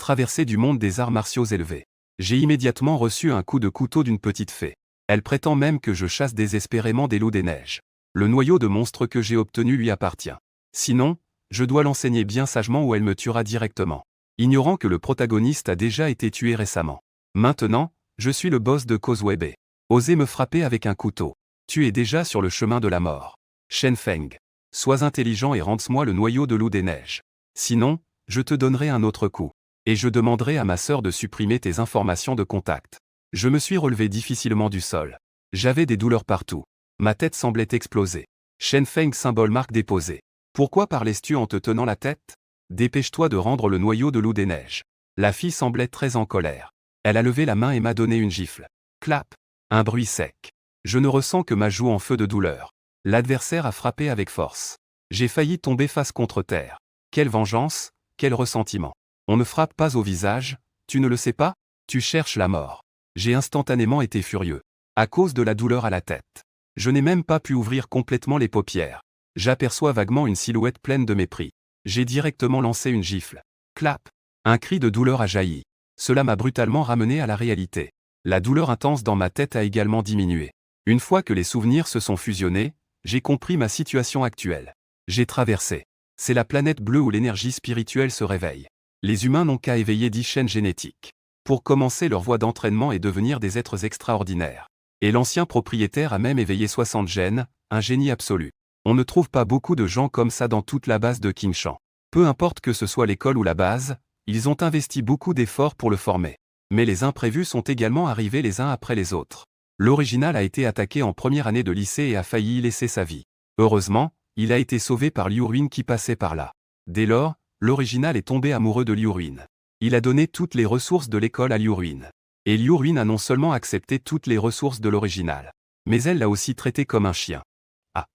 Traversée du monde des arts martiaux élevés. J'ai immédiatement reçu un coup de couteau d'une petite fée. Elle prétend même que je chasse désespérément des loups des neiges. Le noyau de monstre que j'ai obtenu lui appartient. Sinon, je dois l'enseigner bien sagement ou elle me tuera directement. Ignorant que le protagoniste a déjà été tué récemment. Maintenant, je suis le boss de Causeway Bay. Osez me frapper avec un couteau. Tu es déjà sur le chemin de la mort. Shen Feng. Sois intelligent et rends-moi le noyau de loup des neiges. Sinon, je te donnerai un autre coup. Et je demanderai à ma sœur de supprimer tes informations de contact. Je me suis relevé difficilement du sol. J'avais des douleurs partout. Ma tête semblait exploser. Shen Feng symbole marque déposée. Pourquoi parlais-tu en te tenant la tête? Dépêche-toi de rendre le noyau de loup des neiges. La fille semblait très en colère. Elle a levé la main et m'a donné une gifle. Clap. Un bruit sec. Je ne ressens que ma joue en feu de douleur. L'adversaire a frappé avec force. J'ai failli tomber face contre terre. Quelle vengeance, quel ressentiment. On ne frappe pas au visage, tu ne le sais pas? Tu cherches la mort. J'ai instantanément été furieux. À cause de la douleur à la tête. Je n'ai même pas pu ouvrir complètement les paupières. J'aperçois vaguement une silhouette pleine de mépris. J'ai directement lancé une gifle. Clap. Un cri de douleur a jailli. Cela m'a brutalement ramené à la réalité. La douleur intense dans ma tête a également diminué. Une fois que les souvenirs se sont fusionnés, j'ai compris ma situation actuelle. J'ai traversé. C'est la planète bleue où l'énergie spirituelle se réveille. Les humains n'ont qu'à éveiller 10 chaînes génétiques. Pour commencer leur voie d'entraînement et devenir des êtres extraordinaires. Et l'ancien propriétaire a même éveillé 60 gènes, un génie absolu. On ne trouve pas beaucoup de gens comme ça dans toute la base de Qingshan. Peu importe que ce soit l'école ou la base, ils ont investi beaucoup d'efforts pour le former. Mais les imprévus sont également arrivés les uns après les autres. L'original a été attaqué en première année de lycée et a failli y laisser sa vie. Heureusement, il a été sauvé par Liu Ruin qui passait par là. Dès lors, l'original est tombé amoureux de Liu Ruin. Il a donné toutes les ressources de l'école à Liu Ruin. Et Liu Ruin a non seulement accepté toutes les ressources de l'original, mais elle l'a aussi traité comme un chien. Ah.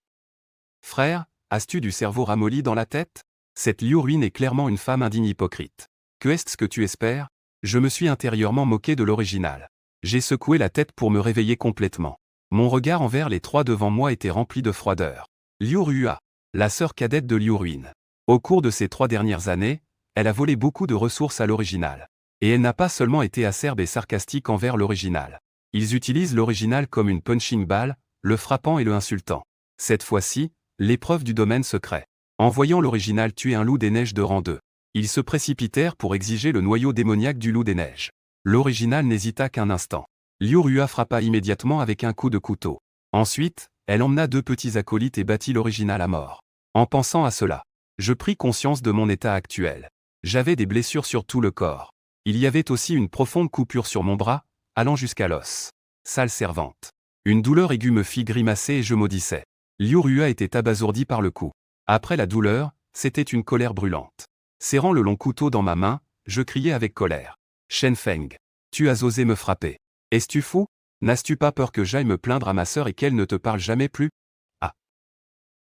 Frère, as-tu du cerveau ramolli dans la tête? Cette Liu Ruin est clairement une femme indigne hypocrite. Que est-ce que tu espères? Je me suis intérieurement moqué de l'original. J'ai secoué la tête pour me réveiller complètement. Mon regard envers les trois devant moi était rempli de froideur. Liu Rua, la sœur cadette de Liu Ruin. Au cours de ces 3 dernières années, elle a volé beaucoup de ressources à l'original. Et elle n'a pas seulement été acerbe et sarcastique envers l'original. Ils utilisent l'original comme une punching ball, le frappant et le insultant. Cette fois-ci, l'épreuve du domaine secret. En voyant l'original tuer un loup des neiges de rang 2, ils se précipitèrent pour exiger le noyau démoniaque du loup des neiges. L'original n'hésita qu'un instant. Liu Rua frappa immédiatement avec un coup de couteau. Ensuite, elle emmena 2 petits acolytes et battit l'original à mort. En pensant à cela, je pris conscience de mon état actuel. J'avais des blessures sur tout le corps. Il y avait aussi une profonde coupure sur mon bras, allant jusqu'à l'os. Sale servante. Une douleur aiguë me fit grimacer et je maudissais. Liu Rua était abasourdi par le coup. Après la douleur, c'était une colère brûlante. Serrant le long couteau dans ma main, je criai avec colère. Shen Feng. Tu as osé me frapper. Es-tu fou? N'as-tu pas peur que j'aille me plaindre à ma sœur et qu'elle ne te parle jamais plus? Ah.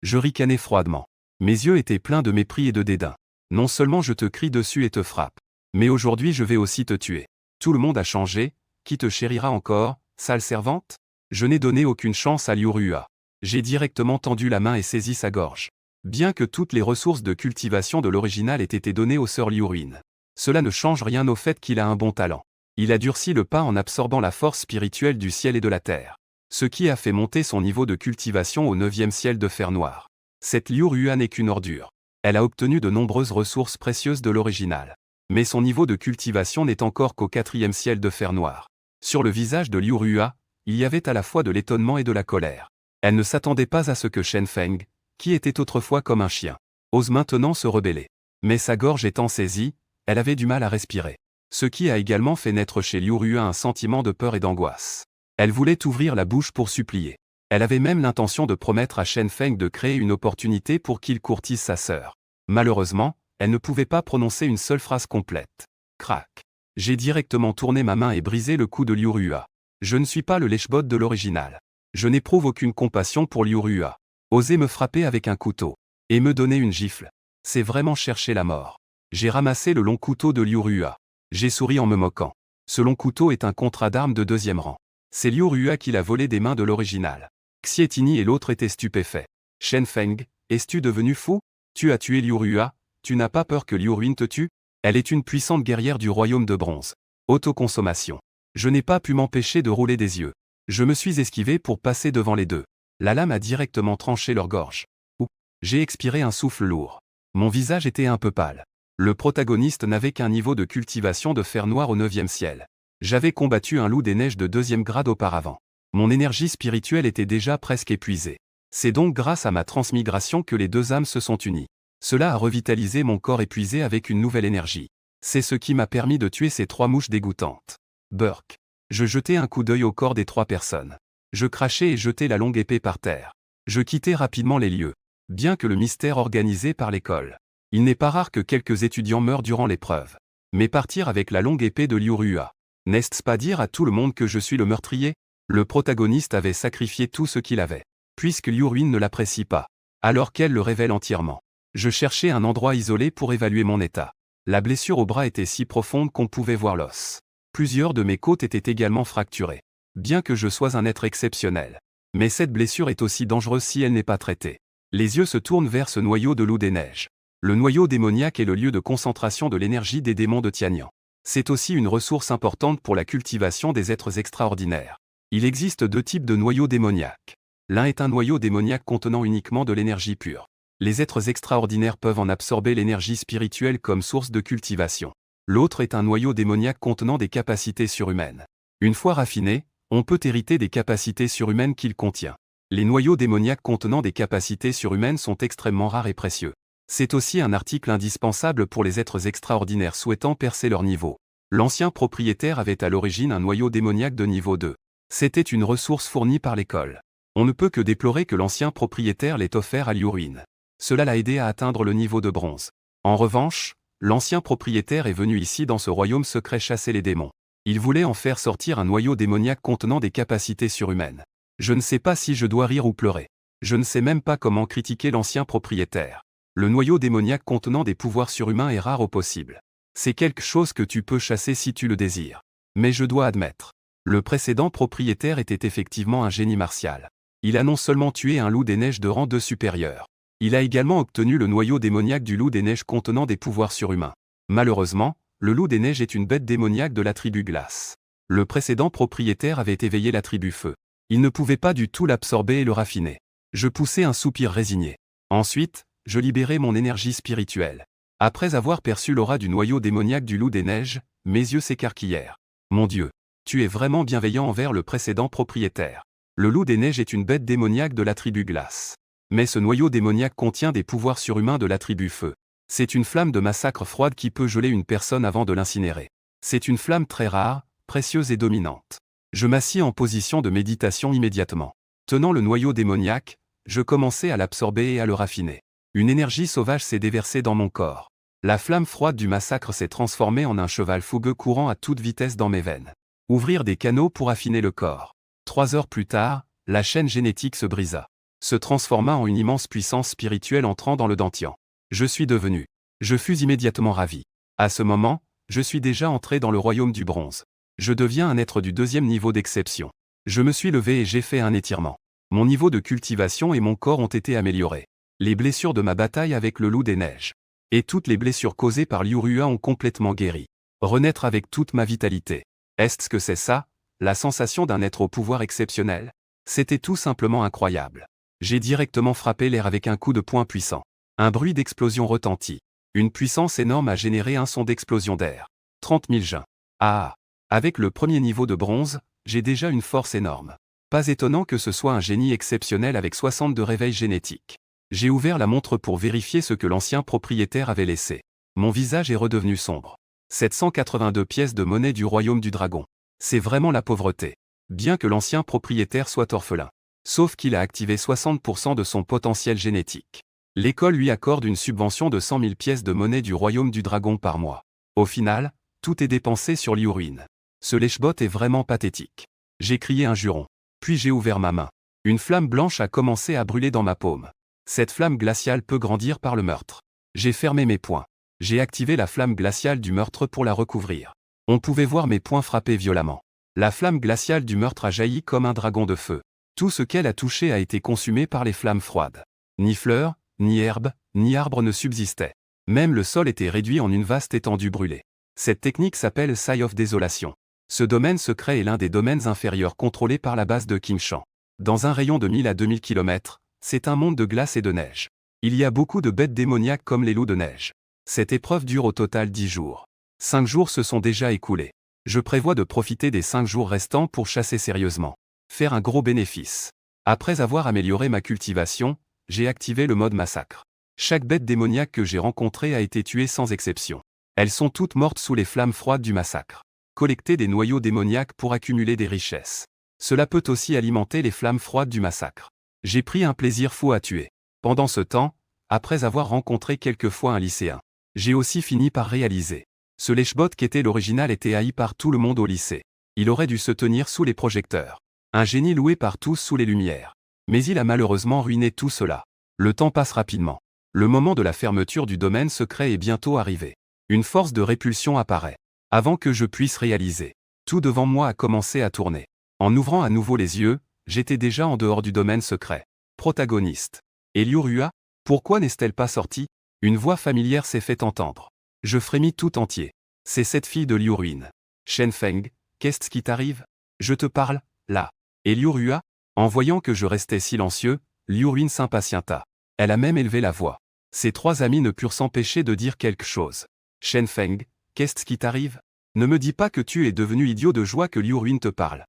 Je ricanai froidement. Mes yeux étaient pleins de mépris et de dédain. Non seulement je te crie dessus et te frappe, mais aujourd'hui je vais aussi te tuer. Tout le monde a changé, qui te chérira encore, sale servante? Je n'ai donné aucune chance à Liu Rua. J'ai directement tendu la main et saisi sa gorge. Bien que toutes les ressources de cultivation de l'original aient été données aux sœurs Liu Ruin, cela ne change rien au fait qu'il a un bon talent. Il a durci le pas en absorbant la force spirituelle du ciel et de la terre. Ce qui a fait monter son niveau de cultivation au 9e ciel de fer noir. Cette Liu Rua n'est qu'une ordure. Elle a obtenu de nombreuses ressources précieuses de l'original. Mais son niveau de cultivation n'est encore qu'au 4e ciel de fer noir. Sur le visage de Liu Rua, il y avait à la fois de l'étonnement et de la colère. Elle ne s'attendait pas à ce que Shen Feng, qui était autrefois comme un chien, ose maintenant se rebeller. Mais sa gorge étant saisie, elle avait du mal à respirer. Ce qui a également fait naître chez Liu Rua un sentiment de peur et d'angoisse. Elle voulait ouvrir la bouche pour supplier. Elle avait même l'intention de promettre à Shen Feng de créer une opportunité pour qu'il courtise sa sœur. Malheureusement, elle ne pouvait pas prononcer une seule phrase complète. Crac. J'ai directement tourné ma main et brisé le cou de Liu Rua. Je ne suis pas le lèche-bot de l'original. Je n'éprouve aucune compassion pour Liu Rua. Oser me frapper avec un couteau. Et me donner une gifle. C'est vraiment chercher la mort. J'ai ramassé le long couteau de Liu Rua. J'ai souri en me moquant. Ce long couteau est un contrat d'armes de 2e rang. C'est Liu Rua qui l'a volé des mains de l'original. Xietini et l'autre étaient stupéfaits. Shen Feng, es-tu devenu fou? Tu as tué Liu Rua, tu n'as pas peur que Liu Ruin te tue? Elle est une puissante guerrière du royaume de bronze. Autoconsommation. Je n'ai pas pu m'empêcher de rouler des yeux. Je me suis esquivé pour passer devant les deux. La lame a directement tranché leur gorge. Ouh. J'ai expiré un souffle lourd. Mon visage était un peu pâle. Le protagoniste n'avait qu'un niveau de cultivation de fer noir au 9e ciel. J'avais combattu un loup des neiges de 2e grade auparavant. Mon énergie spirituelle était déjà presque épuisée. C'est donc grâce à ma transmigration que les deux âmes se sont unies. Cela a revitalisé mon corps épuisé avec une nouvelle énergie. C'est ce qui m'a permis de tuer ces 3 mouches dégoûtantes. Burk. Je jetai un coup d'œil au corps des 3 personnes. Je crachai et jetai la longue épée par terre. Je quittai rapidement les lieux. Bien que le mystère organisé par l'école. Il n'est pas rare que quelques étudiants meurent durant l'épreuve. Mais partir avec la longue épée de Liu Rua. N'est-ce pas dire à tout le monde que je suis le meurtrier? Le protagoniste avait sacrifié tout ce qu'il avait. Puisque Liu Ruin ne l'apprécie pas. Alors qu'elle le révèle entièrement. Je cherchais un endroit isolé pour évaluer mon état. La blessure au bras était si profonde qu'on pouvait voir l'os. Plusieurs de mes côtes étaient également fracturées. Bien que je sois un être exceptionnel. Mais cette blessure est aussi dangereuse si elle n'est pas traitée. Les yeux se tournent vers ce noyau de loup des neiges. Le noyau démoniaque est le lieu de concentration de l'énergie des démons de Tianyan. C'est aussi une ressource importante pour la cultivation des êtres extraordinaires. Il existe 2 types de noyaux démoniaques. L'un est un noyau démoniaque contenant uniquement de l'énergie pure. Les êtres extraordinaires peuvent en absorber l'énergie spirituelle comme source de cultivation. L'autre est un noyau démoniaque contenant des capacités surhumaines. Une fois raffiné, on peut hériter des capacités surhumaines qu'il contient. Les noyaux démoniaques contenant des capacités surhumaines sont extrêmement rares et précieux. C'est aussi un article indispensable pour les êtres extraordinaires souhaitant percer leur niveau. L'ancien propriétaire avait à l'origine un noyau démoniaque de niveau 2. C'était une ressource fournie par l'école. On ne peut que déplorer que l'ancien propriétaire l'ait offert à Liu Ruin. Cela l'a aidé à atteindre le niveau de bronze. En revanche, l'ancien propriétaire est venu ici dans ce royaume secret chasser les démons. Il voulait en faire sortir un noyau démoniaque contenant des capacités surhumaines. Je ne sais pas si je dois rire ou pleurer. Je ne sais même pas comment critiquer l'ancien propriétaire. Le noyau démoniaque contenant des pouvoirs surhumains est rare au possible. C'est quelque chose que tu peux chasser si tu le désires. Mais je dois admettre. Le précédent propriétaire était effectivement un génie martial. Il a non seulement tué un loup des neiges de rang 2 supérieur. Il a également obtenu le noyau démoniaque du loup des neiges contenant des pouvoirs surhumains. Malheureusement, le loup des neiges est une bête démoniaque de la tribu glace. Le précédent propriétaire avait éveillé la tribu feu. Il ne pouvait pas du tout l'absorber et le raffiner. Je poussai un soupir résigné. Ensuite, je libérai mon énergie spirituelle. Après avoir perçu l'aura du noyau démoniaque du loup des neiges, mes yeux s'écarquillèrent. Mon Dieu, tu es vraiment bienveillant envers le précédent propriétaire. Le loup des neiges est une bête démoniaque de la tribu glace. Mais ce noyau démoniaque contient des pouvoirs surhumains de la tribu feu. C'est une flamme de massacre froide qui peut geler une personne avant de l'incinérer. C'est une flamme très rare, précieuse et dominante. Je m'assis en position de méditation immédiatement. Tenant le noyau démoniaque, je commençai à l'absorber et à le raffiner. Une énergie sauvage s'est déversée dans mon corps. La flamme froide du massacre s'est transformée en un cheval fougueux courant à toute vitesse dans mes veines. Ouvrir des canaux pour affiner le corps. 3 heures plus tard, la chaîne génétique se brisa. Se transforma en une immense puissance spirituelle entrant dans le dantian. Je suis devenu. Je fus immédiatement ravi. À ce moment, je suis déjà entré dans le royaume du bronze. Je deviens un être du 2e niveau d'exception. Je me suis levé et j'ai fait un étirement. Mon niveau de cultivation et mon corps ont été améliorés. Les blessures de ma bataille avec le loup des neiges. Et toutes les blessures causées par Liu Rua ont complètement guéri. Renaître avec toute ma vitalité. Est-ce que c'est ça, la sensation d'un être au pouvoir exceptionnel? C'était tout simplement incroyable. J'ai directement frappé l'air avec un coup de poing puissant. Un bruit d'explosion retentit. Une puissance énorme a généré un son d'explosion d'air. 30 000 juns. Ah! Avec le premier niveau de bronze, j'ai déjà une force énorme. Pas étonnant que ce soit un génie exceptionnel avec 62 réveils génétiques. J'ai ouvert la montre pour vérifier ce que l'ancien propriétaire avait laissé. Mon visage est redevenu sombre. 782 pièces de monnaie du royaume du dragon. C'est vraiment la pauvreté. Bien que l'ancien propriétaire soit orphelin. Sauf qu'il a activé 60% de son potentiel génétique. L'école lui accorde une subvention de 100 000 pièces de monnaie du royaume du dragon par mois. Au final, tout est dépensé sur Liu Ruin. Ce lèche-bot est vraiment pathétique. J'ai crié un juron. Puis j'ai ouvert ma main. Une flamme blanche a commencé à brûler dans ma paume. Cette flamme glaciale peut grandir par le meurtre. J'ai fermé mes poings. J'ai activé la flamme glaciale du meurtre pour la recouvrir. On pouvait voir mes poings frapper violemment. La flamme glaciale du meurtre a jailli comme un dragon de feu. Tout ce qu'elle a touché a été consumé par les flammes froides. Ni fleurs, ni herbes, ni arbres ne subsistaient. Même le sol était réduit en une vaste étendue brûlée. Cette technique s'appelle Sigh of Désolation. Ce domaine secret est l'un des domaines inférieurs contrôlés par la base de Qingshan. Dans un rayon de 1000 à 2000 km, c'est un monde de glace et de neige. Il y a beaucoup de bêtes démoniaques comme les loups de neige. Cette épreuve dure au total 10 jours. 5 jours se sont déjà écoulés. Je prévois de profiter des 5 jours restants pour chasser sérieusement. Faire un gros bénéfice. Après avoir amélioré ma cultivation, j'ai activé le mode massacre. Chaque bête démoniaque que j'ai rencontrée a été tuée sans exception. Elles sont toutes mortes sous les flammes froides du massacre. Collecter des noyaux démoniaques pour accumuler des richesses. Cela peut aussi alimenter les flammes froides du massacre. J'ai pris un plaisir fou à tuer. Pendant ce temps, après avoir rencontré quelquefois un lycéen, j'ai aussi fini par réaliser. Ce lèche-bot qui était l'original était haï par tout le monde au lycée. Il aurait dû se tenir sous les projecteurs. Un génie loué par tous sous les lumières. Mais il a malheureusement ruiné tout cela. Le temps passe rapidement. Le moment de la fermeture du domaine secret est bientôt arrivé. Une force de répulsion apparaît. Avant que je puisse réaliser, tout devant moi a commencé à tourner. En ouvrant à nouveau les yeux, j'étais déjà en dehors du domaine secret. Protagoniste. Et Liu Rua, pourquoi n'est-elle pas sortie? Une voix familière s'est fait entendre. Je frémis tout entier. C'est cette fille de Liu Ruin. Shen Feng, qu'est-ce qui t'arrive? Je te parle, là. Et Liu Rua? En voyant que je restais silencieux, Liu Ruin s'impatienta. Elle a même élevé la voix. Ses 3 amis ne purent s'empêcher de dire quelque chose. Shen Feng, qu'est-ce qui t'arrive? Ne me dis pas que tu es devenu idiot de joie que Liu Ruin te parle.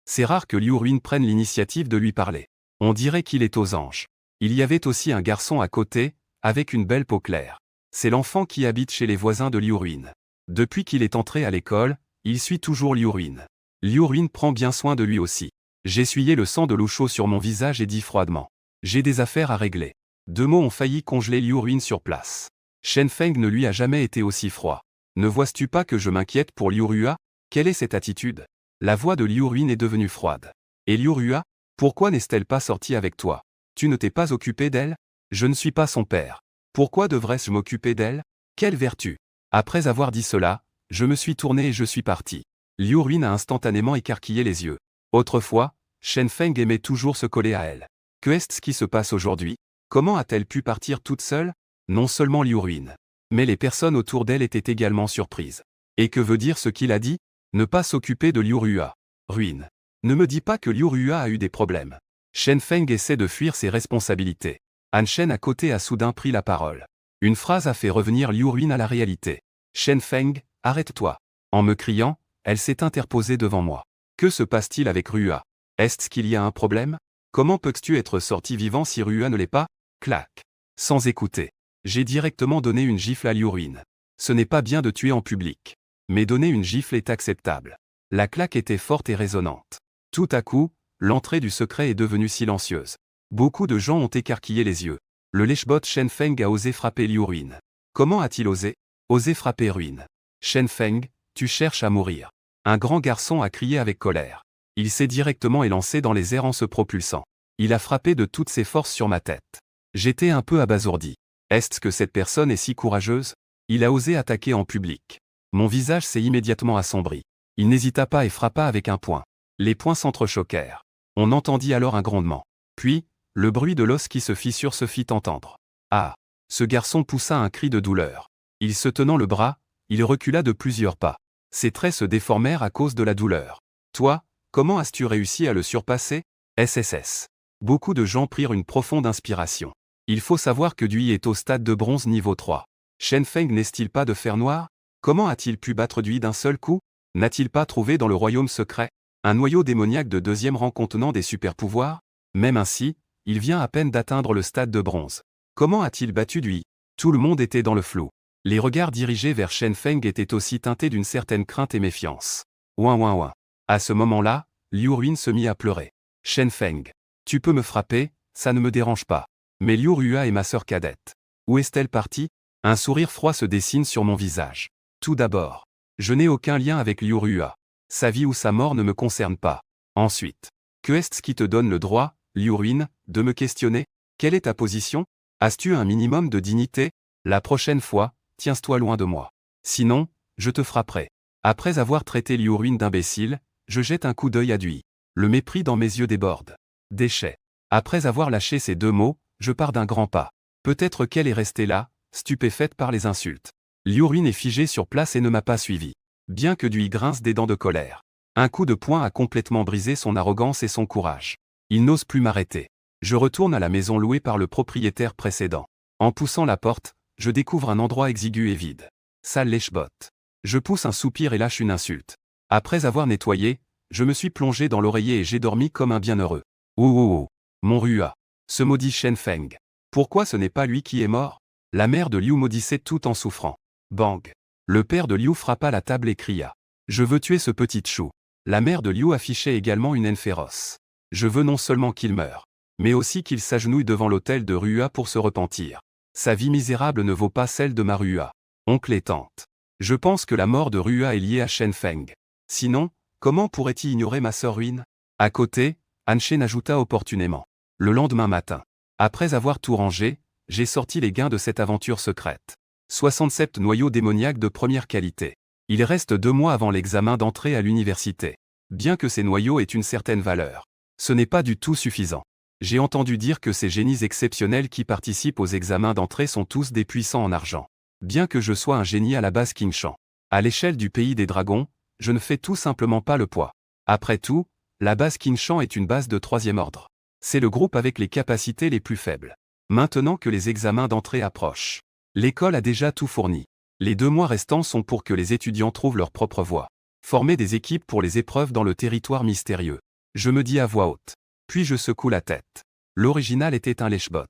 C'est rare que Liu Ruin prenne l'initiative de lui parler. On dirait qu'il est aux anges. Il y avait aussi un garçon à côté, avec une belle peau claire. C'est l'enfant qui habite chez les voisins de Liu Ruin. Depuis qu'il est entré à l'école, il suit toujours Liu Ruin. Liu Ruin prend bien soin de lui aussi. J'essuyai le sang de l'eau chaude sur mon visage et dis froidement. J'ai des affaires à régler. 2 mots ont failli congeler Liu Ruin sur place. Shen Feng ne lui a jamais été aussi froid. Ne vois-tu pas que je m'inquiète pour Liu Rua? Quelle est cette attitude? La voix de Liu Ruin est devenue froide. Et Liu Rua, pourquoi n'est-elle pas sortie avec toi? Tu ne t'es pas occupé d'elle? Je ne suis pas son père. Pourquoi devrais-je m'occuper d'elle? Quelle vertu? Après avoir dit cela, je me suis tourné et je suis parti. Liu Ruin a instantanément écarquillé les yeux. Autrefois, Shen Feng aimait toujours se coller à elle. Que est-ce qui se passe aujourd'hui? Comment a-t-elle pu partir toute seule? Non seulement Liu Ruin, mais les personnes autour d'elle étaient également surprises. Et que veut dire ce qu'il a dit? Ne pas s'occuper de Liu Rua. Ruin. Ne me dis pas que Liu Rua a eu des problèmes. Shen Feng essaie de fuir ses responsabilités. Han Shen à côté a soudain pris la parole. Une phrase a fait revenir Liu Ruin à la réalité. Shen Feng, arrête-toi. En me criant, elle s'est interposée devant moi. Que se passe-t-il avec Rua? Est-ce qu'il y a un problème? Comment peux-tu être sorti vivant si Rua ne l'est pas? Clac. Sans écouter. J'ai directement donné une gifle à Liu Ruin. Ce n'est pas bien de tuer en public. Mais donner une gifle est acceptable. La claque était forte et résonnante. Tout à coup, l'entrée du secret est devenue silencieuse. Beaucoup de gens ont écarquillé les yeux. Le lèche-bot Shen Feng a osé frapper Liu Ruin. Comment a-t-il osé? Osé frapper Ruin. Shen Feng, tu cherches à mourir. Un grand garçon a crié avec colère. Il s'est directement élancé dans les airs en se propulsant. Il a frappé de toutes ses forces sur ma tête. J'étais un peu abasourdi. Est-ce que cette personne est si courageuse? Il a osé attaquer en public. Mon visage s'est immédiatement assombri. Il n'hésita pas et frappa avec un poing. Les poings s'entrechoquèrent. On entendit alors un grondement. Puis, le bruit de l'os qui se fissure se fit entendre. Ah! Ce garçon poussa un cri de douleur. Il se tenant le bras, il recula de plusieurs pas. Ses traits se déformèrent à cause de la douleur. Toi, comment as-tu réussi à le surpasser? SSS. Beaucoup de gens prirent une profonde inspiration. Il faut savoir que Dui est au stade de bronze niveau 3. Shen Feng n'est-il pas de fer noir? Comment a-t-il pu battre Dui d'un seul coup? N'a-t-il pas trouvé dans le royaume secret un noyau démoniaque de 2e rang contenant des super-pouvoirs? Même ainsi, il vient à peine d'atteindre le stade de bronze. Comment a-t-il battu Dui? Tout le monde était dans le flou. Les regards dirigés vers Shen Feng étaient aussi teintés d'une certaine crainte et méfiance. Ouin ouin ouin. À ce moment-là, Liu Ruin se mit à pleurer. Shen Feng. Tu peux me frapper, ça ne me dérange pas. Mais Liu Rua est ma sœur cadette. Où est-elle partie? Un sourire froid se dessine sur mon visage. Tout d'abord, je n'ai aucun lien avec Liu Rua. Sa vie ou sa mort ne me concerne pas. Ensuite, que est-ce qui te donne le droit, Liu Ruin, de me questionner? Quelle est ta position? As-tu un minimum de dignité? La prochaine fois, tiens-toi loin de moi. Sinon, je te frapperai. Après avoir traité Liu Ruin d'imbécile, je jette un coup d'œil à Dui. Le mépris dans mes yeux déborde. Déchet. Après avoir lâché ces 2 mots, je pars d'un grand pas. Peut-être qu'elle est restée là, stupéfaite par les insultes. Liu Ruin est figé sur place et ne m'a pas suivi. Bien que lui grince des dents de colère. Un coup de poing a complètement brisé son arrogance et son courage. Il n'ose plus m'arrêter. Je retourne à la maison louée par le propriétaire précédent. En poussant la porte, je découvre un endroit exigu et vide. Sale lèche-botte. Je pousse un soupir et lâche une insulte. Après avoir nettoyé, je me suis plongé dans l'oreiller et j'ai dormi comme un bienheureux. Oh, mon Rua. Ce maudit Shen Feng. Pourquoi ce n'est pas lui qui est mort? La mère de Liu maudissait tout en souffrant. Bang. Le père de Liu frappa la table et cria. Je veux tuer ce petit chou. La mère de Liu affichait également une haine féroce. Je veux non seulement qu'il meure, mais aussi qu'il s'agenouille devant l'autel de Rua pour se repentir. Sa vie misérable ne vaut pas celle de ma Rua. Oncle et tante. Je pense que la mort de Rua est liée à Shen Feng. Sinon, comment pourrait-il ignorer ma sœur Ruin? À côté, Han Shen ajouta opportunément. Le lendemain matin, après avoir tout rangé, j'ai sorti les gains de cette aventure secrète. 67 noyaux démoniaques de première qualité. Il reste 2 mois avant l'examen d'entrée à l'université. Bien que ces noyaux aient une certaine valeur, ce n'est pas du tout suffisant. J'ai entendu dire que ces génies exceptionnels qui participent aux examens d'entrée sont tous des puissants en argent. Bien que je sois un génie à la base King Shan, à l'échelle du pays des dragons, je ne fais tout simplement pas le poids. Après tout, la base King Shan est une base de 3e ordre. C'est le groupe avec les capacités les plus faibles. Maintenant que les examens d'entrée approchent, l'école a déjà tout fourni. Les 2 mois restants sont pour que les étudiants trouvent leur propre voie. Former des équipes pour les épreuves dans le territoire mystérieux. Je me dis à voix haute. Puis je secoue la tête. L'original était un lèche-bot.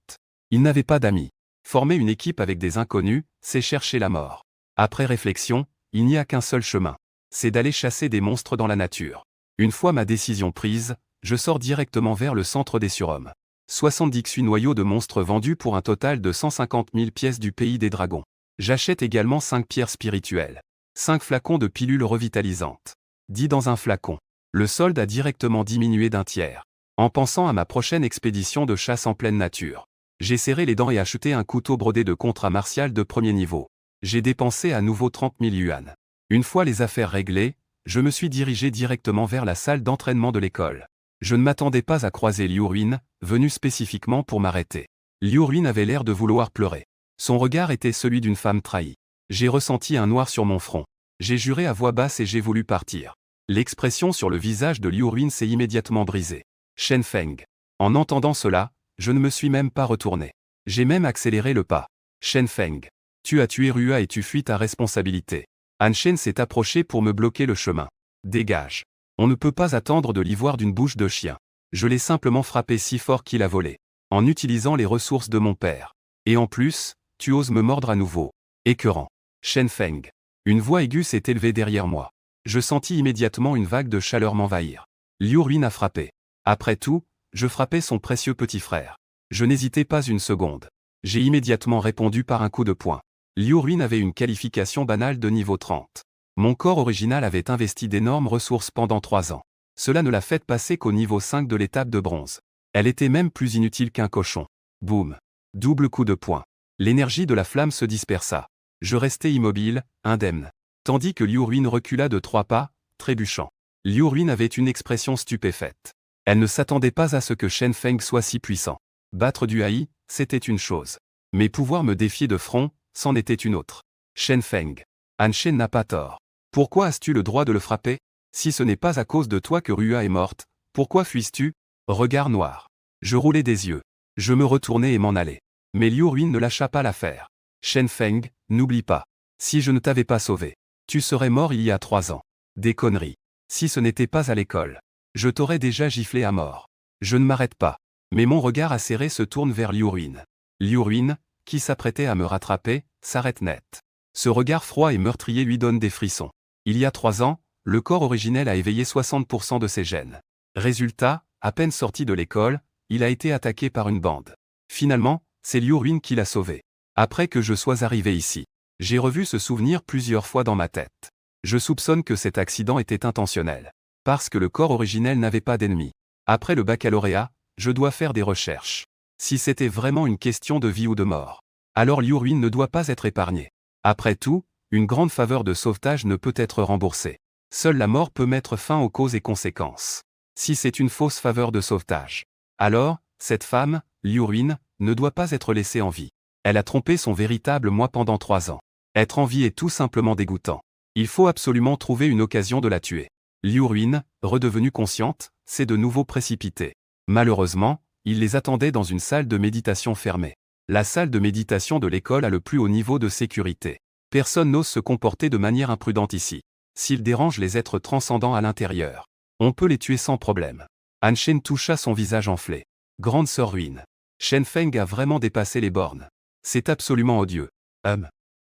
Il n'avait pas d'amis. Former une équipe avec des inconnus, c'est chercher la mort. Après réflexion, il n'y a qu'un seul chemin. C'est d'aller chasser des monstres dans la nature. Une fois ma décision prise, je sors directement vers le centre des surhommes. 78 noyaux de monstres vendus pour un total de 150 000 pièces du pays des dragons. J'achète également 5 pierres spirituelles. 5 flacons de pilules revitalisantes. 10 dans un flacon. Le solde a directement diminué d'1 tiers. En pensant à ma prochaine expédition de chasse en pleine nature, j'ai serré les dents et acheté un couteau brodé de contrat martial de 1er niveau. J'ai dépensé à nouveau 30 000 yuan. Une fois les affaires réglées, je me suis dirigé directement vers la salle d'entraînement de l'école. Je ne m'attendais pas à croiser Liu Ruin, venu spécifiquement pour m'arrêter. Liu Ruin avait l'air de vouloir pleurer. Son regard était celui d'une femme trahie. J'ai ressenti un noir sur mon front. J'ai juré à voix basse et j'ai voulu partir. L'expression sur le visage de Liu Ruin s'est immédiatement brisée. Shen Feng. En entendant cela, je ne me suis même pas retourné. J'ai même accéléré le pas. Shen Feng. Tu as tué Rua et tu fuis ta responsabilité. Han Shen s'est approché pour me bloquer le chemin. Dégage. On ne peut pas attendre de l'ivoire d'une bouche de chien. Je l'ai simplement frappé si fort qu'il a volé. En utilisant les ressources de mon père. Et en plus, tu oses me mordre à nouveau. Écœurant. Shen Feng. Une voix aiguë s'est élevée derrière moi. Je sentis immédiatement une vague de chaleur m'envahir. Liu Ruin a frappé. Après tout, je frappais son précieux petit frère. Je n'hésitais pas une seconde. J'ai immédiatement répondu par un coup de poing. Liu Ruin avait une qualification banale de niveau 30. Mon corps original avait investi d'énormes ressources pendant 3 ans. Cela ne l'a fait passer qu'au niveau 5 de l'étape de bronze. Elle était même plus inutile qu'un cochon. Boum. Double coup de poing. L'énergie de la flamme se dispersa. Je restai immobile, indemne. Tandis que Liu Ruin recula de 3 pas, trébuchant. Liu Ruin avait une expression stupéfaite. Elle ne s'attendait pas à ce que Shen Feng soit si puissant. Battre du Hai, c'était une chose. Mais pouvoir me défier de front, c'en était une autre. Shen Feng. Han Shen n'a pas tort. Pourquoi as-tu le droit de le frapper? Si ce n'est pas à cause de toi que Rua est morte, pourquoi fuis-tu? Regard noir. Je roulais des yeux. Je me retournai et m'en allai. Mais Liu Ruin ne lâcha pas l'affaire. Shen Feng, n'oublie pas. Si je ne t'avais pas sauvé, tu serais mort il y a 3 ans. Des conneries. Si ce n'était pas à l'école, je t'aurais déjà giflé à mort. Je ne m'arrête pas. Mais mon regard acéré se tourne vers Liu Ruin. Liu Ruin, qui s'apprêtait à me rattraper, s'arrête net. Ce regard froid et meurtrier lui donne des frissons. Il y a 3 ans, le corps originel a éveillé 60% de ses gènes. Résultat, à peine sorti de l'école, il a été attaqué par une bande. Finalement, c'est Liu Ruin qui l'a sauvé. Après que je sois arrivé ici, j'ai revu ce souvenir plusieurs fois dans ma tête. Je soupçonne que cet accident était intentionnel. Parce que le corps originel n'avait pas d'ennemi. Après le baccalauréat, je dois faire des recherches. Si c'était vraiment une question de vie ou de mort, alors Liu Ruin ne doit pas être épargné. Après tout, une grande faveur de sauvetage ne peut être remboursée. Seule la mort peut mettre fin aux causes et conséquences. Si c'est une fausse faveur de sauvetage, alors, cette femme, Liu Ruin, ne doit pas être laissée en vie. Elle a trompé son véritable moi pendant 3 ans. Être en vie est tout simplement dégoûtant. Il faut absolument trouver une occasion de la tuer. Liu Ruin, redevenue consciente, s'est de nouveau précipitée. Malheureusement, il les attendait dans une salle de méditation fermée. La salle de méditation de l'école a le plus haut niveau de sécurité. Personne n'ose se comporter de manière imprudente ici. S'il dérange les êtres transcendants à l'intérieur, on peut les tuer sans problème. Han Shen toucha son visage enflé. Grande sœur Ruin. Shen Feng a vraiment dépassé les bornes. C'est absolument odieux.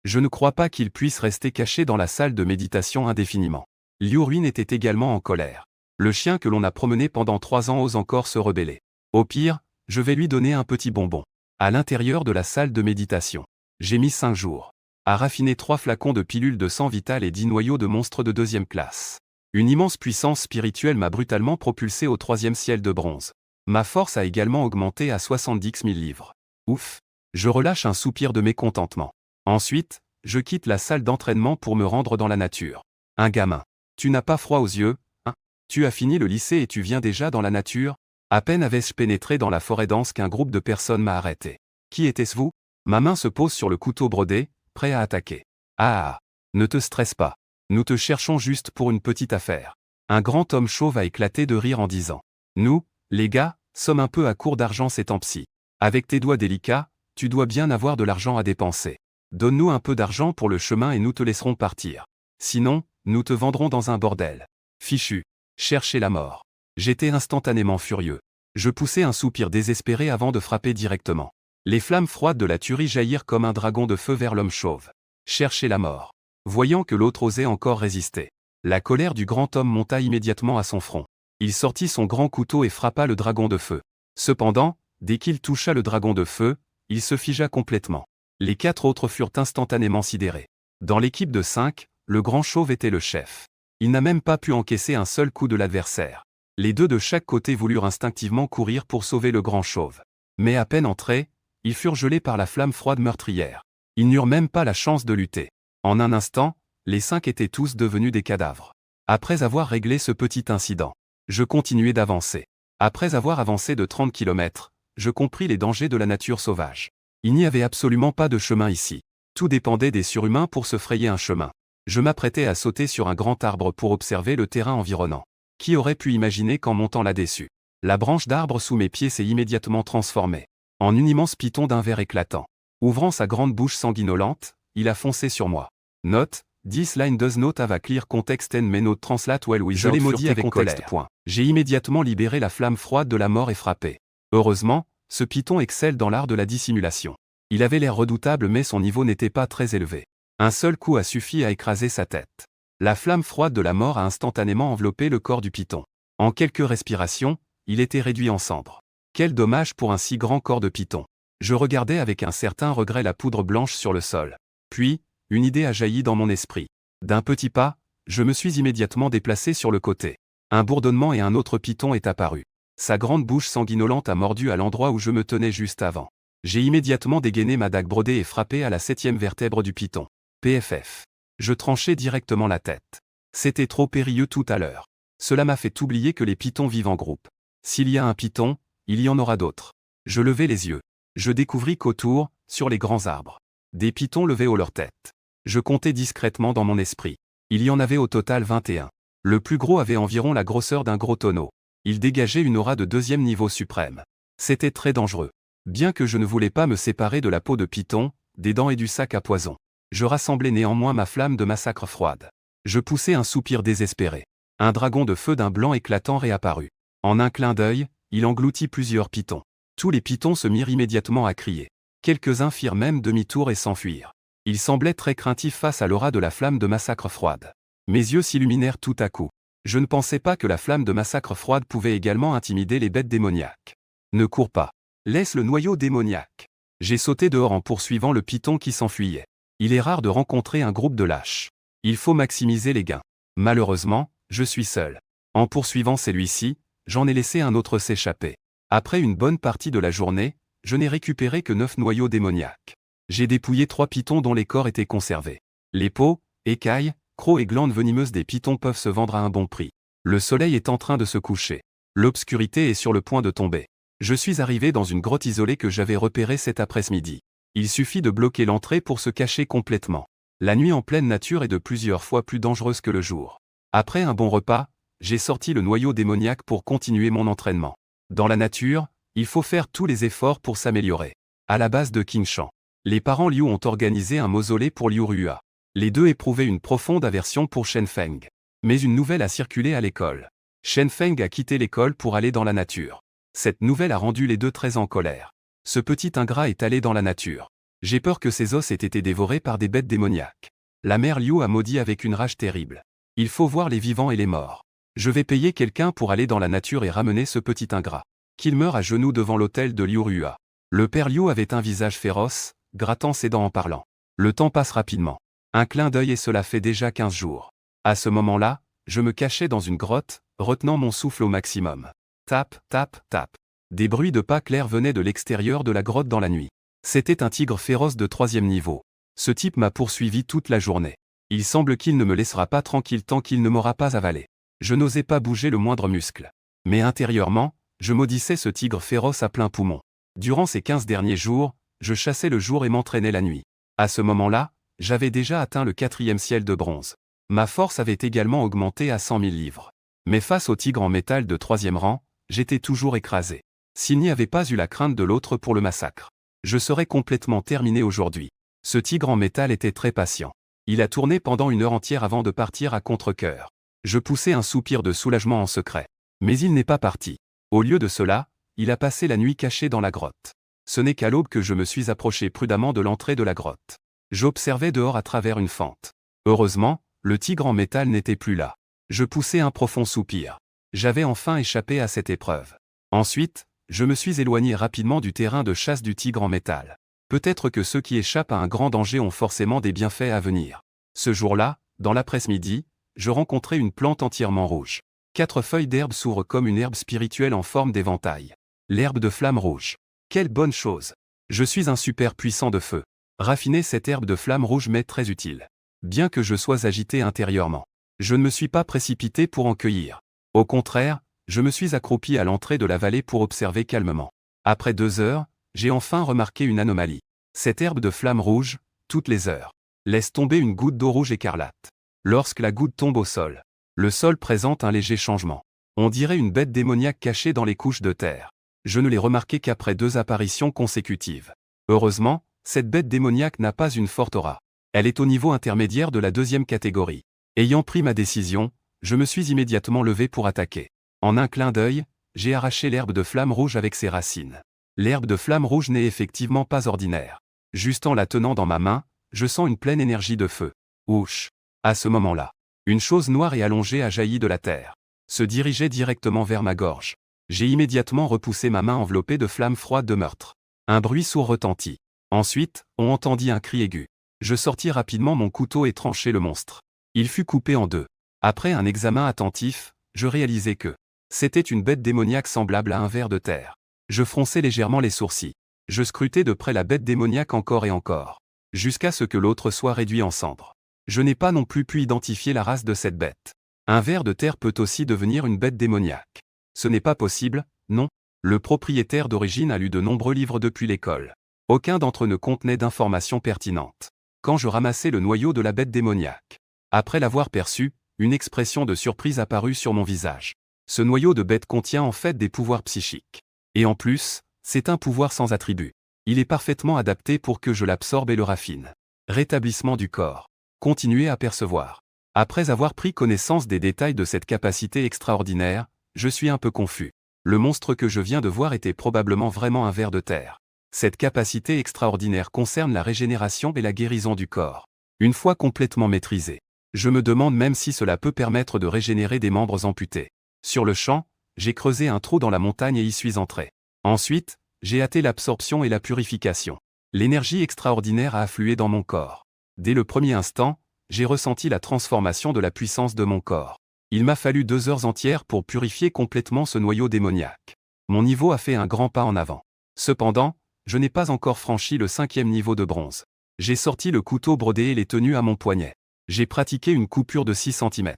Je ne crois pas qu'il puisse rester caché dans la salle de méditation indéfiniment. Liu Ruin était également en colère. Le chien que l'on a promené pendant 3 ans ose encore se rebeller. Au pire, je vais lui donner un petit bonbon. À l'intérieur de la salle de méditation, j'ai mis 5 jours à raffiner 3 flacons de pilules de sang vital et 10 noyaux de monstres de 2e classe. Une immense puissance spirituelle m'a brutalement propulsé au 3e ciel de bronze. Ma force a également augmenté à 70 000 livres. Ouf! Je relâche un soupir de mécontentement. Ensuite, je quitte la salle d'entraînement pour me rendre dans la nature. Un gamin. Tu n'as pas froid aux yeux, hein? Tu as fini le lycée et tu viens déjà dans la nature? À peine avais-je pénétré dans la forêt dense qu'un groupe de personnes m'a arrêté. Qui était-ce vous? Ma main se pose sur le couteau brodé, prêt à attaquer. Ah! Ne te stresse pas. Nous te cherchons juste pour une petite affaire. Un grand homme chauve a éclaté de rire en disant. Nous, les gars, sommes un peu à court d'argent ces temps-ci. Avec tes doigts délicats, tu dois bien avoir de l'argent à dépenser. Donne-nous un peu d'argent pour le chemin et nous te laisserons partir. Sinon, nous te vendrons dans un bordel. Fichu. Cherchez la mort. J'étais instantanément furieux. Je poussai un soupir désespéré avant de frapper directement. Les flammes froides de la tuerie jaillirent comme un dragon de feu vers l'homme chauve. Cherchez la mort. Voyant que l'autre osait encore résister, la colère du grand homme monta immédiatement à son front. Il sortit son grand couteau et frappa le dragon de feu. Cependant, dès qu'il toucha le dragon de feu, il se figea complètement. Les 4 autres furent instantanément sidérés. Dans l'équipe de 5, le grand chauve était le chef. Il n'a même pas pu encaisser un seul coup de l'adversaire. Les 2 de chaque côté voulurent instinctivement courir pour sauver le grand chauve. Mais à peine entrés, ils furent gelés par la flamme froide meurtrière. Ils n'eurent même pas la chance de lutter. En un instant, les 5 étaient tous devenus des cadavres. Après avoir réglé ce petit incident, je continuai d'avancer. Après avoir avancé de 30 km, je compris les dangers de la nature sauvage. Il n'y avait absolument pas de chemin ici. Tout dépendait des surhumains pour se frayer un chemin. Je m'apprêtais à sauter sur un grand arbre pour observer le terrain environnant. Qui aurait pu imaginer qu'en montant là-dessus, la branche d'arbre sous mes pieds s'est immédiatement transformée en une immense python d'un vert éclatant. Ouvrant sa grande bouche sanguinolente, il a foncé sur moi. Note, this line does not have a clear context and may not translate well without. Je l'ai maudit avec colère. J'ai immédiatement libéré la flamme froide de la mort et frappé. Heureusement, ce python excelle dans l'art de la dissimulation. Il avait l'air redoutable mais son niveau n'était pas très élevé. Un seul coup a suffi à écraser sa tête. La flamme froide de la mort a instantanément enveloppé le corps du python. En quelques respirations, il était réduit en cendres. Quel dommage pour un si grand corps de python. Je regardais avec un certain regret la poudre blanche sur le sol. Puis, une idée a jailli dans mon esprit. D'un petit pas, je me suis immédiatement déplacé sur le côté. Un bourdonnement et un autre python est apparu. Sa grande bouche sanguinolente a mordu à l'endroit où je me tenais juste avant. J'ai immédiatement dégainé ma dague brodée et frappé à la 7e vertèbre du python. PFF. Je tranchai directement la tête. C'était trop périlleux tout à l'heure. Cela m'a fait oublier que les pythons vivent en groupe. S'il y a un python, il y en aura d'autres. Je levai les yeux. Je découvris qu'autour, sur les grands arbres, des pythons levaient haut leur tête. Je comptai discrètement dans mon esprit. Il y en avait au total 21. Le plus gros avait environ la grosseur d'un gros tonneau. Il dégageait une aura de 2e niveau suprême. C'était très dangereux. Bien que je ne voulais pas me séparer de la peau de python, des dents et du sac à poison, je rassemblai néanmoins ma flamme de massacre froide. Je poussai un soupir désespéré. Un dragon de feu d'un blanc éclatant réapparut. En un clin d'œil, il engloutit plusieurs pythons. Tous les pythons se mirent immédiatement à crier. Quelques-uns firent même demi-tour et s'enfuirent. Ils semblaient très craintifs face à l'aura de la flamme de massacre froide. Mes yeux s'illuminèrent tout à coup. Je ne pensais pas que la flamme de massacre froide pouvait également intimider les bêtes démoniaques. Ne cours pas. Laisse le noyau démoniaque. J'ai sauté dehors en poursuivant le python qui s'enfuyait. Il est rare de rencontrer un groupe de lâches. Il faut maximiser les gains. Malheureusement, je suis seul. En poursuivant celui-ci, j'en ai laissé un autre s'échapper. Après une bonne partie de la journée, je n'ai récupéré que 9 noyaux démoniaques. J'ai dépouillé 3 pythons dont les corps étaient conservés. Les peaux, écailles, crocs et glandes venimeuses des pythons peuvent se vendre à un bon prix. Le soleil est en train de se coucher. L'obscurité est sur le point de tomber. Je suis arrivé dans une grotte isolée que j'avais repérée cet après-midi. Il suffit de bloquer l'entrée pour se cacher complètement. La nuit en pleine nature est de plusieurs fois plus dangereuse que le jour. Après un bon repas, j'ai sorti le noyau démoniaque pour continuer mon entraînement. Dans la nature, il faut faire tous les efforts pour s'améliorer. À la base de Qingshan, les parents Liu ont organisé un mausolée pour Liu Rua. Les deux éprouvaient une profonde aversion pour Shen Feng. Mais une nouvelle a circulé à l'école. Shen Feng a quitté l'école pour aller dans la nature. Cette nouvelle a rendu les deux très en colère. Ce petit ingrat est allé dans la nature. J'ai peur que ses os aient été dévorés par des bêtes démoniaques. La mère Liu a maudit avec une rage terrible. Il faut voir les vivants et les morts. Je vais payer quelqu'un pour aller dans la nature et ramener ce petit ingrat. Qu'il meure à genoux devant l'autel de Liu Rua. Le père Liu avait un visage féroce, grattant ses dents en parlant. Le temps passe rapidement. Un clin d'œil et cela fait déjà 15 jours. À ce moment-là, je me cachais dans une grotte, retenant mon souffle au maximum. Tap, tap, tap. Des bruits de pas clairs venaient de l'extérieur de la grotte dans la nuit. C'était un tigre féroce de 3e niveau. Ce type m'a poursuivi toute la journée. Il semble qu'il ne me laissera pas tranquille tant qu'il ne m'aura pas avalé. Je n'osais pas bouger le moindre muscle. Mais intérieurement, je maudissais ce tigre féroce à plein poumon. Durant ces 15 derniers jours, je chassais le jour et m'entraînais la nuit. À ce moment-là, j'avais déjà atteint le 4e ciel de bronze. Ma force avait également augmenté à 100 000 livres. Mais face au tigre en métal de 3e rang, j'étais toujours écrasé. S'il n'y avait pas eu la crainte de l'autre pour le massacre, je serais complètement terminé aujourd'hui. Ce tigre en métal était très patient. Il a tourné pendant 1 heure entière avant de partir à contre-cœur. Je poussai un soupir de soulagement en secret. Mais il n'est pas parti. Au lieu de cela, il a passé la nuit caché dans la grotte. Ce n'est qu'à l'aube que je me suis approché prudemment de l'entrée de la grotte. J'observais dehors à travers une fente. Heureusement, le tigre en métal n'était plus là. Je poussai un profond soupir. J'avais enfin échappé à cette épreuve. Ensuite, je me suis éloigné rapidement du terrain de chasse du tigre en métal. Peut-être que ceux qui échappent à un grand danger ont forcément des bienfaits à venir. Ce jour-là, dans l'après-midi, je rencontrai une plante entièrement rouge. 4 feuilles d'herbe s'ouvrent comme une herbe spirituelle en forme d'éventail. L'herbe de flamme rouge. Quelle bonne chose! Je suis un super puissant de feu. Raffiner cette herbe de flamme rouge m'est très utile. Bien que je sois agité intérieurement, je ne me suis pas précipité pour en cueillir. Au contraire, je me suis accroupi à l'entrée de la vallée pour observer calmement. Après 2 heures, j'ai enfin remarqué une anomalie. Cette herbe de flamme rouge, toutes les heures, laisse tomber une goutte d'eau rouge écarlate. Lorsque la goutte tombe au sol, le sol présente un léger changement. On dirait une bête démoniaque cachée dans les couches de terre. Je ne l'ai remarqué qu'après 2 apparitions consécutives. Heureusement, cette bête démoniaque n'a pas une forte aura. Elle est au niveau intermédiaire de la 2e catégorie. Ayant pris ma décision, je me suis immédiatement levé pour attaquer. En un clin d'œil, j'ai arraché l'herbe de flamme rouge avec ses racines. L'herbe de flamme rouge n'est effectivement pas ordinaire. Juste en la tenant dans ma main, je sens une pleine énergie de feu. Ouch! À ce moment-là, une chose noire et allongée a jailli de la terre. Se dirigeait directement vers ma gorge. J'ai immédiatement repoussé ma main enveloppée de flammes froides de meurtre. Un bruit sourd retentit. Ensuite, on entendit un cri aigu. Je sortis rapidement mon couteau et tranchai le monstre. Il fut coupé en 2. Après un examen attentif, je réalisai que c'était une bête démoniaque semblable à un ver de terre. Je fronçai légèrement les sourcils. Je scrutai de près la bête démoniaque encore et encore, jusqu'à ce que l'autre soit réduit en cendres. Je n'ai pas non plus pu identifier la race de cette bête. Un ver de terre peut aussi devenir une bête démoniaque. Ce n'est pas possible, non. Le propriétaire d'origine a lu de nombreux livres depuis l'école. Aucun d'entre eux ne contenait d'informations pertinentes. Quand je ramassai le noyau de la bête démoniaque, après l'avoir perçu, une expression de surprise apparut sur mon visage. Ce noyau de bête contient en fait des pouvoirs psychiques. Et en plus, c'est un pouvoir sans attribut. Il est parfaitement adapté pour que je l'absorbe et le raffine. Rétablissement du corps. Continuez à percevoir. Après avoir pris connaissance des détails de cette capacité extraordinaire, je suis un peu confus. Le monstre que je viens de voir était probablement vraiment un ver de terre. Cette capacité extraordinaire concerne la régénération et la guérison du corps. Une fois complètement maîtrisée, je me demande même si cela peut permettre de régénérer des membres amputés. Sur le champ, j'ai creusé un trou dans la montagne et y suis entré. Ensuite, j'ai hâté l'absorption et la purification. L'énergie extraordinaire a afflué dans mon corps. Dès le premier instant, j'ai ressenti la transformation de la puissance de mon corps. Il m'a fallu 2 heures entières pour purifier complètement ce noyau démoniaque. Mon niveau a fait un grand pas en avant. Cependant, je n'ai pas encore franchi le 5e niveau de bronze. J'ai sorti le couteau brodé et l'ai tenu à mon poignet. J'ai pratiqué une coupure de 6 cm.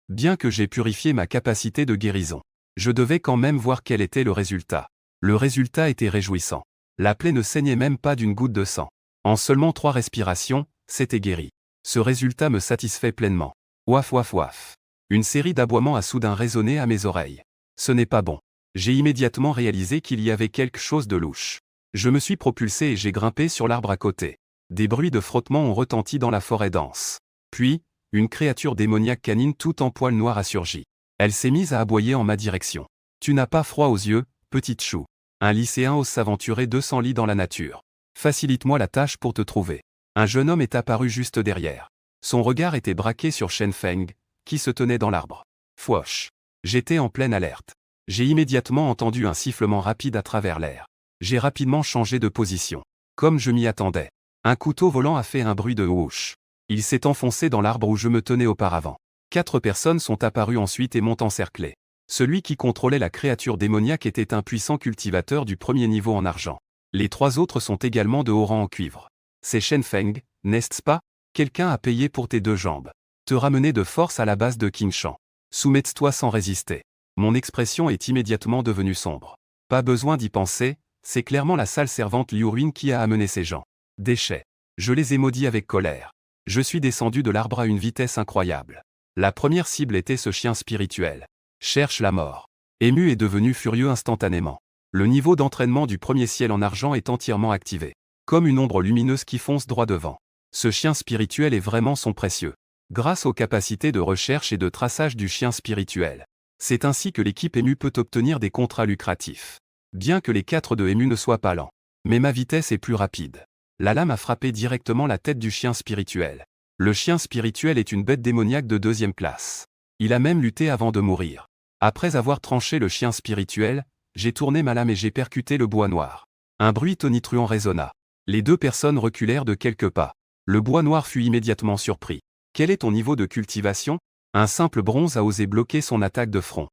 Bien que j'ai purifié ma capacité de guérison, je devais quand même voir quel était le résultat. Le résultat était réjouissant. La plaie ne saignait même pas d'une goutte de sang. En seulement 3 respirations, c'était guéri. Ce résultat me satisfait pleinement. Ouaf ouaf ouaf. Une série d'aboiements a soudain résonné à mes oreilles. Ce n'est pas bon. J'ai immédiatement réalisé qu'il y avait quelque chose de louche. Je me suis propulsé et j'ai grimpé sur l'arbre à côté. Des bruits de frottement ont retenti dans la forêt dense. Puis, une créature démoniaque canine tout en poil noir a surgi. Elle s'est mise à aboyer en ma direction. Tu n'as pas froid aux yeux, petite chou. Un lycéen ose s'aventurer 200 lits dans la nature. Facilite-moi la tâche pour te trouver. Un jeune homme est apparu juste derrière. Son regard était braqué sur Shen Feng, qui se tenait dans l'arbre. Fouoche. J'étais en pleine alerte. J'ai immédiatement entendu un sifflement rapide à travers l'air. J'ai rapidement changé de position. Comme je m'y attendais. Un couteau volant a fait un bruit de whoosh. Il s'est enfoncé dans l'arbre où je me tenais auparavant. 4 personnes sont apparues ensuite et m'ont encerclé. Celui qui contrôlait la créature démoniaque était un puissant cultivateur du premier niveau en argent. Les 3 autres sont également de haut rang en cuivre. C'est Shen Feng, n'est-ce pas? Quelqu'un a payé pour tes 2 jambes. Te ramener de force à la base de Qingshan. Soumets-toi sans résister. Mon expression est immédiatement devenue sombre. Pas besoin d'y penser, c'est clairement la sale servante Liu Ruin qui a amené ces gens. Déchets. Je les ai maudits avec colère. Je suis descendu de l'arbre à une vitesse incroyable. La première cible était ce chien spirituel. Cherche la mort. Ému est devenu furieux instantanément. Le niveau d'entraînement du premier ciel en argent est entièrement activé. Comme une ombre lumineuse qui fonce droit devant. Ce chien spirituel est vraiment son précieux. Grâce aux capacités de recherche et de traçage du chien spirituel. C'est ainsi que l'équipe Ému peut obtenir des contrats lucratifs. Bien que les 4 de Ému ne soient pas lents. Mais ma vitesse est plus rapide. La lame a frappé directement la tête du chien spirituel. Le chien spirituel est une bête démoniaque de 2e classe. Il a même lutté avant de mourir. Après avoir tranché le chien spirituel, j'ai tourné ma lame et j'ai percuté le bois noir. Un bruit tonitruant résonna. Les 2 personnes reculèrent de quelques pas. Le bois noir fut immédiatement surpris. Quel est ton niveau de cultivation? Un simple bronze a osé bloquer son attaque de front.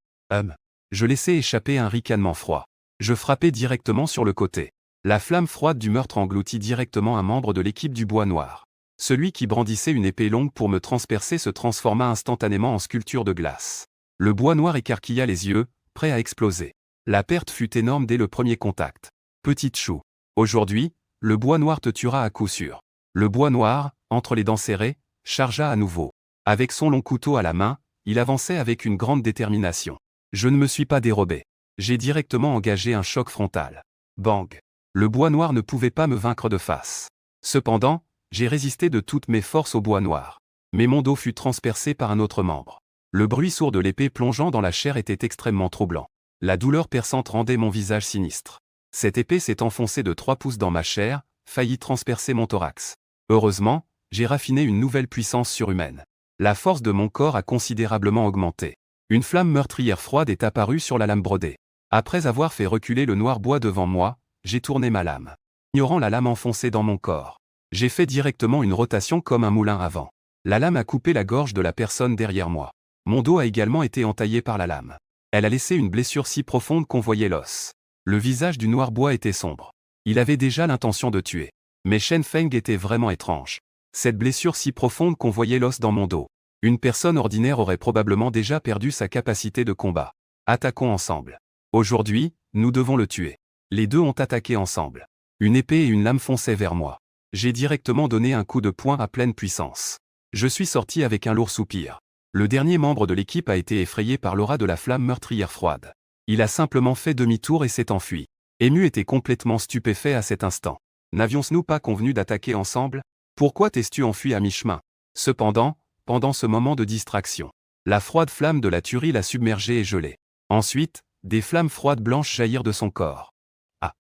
Je laissai échapper un ricanement froid. Je frappai directement sur le côté. La flamme froide du meurtre engloutit directement un membre de l'équipe du bois noir. Celui qui brandissait une épée longue pour me transpercer se transforma instantanément en sculpture de glace. Le bois noir écarquilla les yeux, prêt à exploser. La perte fut énorme dès le premier contact. Petite chou. Aujourd'hui, le bois noir te tuera à coup sûr. Le bois noir, entre les dents serrées, chargea à nouveau. Avec son long couteau à la main, il avançait avec une grande détermination. Je ne me suis pas dérobé. J'ai directement engagé un choc frontal. Bang. Le bois noir ne pouvait pas me vaincre de face. Cependant, j'ai résisté de toutes mes forces au bois noir. Mais mon dos fut transpercé par un autre membre. Le bruit sourd de l'épée plongeant dans la chair était extrêmement troublant. La douleur perçante rendait mon visage sinistre. Cette épée s'est enfoncée de 3 pouces dans ma chair, faillit transpercer mon thorax. Heureusement, j'ai raffiné une nouvelle puissance surhumaine. La force de mon corps a considérablement augmenté. Une flamme meurtrière froide est apparue sur la lame brodée. Après avoir fait reculer le noir bois devant moi, j'ai tourné ma lame. Ignorant la lame enfoncée dans mon corps. J'ai fait directement une rotation comme un moulin à vent. La lame a coupé la gorge de la personne derrière moi. Mon dos a également été entaillé par la lame. Elle a laissé une blessure si profonde qu'on voyait l'os. Le visage du noir bois était sombre. Il avait déjà l'intention de tuer. Mais Shen Feng était vraiment étrange. Cette blessure si profonde qu'on voyait l'os dans mon dos. Une personne ordinaire aurait probablement déjà perdu sa capacité de combat. Attaquons ensemble. Aujourd'hui, nous devons le tuer. Les 2 ont attaqué ensemble. Une épée et une lame fonçaient vers moi. J'ai directement donné un coup de poing à pleine puissance. Je suis sorti avec un lourd soupir. Le dernier membre de l'équipe a été effrayé par l'aura de la flamme meurtrière froide. Il a simplement fait demi-tour et s'est enfui. Ému était complètement stupéfait à cet instant. N'avions-nous pas convenu d'attaquer ensemble? Pourquoi t'es-tu enfui à mi-chemin? Cependant, pendant ce moment de distraction, la froide flamme de la tuerie l'a submergé et gelé. Ensuite, des flammes froides blanches jaillirent de son corps. Ah!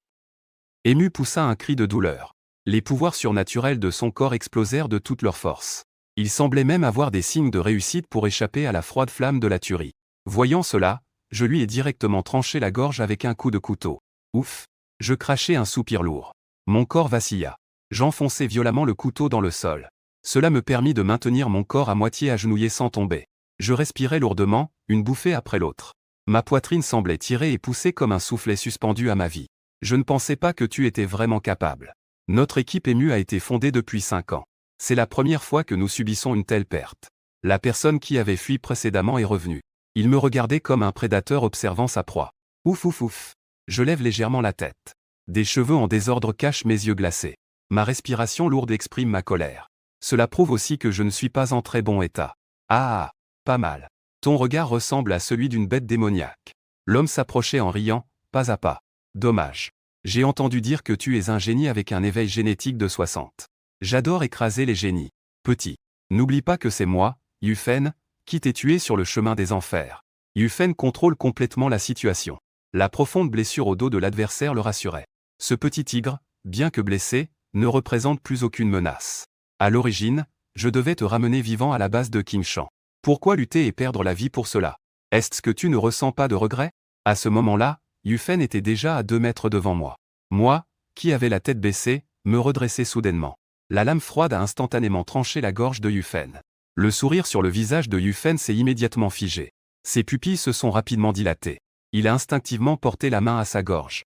Ému poussa un cri de douleur. Les pouvoirs surnaturels de son corps explosèrent de toute leur force. Il semblait même avoir des signes de réussite pour échapper à la froide flamme de la tuerie. Voyant cela, je lui ai directement tranché la gorge avec un coup de couteau. Ouf! Je crachai un soupir lourd. Mon corps vacilla. J'enfonçai violemment le couteau dans le sol. Cela me permit de maintenir mon corps à moitié agenouillé sans tomber. Je respirais lourdement, une bouffée après l'autre. Ma poitrine semblait tirer et pousser comme un soufflet suspendu à ma vie. Je ne pensais pas que tu étais vraiment capable. Notre équipe Ému a été fondée depuis 5 ans. C'est la première fois que nous subissons une telle perte. La personne qui avait fui précédemment est revenue. Il me regardait comme un prédateur observant sa proie. Ouf ouf ouf. Je lève légèrement la tête. Des cheveux en désordre cachent mes yeux glacés. Ma respiration lourde exprime ma colère. Cela prouve aussi que je ne suis pas en très bon état. Ah, pas mal. Ton regard ressemble à celui d'une bête démoniaque. L'homme s'approchait en riant, pas à pas. Dommage. J'ai entendu dire que tu es un génie avec un éveil génétique de 60. J'adore écraser les génies. Petit. N'oublie pas que c'est moi, Yufen, qui t'ai tué sur le chemin des enfers. Yufen contrôle complètement la situation. La profonde blessure au dos de l'adversaire le rassurait. Ce petit tigre, bien que blessé, ne représente plus aucune menace. À l'origine, je devais te ramener vivant à la base de King Shan. Pourquoi lutter et perdre la vie pour cela? Est-ce que tu ne ressens pas de regret? À ce moment-là, Yufen était déjà à 2 mètres devant moi. Moi, qui avais la tête baissée, me redressai soudainement. La lame froide a instantanément tranché la gorge de Yufen. Le sourire sur le visage de Yufen s'est immédiatement figé. Ses pupilles se sont rapidement dilatées. Il a instinctivement porté la main à sa gorge.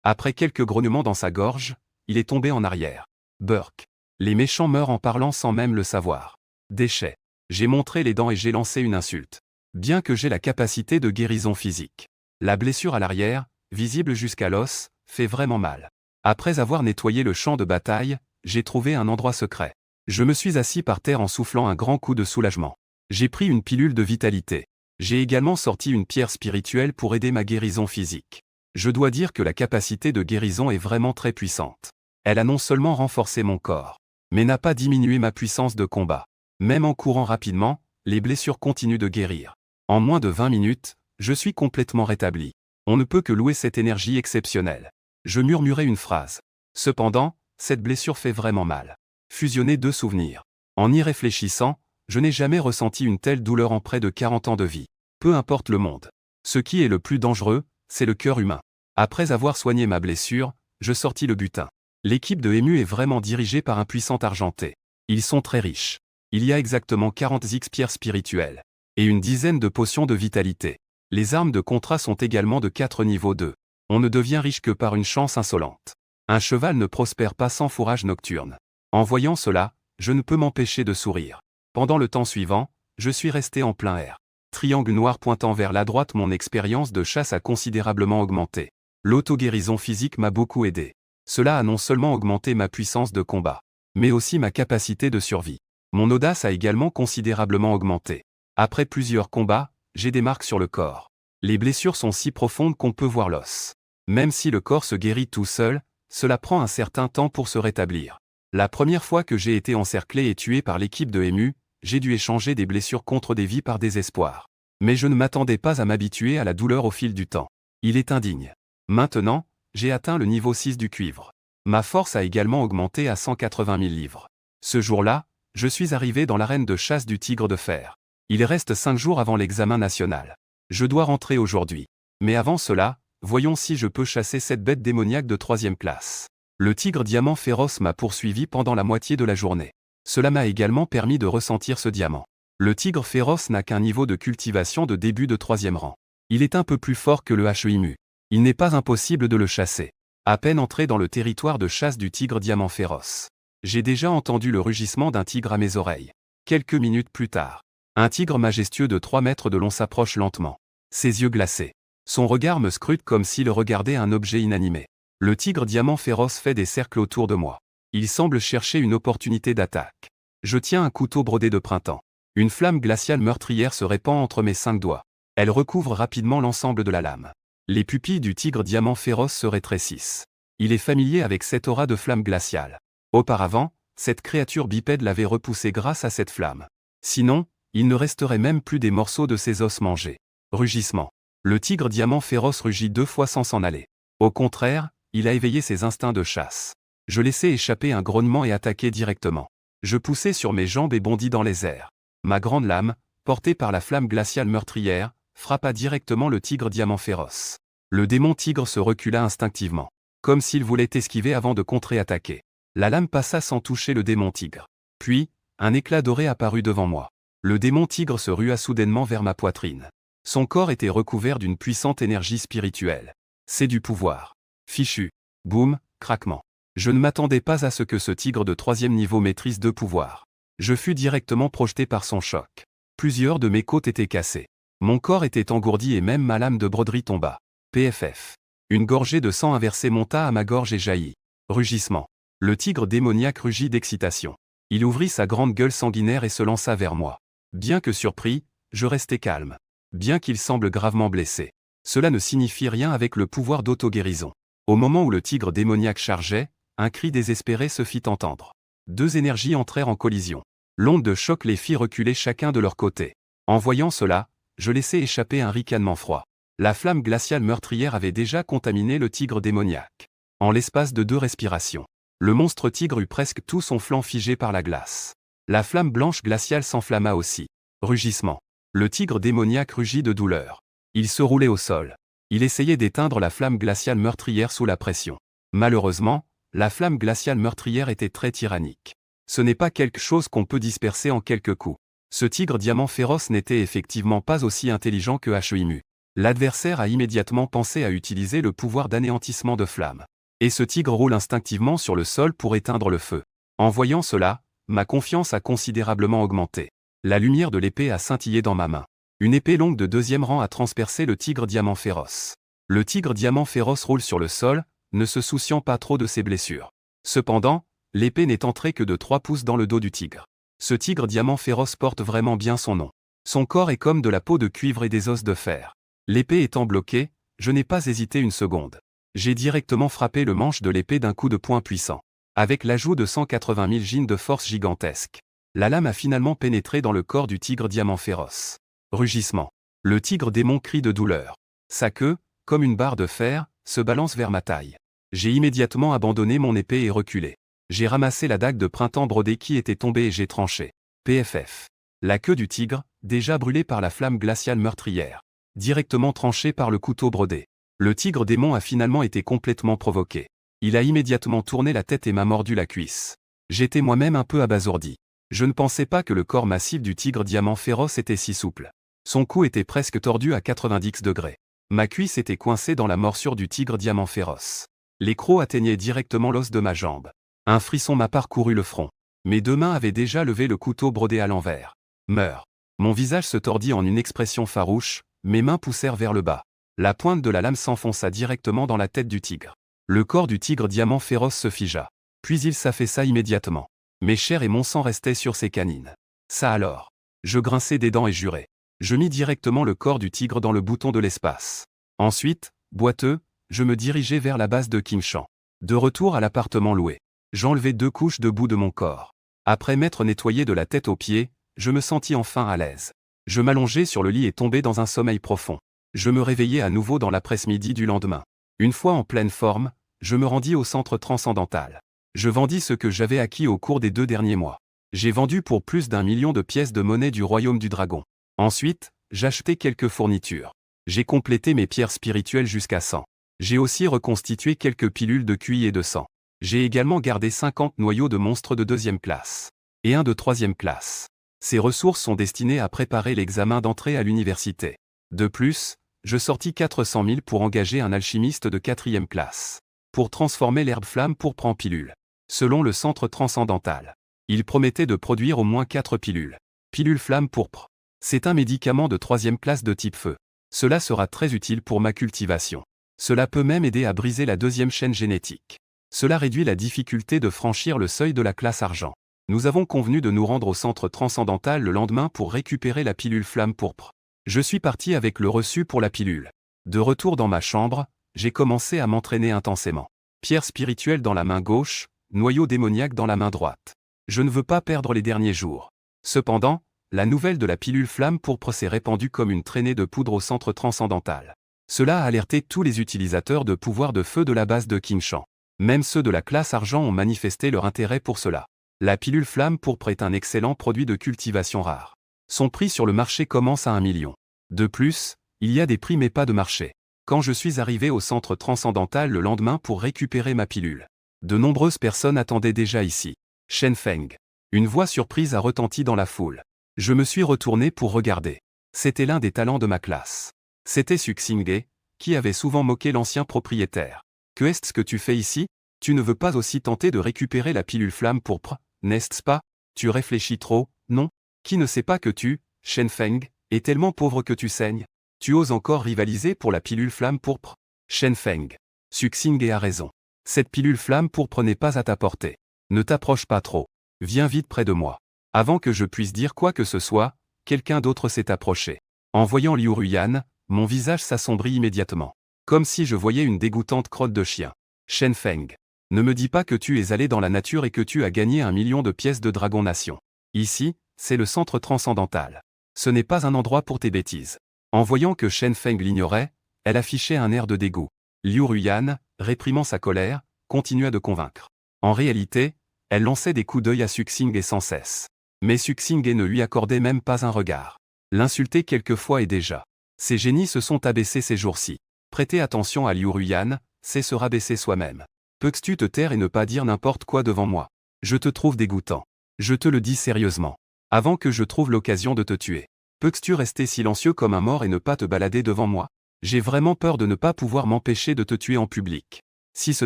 Après quelques grognements dans sa gorge, il est tombé en arrière. Burk. Les méchants meurent en parlant sans même le savoir. Déchet. J'ai montré les dents et j'ai lancé une insulte. Bien que j'ai la capacité de guérison physique. La blessure à l'arrière, visible jusqu'à l'os, fait vraiment mal. Après avoir nettoyé le champ de bataille, j'ai trouvé un endroit secret. Je me suis assis par terre en soufflant un grand coup de soulagement. J'ai pris une pilule de vitalité. J'ai également sorti une pierre spirituelle pour aider ma guérison physique. Je dois dire que la capacité de guérison est vraiment très puissante. Elle a non seulement renforcé mon corps, mais n'a pas diminué ma puissance de combat. Même en courant rapidement, les blessures continuent de guérir. En moins de 20 minutes, je suis complètement rétabli. On ne peut que louer cette énergie exceptionnelle. Je murmurai une phrase. Cependant, cette blessure fait vraiment mal. Fusionner 2 souvenirs. En y réfléchissant, je n'ai jamais ressenti une telle douleur en près de 40 ans de vie. Peu importe le monde. Ce qui est le plus dangereux, c'est le cœur humain. Après avoir soigné ma blessure, je sortis le butin. L'équipe de Emu est vraiment dirigée par un puissant argenté. Ils sont très riches. Il y a exactement 40 X pierres spirituelles. Et une dizaine de potions de vitalité. Les armes de contrat sont également de 4 niveaux 2. On ne devient riche que par une chance insolente. Un cheval ne prospère pas sans fourrage nocturne. En voyant cela, je ne peux m'empêcher de sourire. Pendant le temps suivant, je suis resté en plein air. Triangle noir pointant vers la droite, mon expérience de chasse a considérablement augmenté. L'auto-guérison physique m'a beaucoup aidé. Cela a non seulement augmenté ma puissance de combat, mais aussi ma capacité de survie. Mon audace a également considérablement augmenté. Après plusieurs combats, j'ai des marques sur le corps. Les blessures sont si profondes qu'on peut voir l'os. Même si le corps se guérit tout seul, cela prend un certain temps pour se rétablir. La première fois que j'ai été encerclé et tué par l'équipe de Emu, j'ai dû échanger des blessures contre des vies par désespoir. Mais je ne m'attendais pas à m'habituer à la douleur au fil du temps. Il est indigne. Maintenant, j'ai atteint le niveau 6 du cuivre. Ma force a également augmenté à 180 000 livres. Ce jour-là, je suis arrivé dans l'arène de chasse du tigre de fer. Il reste 5 jours avant l'examen national. Je dois rentrer aujourd'hui. Mais avant cela, voyons si je peux chasser cette bête démoniaque de 3e classe. Le tigre diamant féroce m'a poursuivi pendant la moitié de la journée. Cela m'a également permis de ressentir ce diamant. Le tigre féroce n'a qu'un niveau de cultivation de début de 3e rang. Il est un peu plus fort que le HEIMU. Il n'est pas impossible de le chasser. À peine entré dans le territoire de chasse du tigre diamant féroce. J'ai déjà entendu le rugissement d'un tigre à mes oreilles. Quelques minutes plus tard, un tigre majestueux de 3 mètres de long s'approche lentement. Ses yeux glacés. Son regard me scrute comme s'il regardait un objet inanimé. Le tigre diamant féroce fait des cercles autour de moi. Il semble chercher une opportunité d'attaque. Je tiens un couteau brodé de printemps. Une flamme glaciale meurtrière se répand entre mes 5 doigts. Elle recouvre rapidement l'ensemble de la lame. Les pupilles du tigre diamant féroce se rétrécissent. Il est familier avec cette aura de flamme glaciale. Auparavant, cette créature bipède l'avait repoussé grâce à cette flamme. Sinon, il ne resterait même plus des morceaux de ses os mangés. Rugissement. Le tigre diamant féroce rugit 2 fois sans s'en aller. Au contraire, il a éveillé ses instincts de chasse. Je laissai échapper un grognement et attaquai directement. Je poussai sur mes jambes et bondis dans les airs. Ma grande lame, portée par la flamme glaciale meurtrière, frappa directement le tigre diamant féroce. Le démon tigre se recula instinctivement, comme s'il voulait esquiver avant de contre-attaquer. La lame passa sans toucher le démon tigre. Puis, un éclat doré apparut devant moi. Le démon tigre se rua soudainement vers ma poitrine. Son corps était recouvert d'une puissante énergie spirituelle. C'est du pouvoir. Fichu. Boum, craquement. Je ne m'attendais pas à ce que ce tigre de 3e niveau maîtrise 2 pouvoirs. Je fus directement projeté par son choc. Plusieurs de mes côtes étaient cassées. Mon corps était engourdi et même ma lame de broderie tomba. PFF. Une gorgée de sang inversé monta à ma gorge et jaillit. Rugissement. Le tigre démoniaque rugit d'excitation. Il ouvrit sa grande gueule sanguinaire et se lança vers moi. Bien que surpris, je restai calme. Bien qu'il semble gravement blessé. Cela ne signifie rien avec le pouvoir d'auto-guérison. Au moment où le tigre démoniaque chargeait, un cri désespéré se fit entendre. Deux énergies entrèrent en collision. L'onde de choc les fit reculer chacun de leur côté. En voyant cela, je laissai échapper un ricanement froid. La flamme glaciale meurtrière avait déjà contaminé le tigre démoniaque. En l'espace de 2 respirations, le monstre tigre eut presque tout son flanc figé par la glace. La flamme blanche glaciale s'enflamma aussi. Rugissement. Le tigre démoniaque rugit de douleur. Il se roulait au sol. Il essayait d'éteindre la flamme glaciale meurtrière sous la pression. Malheureusement, la flamme glaciale meurtrière était très tyrannique. Ce n'est pas quelque chose qu'on peut disperser en quelques coups. Ce tigre diamant féroce n'était effectivement pas aussi intelligent que Heimu. L'adversaire a immédiatement pensé à utiliser le pouvoir d'anéantissement de flamme. Et ce tigre roule instinctivement sur le sol pour éteindre le feu. En voyant cela, ma confiance a considérablement augmenté. La lumière de l'épée a scintillé dans ma main. Une épée longue de 2e rang a transpercé le tigre diamant féroce. Le tigre diamant féroce roule sur le sol, ne se souciant pas trop de ses blessures. Cependant, l'épée n'est entrée que de 3 pouces dans le dos du tigre. Ce tigre diamant féroce porte vraiment bien son nom. Son corps est comme de la peau de cuivre et des os de fer. L'épée étant bloquée, je n'ai pas hésité une seconde. J'ai directement frappé le manche de l'épée d'un coup de poing puissant. Avec l'ajout de 180 000 gines de force gigantesque. La lame a finalement pénétré dans le corps du tigre diamant féroce. Rugissement. Le tigre démon crie de douleur. Sa queue, comme une barre de fer, se balance vers ma taille. J'ai immédiatement abandonné mon épée et reculé. J'ai ramassé la dague de printemps brodée qui était tombée et j'ai tranché. PFF. La queue du tigre, déjà brûlée par la flamme glaciale meurtrière. Directement tranchée par le couteau brodé. Le tigre démon a finalement été complètement provoqué. Il a immédiatement tourné la tête et m'a mordu la cuisse. J'étais moi-même un peu abasourdi. Je ne pensais pas que le corps massif du tigre diamant féroce était si souple. Son cou était presque tordu à 90 degrés. Ma cuisse était coincée dans la morsure du tigre diamant féroce. Les crocs atteignaient directement l'os de ma jambe. Un frisson m'a parcouru le front. Mes 2 mains avaient déjà levé le couteau brodé à l'envers. Meurs. Mon visage se tordit en une expression farouche, mes mains poussèrent vers le bas. La pointe de la lame s'enfonça directement dans la tête du tigre. Le corps du tigre diamant féroce se figea. Puis il s'affaissa immédiatement. Mes chairs et mon sang restaient sur ses canines. Ça alors. Je grinçai des dents et jurai. Je mis directement le corps du tigre dans le bouton de l'espace. Ensuite, boiteux, je me dirigeai vers la base de Qingshan. De retour à l'appartement loué. J'enlevai 2 couches de boue de mon corps. Après m'être nettoyé de la tête aux pieds, je me sentis enfin à l'aise. Je m'allongeai sur le lit et tombai dans un sommeil profond. Je me réveillai à nouveau dans l'après-midi du lendemain. Une fois en pleine forme, je me rendis au centre transcendantal. Je vendis ce que j'avais acquis au cours des 2 derniers mois. J'ai vendu pour plus d'1 million de pièces de monnaie du royaume du dragon. Ensuite, j'achetai quelques fournitures. J'ai complété mes pierres spirituelles jusqu'à 100. J'ai aussi reconstitué quelques pilules de QI et de sang. J'ai également gardé 50 noyaux de monstres de 2e classe. Et un de 3e classe. Ces ressources sont destinées à préparer l'examen d'entrée à l'université. De plus, je sortis 400 000 pour engager un alchimiste de 4e classe. Pour transformer l'herbe flamme pourpre en pilule. Selon le centre transcendantal. Il promettait de produire au moins 4 pilules. Pilule flamme pourpre. C'est un médicament de 3e classe de type feu. Cela sera très utile pour ma cultivation. Cela peut même aider à briser la 2e chaîne génétique. Cela réduit la difficulté de franchir le seuil de la classe argent. Nous avons convenu de nous rendre au centre transcendantal le lendemain pour récupérer la pilule flamme pourpre. Je suis parti avec le reçu pour la pilule. De retour dans ma chambre, j'ai commencé à m'entraîner intensément. Pierre spirituelle dans la main gauche, noyau démoniaque dans la main droite. Je ne veux pas perdre les derniers jours. Cependant, la nouvelle de la pilule flamme pourpre s'est répandue comme une traînée de poudre au centre transcendantal. Cela a alerté tous les utilisateurs de pouvoir de feu de la base de Qingshan. Même ceux de la classe argent ont manifesté leur intérêt pour cela. La pilule flamme pourpre est un excellent produit de cultivation rare. Son prix sur le marché commence à 1 million. De plus, il y a des prix mais pas de marché. Quand je suis arrivé au centre transcendantal le lendemain pour récupérer ma pilule, de nombreuses personnes attendaient déjà ici. Shen Feng. Une voix surprise a retenti dans la foule. Je me suis retourné pour regarder. C'était l'un des talents de ma classe. C'était Su Xinghe, qui avait souvent moqué l'ancien propriétaire. Que est-ce que tu fais ici? Tu ne veux pas aussi tenter de récupérer la pilule flamme pourpre, n'est-ce pas? Tu réfléchis trop, non? Qui ne sait pas que tu, Shen Feng, es tellement pauvre que tu saignes? Tu oses encore rivaliser pour la pilule flamme pourpre? Shen Feng. Su Xinghe a raison. Cette pilule flamme pourpre n'est pas à ta portée. Ne t'approche pas trop. Viens vite près de moi. Avant que je puisse dire quoi que ce soit, quelqu'un d'autre s'est approché. En voyant Liu Ruyan, mon visage s'assombrit immédiatement. Comme si je voyais une dégoûtante crotte de chien. Shen Feng. Ne me dis pas que tu es allé dans la nature et que tu as gagné 1 million de pièces de Dragon Nation. Ici, c'est le centre transcendantal. Ce n'est pas un endroit pour tes bêtises. En voyant que Shen Feng l'ignorait, elle affichait un air de dégoût. Liu Ruyan, réprimant sa colère, continua de convaincre. En réalité, elle lançait des coups d'œil à Suxing sans cesse. Mais Suxing ne lui accordait même pas un regard. L'insulter quelquefois et déjà. Ses génies se sont abaissés ces jours-ci. Prêter attention à Liu Ruyan, c'est se rabaisser soi-même. Peux-tu te taire et ne pas dire n'importe quoi devant moi? Je te trouve dégoûtant. Je te le dis sérieusement. Avant que je trouve l'occasion de te tuer. Peux-tu rester silencieux comme un mort et ne pas te balader devant moi? J'ai vraiment peur de ne pas pouvoir m'empêcher de te tuer en public. Si ce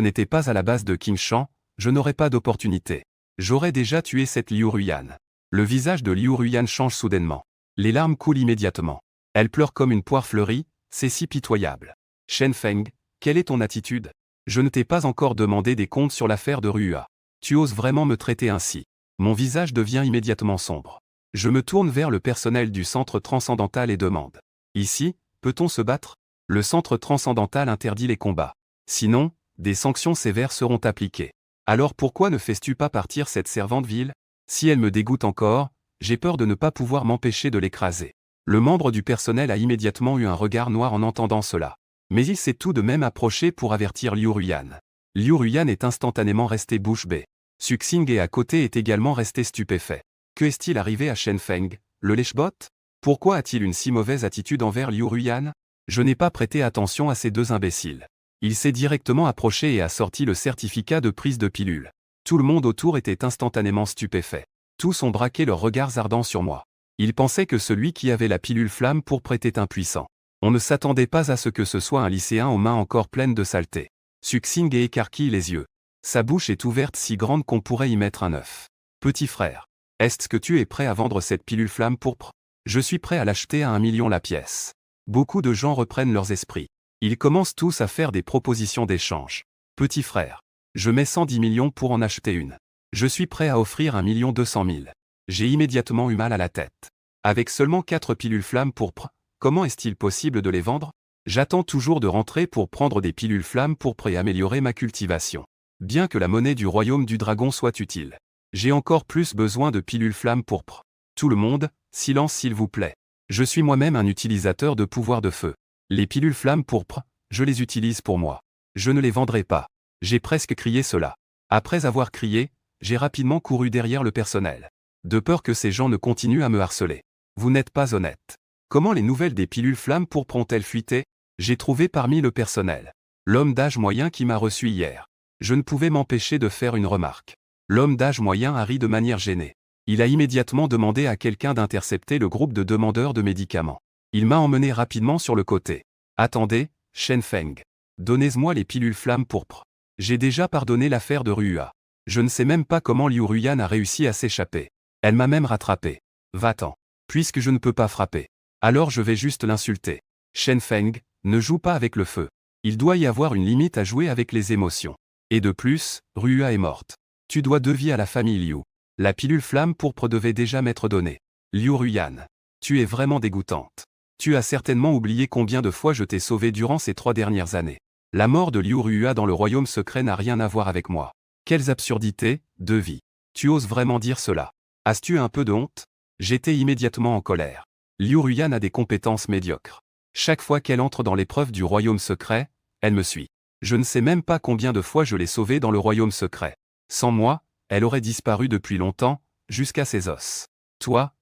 n'était pas à la base de King Shan, je n'aurais pas d'opportunité. J'aurais déjà tué cette Liu Ruyan. Le visage de Liu Ruyan change soudainement. Les larmes coulent immédiatement. Elle pleure comme une poire fleurie, c'est si pitoyable. Shen Feng, quelle est ton attitude? Je ne t'ai pas encore demandé des comptes sur l'affaire de Ruya. Tu oses vraiment me traiter ainsi? Mon visage devient immédiatement sombre. Je me tourne vers le personnel du centre transcendantal et demande. Ici, peut-on se battre? Le centre transcendantal interdit les combats. Sinon, des sanctions sévères seront appliquées. Alors pourquoi ne fais-tu pas partir cette servante vile? Si elle me dégoûte encore, j'ai peur de ne pas pouvoir m'empêcher de l'écraser. Le membre du personnel a immédiatement eu un regard noir en entendant cela. Mais il s'est tout de même approché pour avertir Liu Ruyan. Liu Ruyan est instantanément resté bouche bée. Suxing à côté est également resté stupéfait. Que est-il arrivé à Shen Feng, le lèche-bot? Pourquoi a-t-il une si mauvaise attitude envers Liu Ruyan? Je n'ai pas prêté attention à ces deux imbéciles. Il s'est directement approché et a sorti le certificat de prise de pilule. Tout le monde autour était instantanément stupéfait. Tous ont braqué leurs regards ardents sur moi. Ils pensaient que celui qui avait la pilule flamme pourpre était impuissant. On ne s'attendait pas à ce que ce soit un lycéen aux mains encore pleines de saleté. Suxing écarquille les yeux. Sa bouche est ouverte si grande qu'on pourrait y mettre un œuf. Petit frère, est-ce que tu es prêt à vendre cette pilule flamme pourpre? Je suis prêt à l'acheter à 1 million la pièce. Beaucoup de gens reprennent leurs esprits. Ils commencent tous à faire des propositions d'échange. Petit frère, je mets 110 millions pour en acheter une. Je suis prêt à offrir 1 200 000. J'ai immédiatement eu mal à la tête. Avec seulement 4 pilules flammes pourpres, comment est-il possible de les vendre? J'attends toujours de rentrer pour prendre des pilules flammes pourpres et améliorer ma cultivation. Bien que la monnaie du royaume du dragon soit utile. J'ai encore plus besoin de pilules flammes pourpres. Tout le monde, silence s'il vous plaît. Je suis moi-même un utilisateur de pouvoir de feu. Les pilules flammes pourpres, je les utilise pour moi. Je ne les vendrai pas. J'ai presque crié cela. Après avoir crié, j'ai rapidement couru derrière le personnel. De peur que ces gens ne continuent à me harceler. Vous n'êtes pas honnête. Comment les nouvelles des pilules flammes pourpres ont-elles fuité? J'ai trouvé parmi le personnel l'homme d'âge moyen qui m'a reçu hier. Je ne pouvais m'empêcher de faire une remarque. L'homme d'âge moyen a ri de manière gênée. Il a immédiatement demandé à quelqu'un d'intercepter le groupe de demandeurs de médicaments. Il m'a emmené rapidement sur le côté. Attendez, Shen Feng. Donnez-moi les pilules flammes pourpres. J'ai déjà pardonné l'affaire de Ruya. Je ne sais même pas comment Liu Ruyan a réussi à s'échapper. Elle m'a même rattrapé. Va-t'en. Puisque je ne peux pas frapper. Alors je vais juste l'insulter. Shen Feng, ne joue pas avec le feu. Il doit y avoir une limite à jouer avec les émotions. Et de plus, Ruya est morte. Tu dois 2 vies à la famille Liu. La pilule flamme pourpre devait déjà m'être donnée. Liu Ruyan. Tu es vraiment dégoûtante. Tu as certainement oublié combien de fois je t'ai sauvé durant ces 3 dernières années. La mort de Liu Ruya dans le royaume secret n'a rien à voir avec moi. Quelles absurdités, 2 vies. Tu oses vraiment dire cela? As-tu un peu de honte? J'étais immédiatement en colère. Liu Ruyan a des compétences médiocres. Chaque fois qu'elle entre dans l'épreuve du royaume secret, elle me suit. Je ne sais même pas combien de fois je l'ai sauvée dans le royaume secret. Sans moi, elle aurait disparu depuis longtemps, jusqu'à ses os. Toi.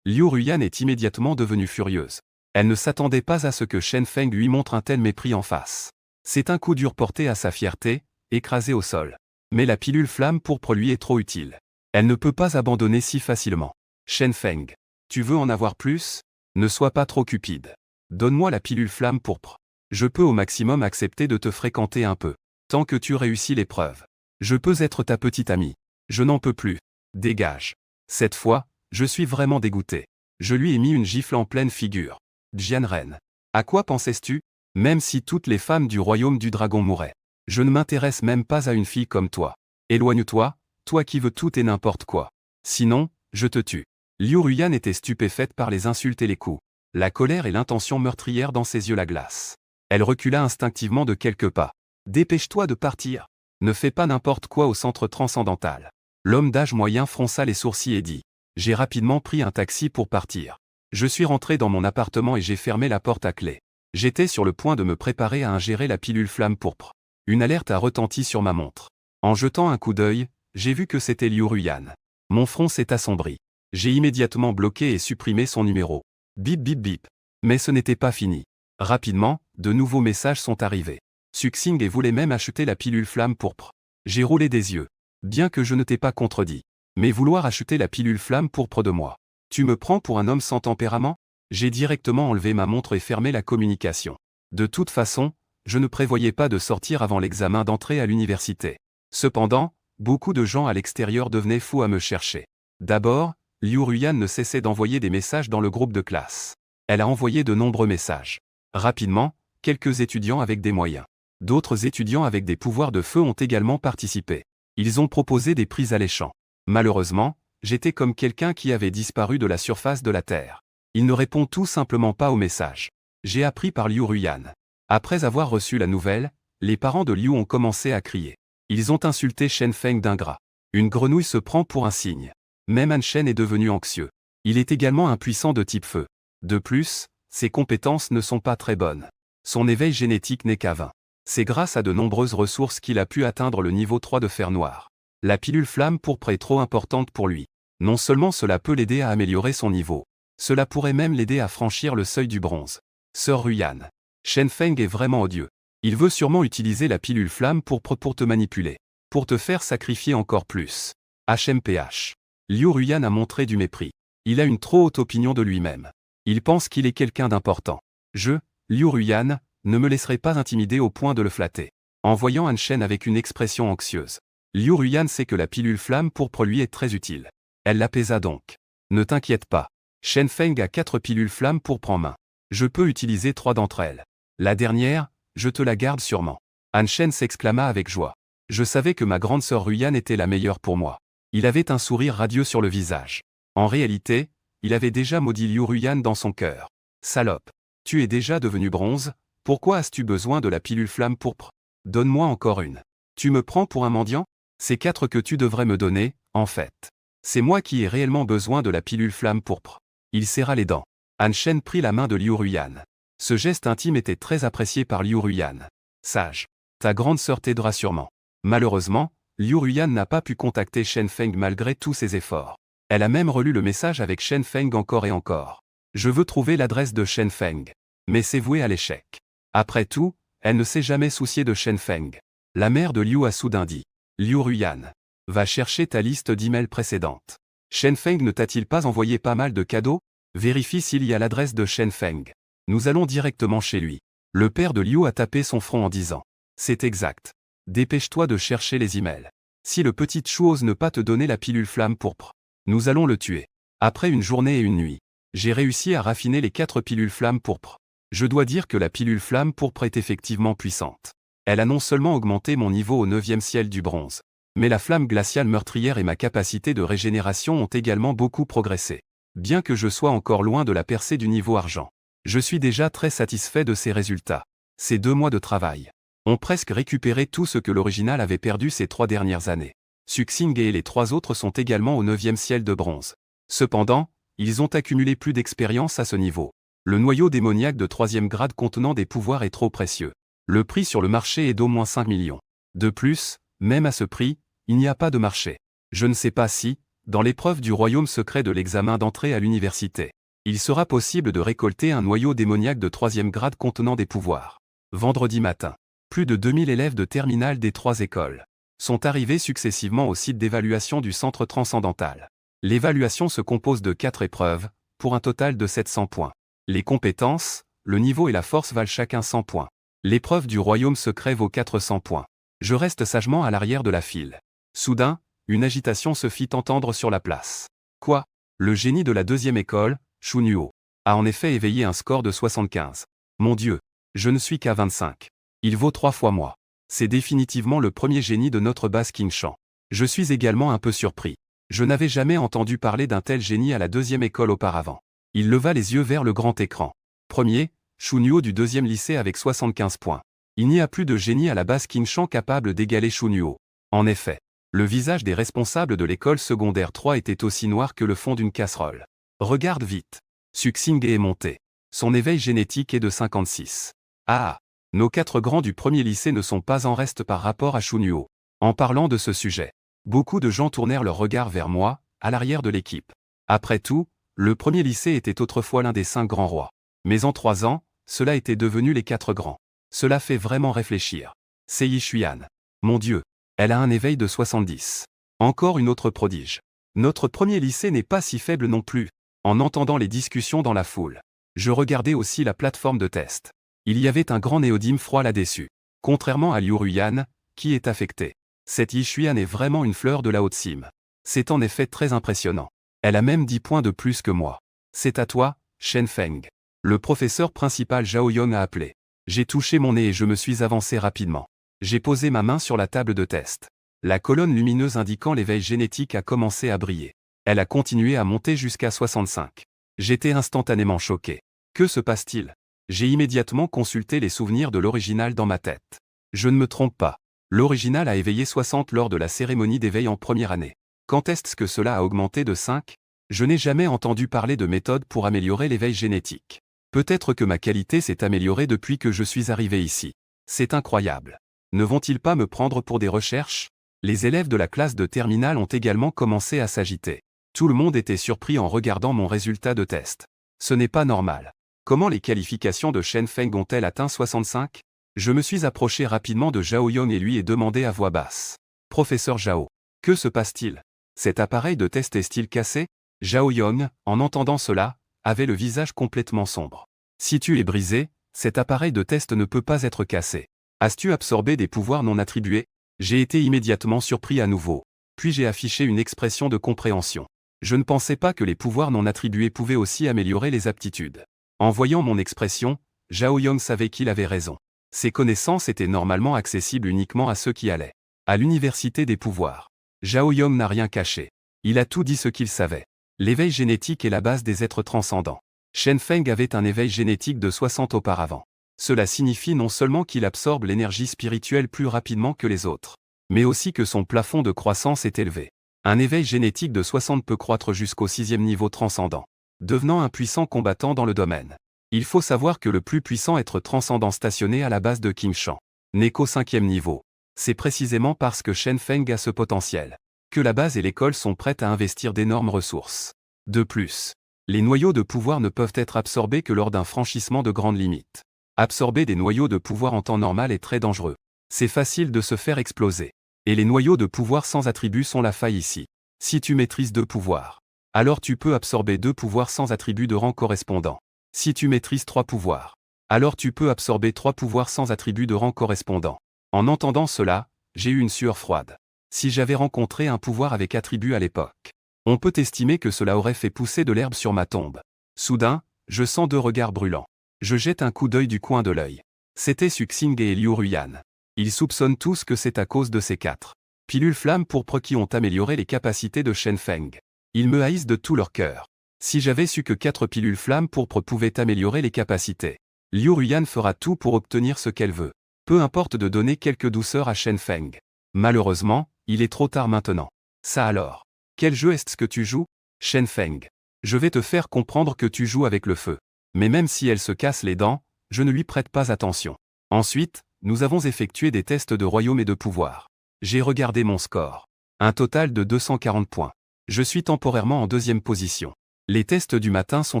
Liu Ruyan est immédiatement devenue furieuse. Elle ne s'attendait pas à ce que Shen Feng lui montre un tel mépris en face. C'est un coup dur porté à sa fierté, écrasée au sol. Mais la pilule flamme pourpre lui est trop utile. Elle ne peut pas abandonner si facilement. Shen Feng. Tu veux en avoir plus? Ne sois pas trop cupide. Donne-moi la pilule flamme pourpre. Je peux au maximum accepter de te fréquenter un peu. Tant que tu réussis l'épreuve. Je peux être ta petite amie. Je n'en peux plus. Dégage. Cette fois, je suis vraiment dégoûté. Je lui ai mis une gifle en pleine figure. Jianren. À quoi pensais-tu? Même si toutes les femmes du royaume du dragon mouraient. Je ne m'intéresse même pas à une fille comme toi. Éloigne-toi, toi qui veux tout et n'importe quoi. Sinon, je te tue. Liu Ruyan était stupéfaite par les insultes et les coups. La colère et l'intention meurtrière dans ses yeux la glacent. Elle recula instinctivement de quelques pas. Dépêche-toi de partir. Ne fais pas n'importe quoi au centre transcendantal. L'homme d'âge moyen fronça les sourcils et dit. J'ai rapidement pris un taxi pour partir. Je suis rentré dans mon appartement et j'ai fermé la porte à clé. J'étais sur le point de me préparer à ingérer la pilule flamme pourpre. Une alerte a retenti sur ma montre. En jetant un coup d'œil, j'ai vu que c'était Liu Ruyan. Mon front s'est assombri. J'ai immédiatement bloqué et supprimé son numéro. Bip bip bip. Mais ce n'était pas fini. Rapidement, de nouveaux messages sont arrivés. Suxing et voulait même acheter la pilule flamme pourpre. J'ai roulé des yeux. Bien que je ne t'ai pas contredit. Mais vouloir acheter la pilule flamme pourpre de moi. Tu me prends pour un homme sans tempérament? J'ai directement enlevé ma montre et fermé la communication. De toute façon, je ne prévoyais pas de sortir avant l'examen d'entrée à l'université. Cependant, beaucoup de gens à l'extérieur devenaient fous à me chercher. D'abord, Liu Ruyan ne cessait d'envoyer des messages dans le groupe de classe. Elle a envoyé de nombreux messages. Rapidement, quelques étudiants avec des moyens. D'autres étudiants avec des pouvoirs de feu ont également participé. Ils ont proposé des prix alléchants. Malheureusement, j'étais comme quelqu'un qui avait disparu de la surface de la Terre. Il ne répond tout simplement pas aux messages. J'ai appris par Liu Ruyan. Après avoir reçu la nouvelle, les parents de Liu ont commencé à crier. Ils ont insulté Shen Feng d'ingrat. Une grenouille se prend pour un cygne. Même Han Shen est devenu anxieux. Il est également impuissant de type feu. De plus, ses compétences ne sont pas très bonnes. Son éveil génétique n'est qu'à 20. C'est grâce à de nombreuses ressources qu'il a pu atteindre le niveau 3 de fer noir. La pilule flamme pourpre est trop importante pour lui. Non seulement cela peut l'aider à améliorer son niveau, cela pourrait même l'aider à franchir le seuil du bronze. Sœur Ruyan. Shen Feng est vraiment odieux. Il veut sûrement utiliser la pilule flamme pourpre pour te manipuler. Pour te faire sacrifier encore plus. HMPH. Liu Ruyan a montré du mépris. Il a une trop haute opinion de lui-même. Il pense qu'il est quelqu'un d'important. Je, Liu Ruyan, ne me laisserai pas intimider au point de le flatter. En voyant Han Shen avec une expression anxieuse. Liu Ruyan sait que la pilule flamme pourpre lui est très utile. Elle l'apaisa donc. Ne t'inquiète pas. Shen Feng a 4 pilules flamme pourpre en main. Je peux utiliser 3 d'entre elles. La dernière, je te la garde sûrement. Han Shen s'exclama avec joie. Je savais que ma grande sœur Ruyan était la meilleure pour moi. Il avait un sourire radieux sur le visage. En réalité, il avait déjà maudit Liu Ruyan dans son cœur. Salope. Tu es déjà devenu bronze, pourquoi as-tu besoin de la pilule flamme pourpre? Donne-moi encore une. Tu me prends pour un mendiant? C'est 4 que tu devrais me donner, en fait. C'est moi qui ai réellement besoin de la pilule flamme pourpre. Il serra les dents. Han Shen prit la main de Liu Ruyan. Ce geste intime était très apprécié par Liu Ruyan. Sage. Ta grande sœur t'aidera sûrement. Malheureusement, Liu Ruyan n'a pas pu contacter Shen Feng malgré tous ses efforts. Elle a même relu le message avec Shen Feng encore et encore. Je veux trouver l'adresse de Shen Feng. Mais c'est voué à l'échec. Après tout, elle ne s'est jamais souciée de Shen Feng. La mère de Liu a soudain dit. Liu Ruyan. Va chercher ta liste d'emails précédentes. Shen Feng ne t'a-t-il pas envoyé pas mal de cadeaux? Vérifie s'il y a l'adresse de Shen Feng. Nous allons directement chez lui. Le père de Liu a tapé son front en disant. C'est exact. Dépêche-toi de chercher les emails. Si le petit chou ose ne pas te donner la pilule flamme pourpre, nous allons le tuer. Après une journée et une nuit, j'ai réussi à raffiner les 4 pilules flamme pourpre. Je dois dire que la pilule flamme pourpre est effectivement puissante. Elle a non seulement augmenté mon niveau au 9e ciel du bronze, mais la flamme glaciale meurtrière et ma capacité de régénération ont également beaucoup progressé. Bien que je sois encore loin de la percée du niveau argent, je suis déjà très satisfait de ces résultats. Ces 2 mois de travail ont presque récupéré tout ce que l'original avait perdu ces 3 dernières années. Suxing et les 3 autres sont également au 9e ciel de bronze. Cependant, ils ont accumulé plus d'expérience à ce niveau. Le noyau démoniaque de 3e grade contenant des pouvoirs est trop précieux. Le prix sur le marché est d'au moins 5 millions. De plus, même à ce prix, il n'y a pas de marché. Je ne sais pas si, dans l'épreuve du royaume secret de l'examen d'entrée à l'université, il sera possible de récolter un noyau démoniaque de 3e grade contenant des pouvoirs. Vendredi matin, plus de 2000 élèves de terminale des 3 écoles sont arrivés successivement au site d'évaluation du centre transcendantal. L'évaluation se compose de 4 épreuves, pour un total de 700 points. Les compétences, le niveau et la force valent chacun 100 points. L'épreuve du royaume secret vaut 400 points. Je reste sagement à l'arrière de la file. Soudain, une agitation se fit entendre sur la place. Quoi? Le génie de la 2e école, Shunuo, a en effet éveillé un score de 75. Mon Dieu, je ne suis qu'à 25. Il vaut 3 fois moi. C'est définitivement le premier génie de notre base Qingshan. Je suis également un peu surpris. Je n'avais jamais entendu parler d'un tel génie à la deuxième école auparavant. Il leva les yeux vers le grand écran. Premier, Shunyo du deuxième lycée avec 75 points. Il n'y a plus de génie à la base Qingshan capable d'égaler Shunyo. En effet, le visage des responsables de l'école secondaire 3 était aussi noir que le fond d'une casserole. Regarde vite. Suxing est monté. Son éveil génétique est de 56. Ah! Nos 4 grands du premier lycée ne sont pas en reste par rapport à Shunyo. En parlant de ce sujet, beaucoup de gens tournèrent leur regard vers moi, à l'arrière de l'équipe. Après tout, le premier lycée était autrefois l'un des 5 grands rois. Mais en 3 ans, cela était devenu les 4 grands. Cela fait vraiment réfléchir. Sei Xuan. Mon Dieu, elle a un éveil de 70. Encore une autre prodige. Notre premier lycée n'est pas si faible non plus. En entendant les discussions dans la foule, je regardais aussi la plateforme de test. Il y avait un grand néodyme froid là-dessus. Contrairement à Liu Ruyan, qui est affecté. Cette Yi Xuan est vraiment une fleur de la haute cime. C'est en effet très impressionnant. Elle a même 10 points de plus que moi. C'est à toi, Shen Feng. Le professeur principal Zhao Yong a appelé. J'ai touché mon nez et je me suis avancé rapidement. J'ai posé ma main sur la table de test. La colonne lumineuse indiquant l'éveil génétique a commencé à briller. Elle a continué à monter jusqu'à 65. J'étais instantanément choqué. Que se passe-t-il? J'ai immédiatement consulté les souvenirs de l'original dans ma tête. Je ne me trompe pas. L'original a éveillé 60 lors de la cérémonie d'éveil en première année. Quand est-ce que cela a augmenté de 5? Je n'ai jamais entendu parler de méthode pour améliorer l'éveil génétique. Peut-être que ma qualité s'est améliorée depuis que je suis arrivé ici. C'est incroyable. Ne vont-ils pas me prendre pour des recherches? Les élèves de la classe de terminale ont également commencé à s'agiter. Tout le monde était surpris en regardant mon résultat de test. Ce n'est pas normal. Comment les qualifications de Shen Feng ont-elles atteint 65? Je me suis approché rapidement de Zhao Yong et lui ai demandé à voix basse. Professeur Zhao, que se passe-t-il? Cet appareil de test est-il cassé? Zhao Yong, en entendant cela, avait le visage complètement sombre. Si tu es brisé, cet appareil de test ne peut pas être cassé. As-tu absorbé des pouvoirs non attribués? J'ai été immédiatement surpris à nouveau. Puis j'ai affiché une expression de compréhension. Je ne pensais pas que les pouvoirs non attribués pouvaient aussi améliorer les aptitudes. En voyant mon expression, Zhao Yong savait qu'il avait raison. Ces connaissances étaient normalement accessibles uniquement à ceux qui allaient à l'université des pouvoirs. Zhao Yong n'a rien caché. Il a tout dit ce qu'il savait. L'éveil génétique est la base des êtres transcendants. Shen Feng avait un éveil génétique de 60 auparavant. Cela signifie non seulement qu'il absorbe l'énergie spirituelle plus rapidement que les autres, mais aussi que son plafond de croissance est élevé. Un éveil génétique de 60 peut croître jusqu'au 6e niveau transcendant, devenant un puissant combattant dans le domaine. Il faut savoir que le plus puissant être transcendant stationné à la base de Qingshan n'est qu'au 5e niveau. C'est précisément parce que Shen Feng a ce potentiel que la base et l'école sont prêtes à investir d'énormes ressources. De plus, les noyaux de pouvoir ne peuvent être absorbés que lors d'un franchissement de grandes limites. Absorber des noyaux de pouvoir en temps normal est très dangereux. C'est facile de se faire exploser. Et les noyaux de pouvoir sans attribut sont la faille ici. Si tu maîtrises 2 pouvoirs, alors tu peux absorber 2 pouvoirs sans attribut de rang correspondant. Si tu maîtrises 3 pouvoirs, alors tu peux absorber 3 pouvoirs sans attribut de rang correspondant. En entendant cela, j'ai eu une sueur froide. Si j'avais rencontré un pouvoir avec attribut à l'époque, on peut estimer que cela aurait fait pousser de l'herbe sur ma tombe. Soudain, je sens 2 regards brûlants. Je jette un coup d'œil du coin de l'œil. C'était Suxing et Liu Ruyan. Ils soupçonnent tous que c'est à cause de ces 4 pilules flammes pourpres qui ont amélioré les capacités de Shen Feng. Ils me haïssent de tout leur cœur. Si j'avais su que 4 pilules flammes pourpres pouvaient améliorer les capacités, Liu Ruyan fera tout pour obtenir ce qu'elle veut. Peu importe de donner quelques douceurs à Shen Feng. Malheureusement, il est trop tard maintenant. Ça alors. Quel jeu est-ce que tu joues, Shen Feng? Je vais te faire comprendre que tu joues avec le feu. Mais même si elle se casse les dents, je ne lui prête pas attention. Ensuite, nous avons effectué des tests de royaume et de pouvoir. J'ai regardé mon score. Un total de 240 points. Je suis temporairement en 2e position. Les tests du matin sont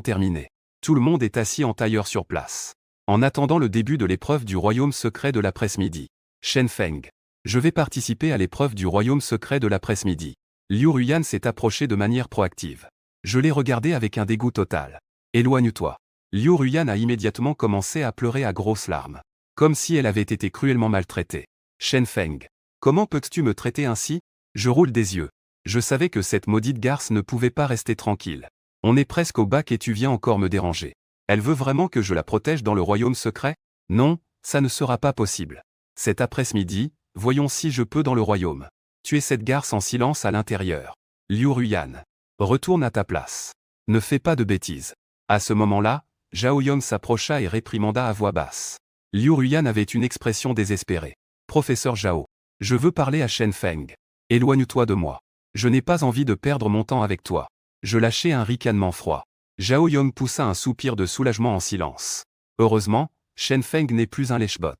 terminés. Tout le monde est assis en tailleur sur place. En attendant le début de l'épreuve du royaume secret de l'après-midi. Shen Feng. Je vais participer à l'épreuve du royaume secret de l'après-midi. Liu Ruyan s'est approché de manière proactive. Je l'ai regardé avec un dégoût total. Éloigne-toi. Liu Ruyan a immédiatement commencé à pleurer à grosses larmes. Comme si elle avait été cruellement maltraitée. Shen Feng. Comment peux-tu me traiter ainsi? Je roule des yeux. Je savais que cette maudite garce ne pouvait pas rester tranquille. On est presque au bac et tu viens encore me déranger. Elle veut vraiment que je la protège dans le royaume secret? Non, ça ne sera pas possible. Cet après-midi, voyons si je peux dans le royaume. Tuer cette garce en silence à l'intérieur. Liu Ruyan. Retourne à ta place. Ne fais pas de bêtises. À ce moment-là, Zhao Yong s'approcha et réprimanda à voix basse. Liu Ruyan avait une expression désespérée. Professeur Zhao. Je veux parler à Shen Feng. Éloigne-toi de moi. Je n'ai pas envie de perdre mon temps avec toi. Je lâchai un ricanement froid. Zhao Yong poussa un soupir de soulagement en silence. Heureusement, Shen Feng n'est plus un lèche-bot.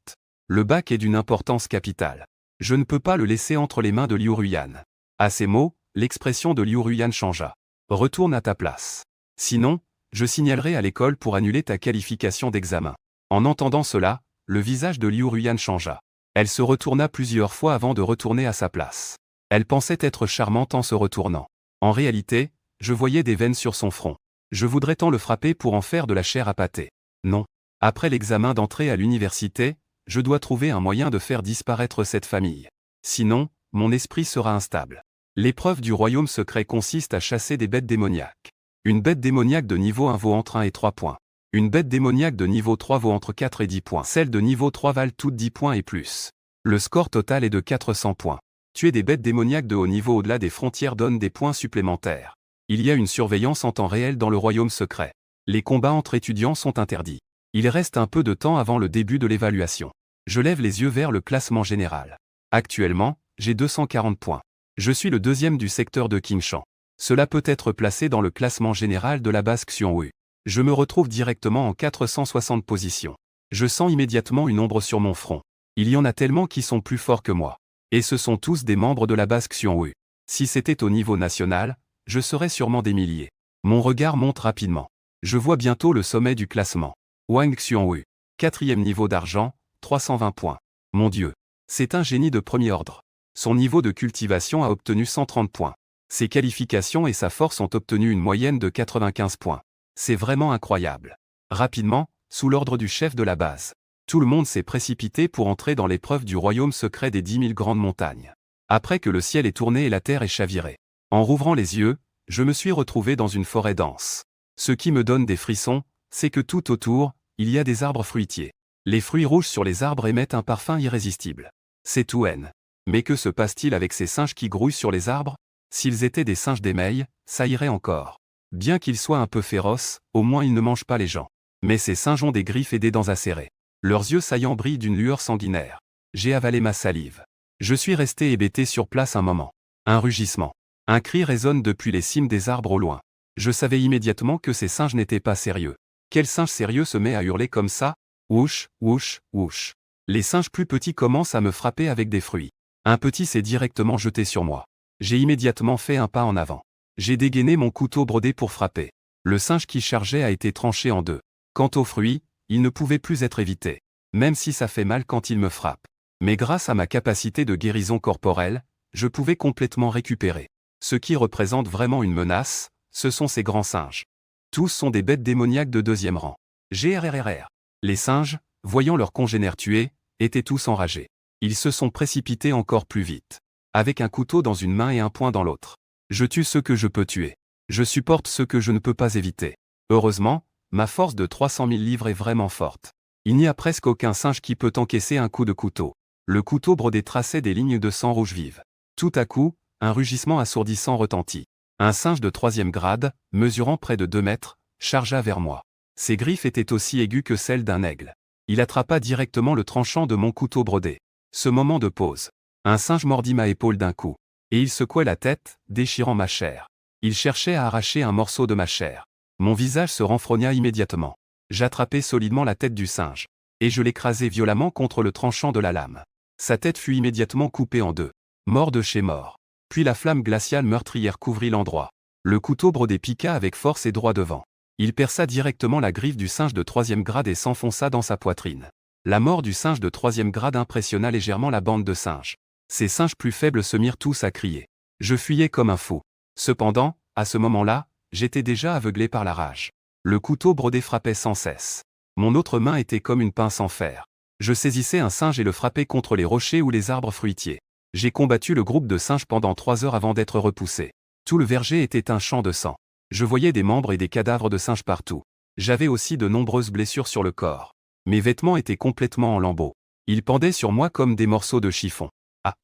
Le bac est d'une importance capitale. Je ne peux pas le laisser entre les mains de Liu Ruyan. À ces mots, l'expression de Liu Ruyan changea. Retourne à ta place. Sinon, je signalerai à l'école pour annuler ta qualification d'examen. En entendant cela, le visage de Liu Ruyan changea. Elle se retourna plusieurs fois avant de retourner à sa place. Elle pensait être charmante en se retournant. En réalité, je voyais des veines sur son front. Je voudrais tant le frapper pour en faire de la chair à pâté. Non. Après l'examen d'entrée à l'université, je dois trouver un moyen de faire disparaître cette famille. Sinon, mon esprit sera instable. L'épreuve du royaume secret consiste à chasser des bêtes démoniaques. Une bête démoniaque de niveau 1 vaut entre 1 et 3 points. Une bête démoniaque de niveau 3 vaut entre 4 et 10 points. Celles de niveau 3 valent toutes 10 points et plus. Le score total est de 400 points. Tuer des bêtes démoniaques de haut niveau au-delà des frontières donne des points supplémentaires. Il y a une surveillance en temps réel dans le royaume secret. Les combats entre étudiants sont interdits. Il reste un peu de temps avant le début de l'évaluation. Je lève les yeux vers le classement général. Actuellement, j'ai 240 points. Je suis le deuxième du secteur de Qingshan. Cela peut être placé dans le classement général de la base Xiongwu. Je me retrouve directement en 460 positions. Je sens immédiatement une ombre sur mon front. Il y en a tellement qui sont plus forts que moi. Et ce sont tous des membres de la base Xiongwu. Si c'était au niveau national, je serais sûrement des milliers. Mon regard monte rapidement. Je vois bientôt le sommet du classement. Wang Xiongwu. 4e niveau d'argent, 320 points. Mon Dieu. C'est un génie de premier ordre. Son niveau de cultivation a obtenu 130 points. Ses qualifications et sa force ont obtenu une moyenne de 95 points. C'est vraiment incroyable. Rapidement, sous l'ordre du chef de la base, tout le monde s'est précipité pour entrer dans l'épreuve du royaume secret des 10 000 grandes montagnes. Après que le ciel est tourné et la terre est chavirée. En rouvrant les yeux, je me suis retrouvé dans une forêt dense. Ce qui me donne des frissons, c'est que tout autour, il y a des arbres fruitiers. Les fruits rouges sur les arbres émettent un parfum irrésistible. C'est tout haine. Mais que se passe-t-il avec ces singes qui grouillent sur les arbres? S'ils étaient des singes d'émeil, ça irait encore. Bien qu'ils soient un peu féroces, au moins ils ne mangent pas les gens. Mais ces singes ont des griffes et des dents acérées. Leurs yeux saillants brillent d'une lueur sanguinaire. J'ai avalé ma salive. Je suis resté hébété sur place un moment. Un rugissement. Un cri résonne depuis les cimes des arbres au loin. Je savais immédiatement que ces singes n'étaient pas sérieux. Quel singe sérieux se met à hurler comme ça? Wouch, wouch, wouch. Les singes plus petits commencent à me frapper avec des fruits. Un petit s'est directement jeté sur moi. J'ai immédiatement fait un pas en avant. J'ai dégainé mon couteau brodé pour frapper. Le singe qui chargeait a été tranché en deux. Quant aux fruits, ils ne pouvaient plus être évités. Même si ça fait mal quand ils me frappent. Mais grâce à ma capacité de guérison corporelle, je pouvais complètement récupérer. Ce qui représente vraiment une menace, ce sont ces grands singes. Tous sont des bêtes démoniaques de deuxième rang. GRRRR. Les singes, voyant leurs congénères tués, étaient tous enragés. Ils se sont précipités encore plus vite. Avec un couteau dans une main et un poing dans l'autre. Je tue ceux que je peux tuer. Je supporte ceux que je ne peux pas éviter. Heureusement, ma force de 300 000 livres est vraiment forte. Il n'y a presque aucun singe qui peut encaisser un coup de couteau. Le couteau brodé traçait des lignes de sang rouge vive. Tout à coup, un rugissement assourdissant retentit. Un singe de 3e grade, mesurant près de 2 mètres, chargea vers moi. Ses griffes étaient aussi aiguës que celles d'un aigle. Il attrapa directement le tranchant de mon couteau brodé. Ce moment de pause. Un singe mordit ma épaule d'un coup. Et il secouait la tête, déchirant ma chair. Il cherchait à arracher un morceau de ma chair. Mon visage se renfrogna immédiatement. J'attrapai solidement la tête du singe. Et je l'écrasai violemment contre le tranchant de la lame. Sa tête fut immédiatement coupée en deux. Mort de chez mort. Puis la flamme glaciale meurtrière couvrit l'endroit. Le couteau brodé piqua avec force et droit devant. Il perça directement la griffe du singe de 3e grade et s'enfonça dans sa poitrine. La mort du singe de 3e grade impressionna légèrement la bande de singes. Ces singes plus faibles se mirent tous à crier. Je fuyais comme un fou. Cependant, à ce moment-là, j'étais déjà aveuglé par la rage. Le couteau brodé frappait sans cesse. Mon autre main était comme une pince en fer. Je saisissais un singe et le frappais contre les rochers ou les arbres fruitiers. J'ai combattu le groupe de singes pendant 3 heures avant d'être repoussé. Tout le verger était un champ de sang. Je voyais des membres et des cadavres de singes partout. J'avais aussi de nombreuses blessures sur le corps. Mes vêtements étaient complètement en lambeaux. Ils pendaient sur moi comme des morceaux de chiffon. Ah.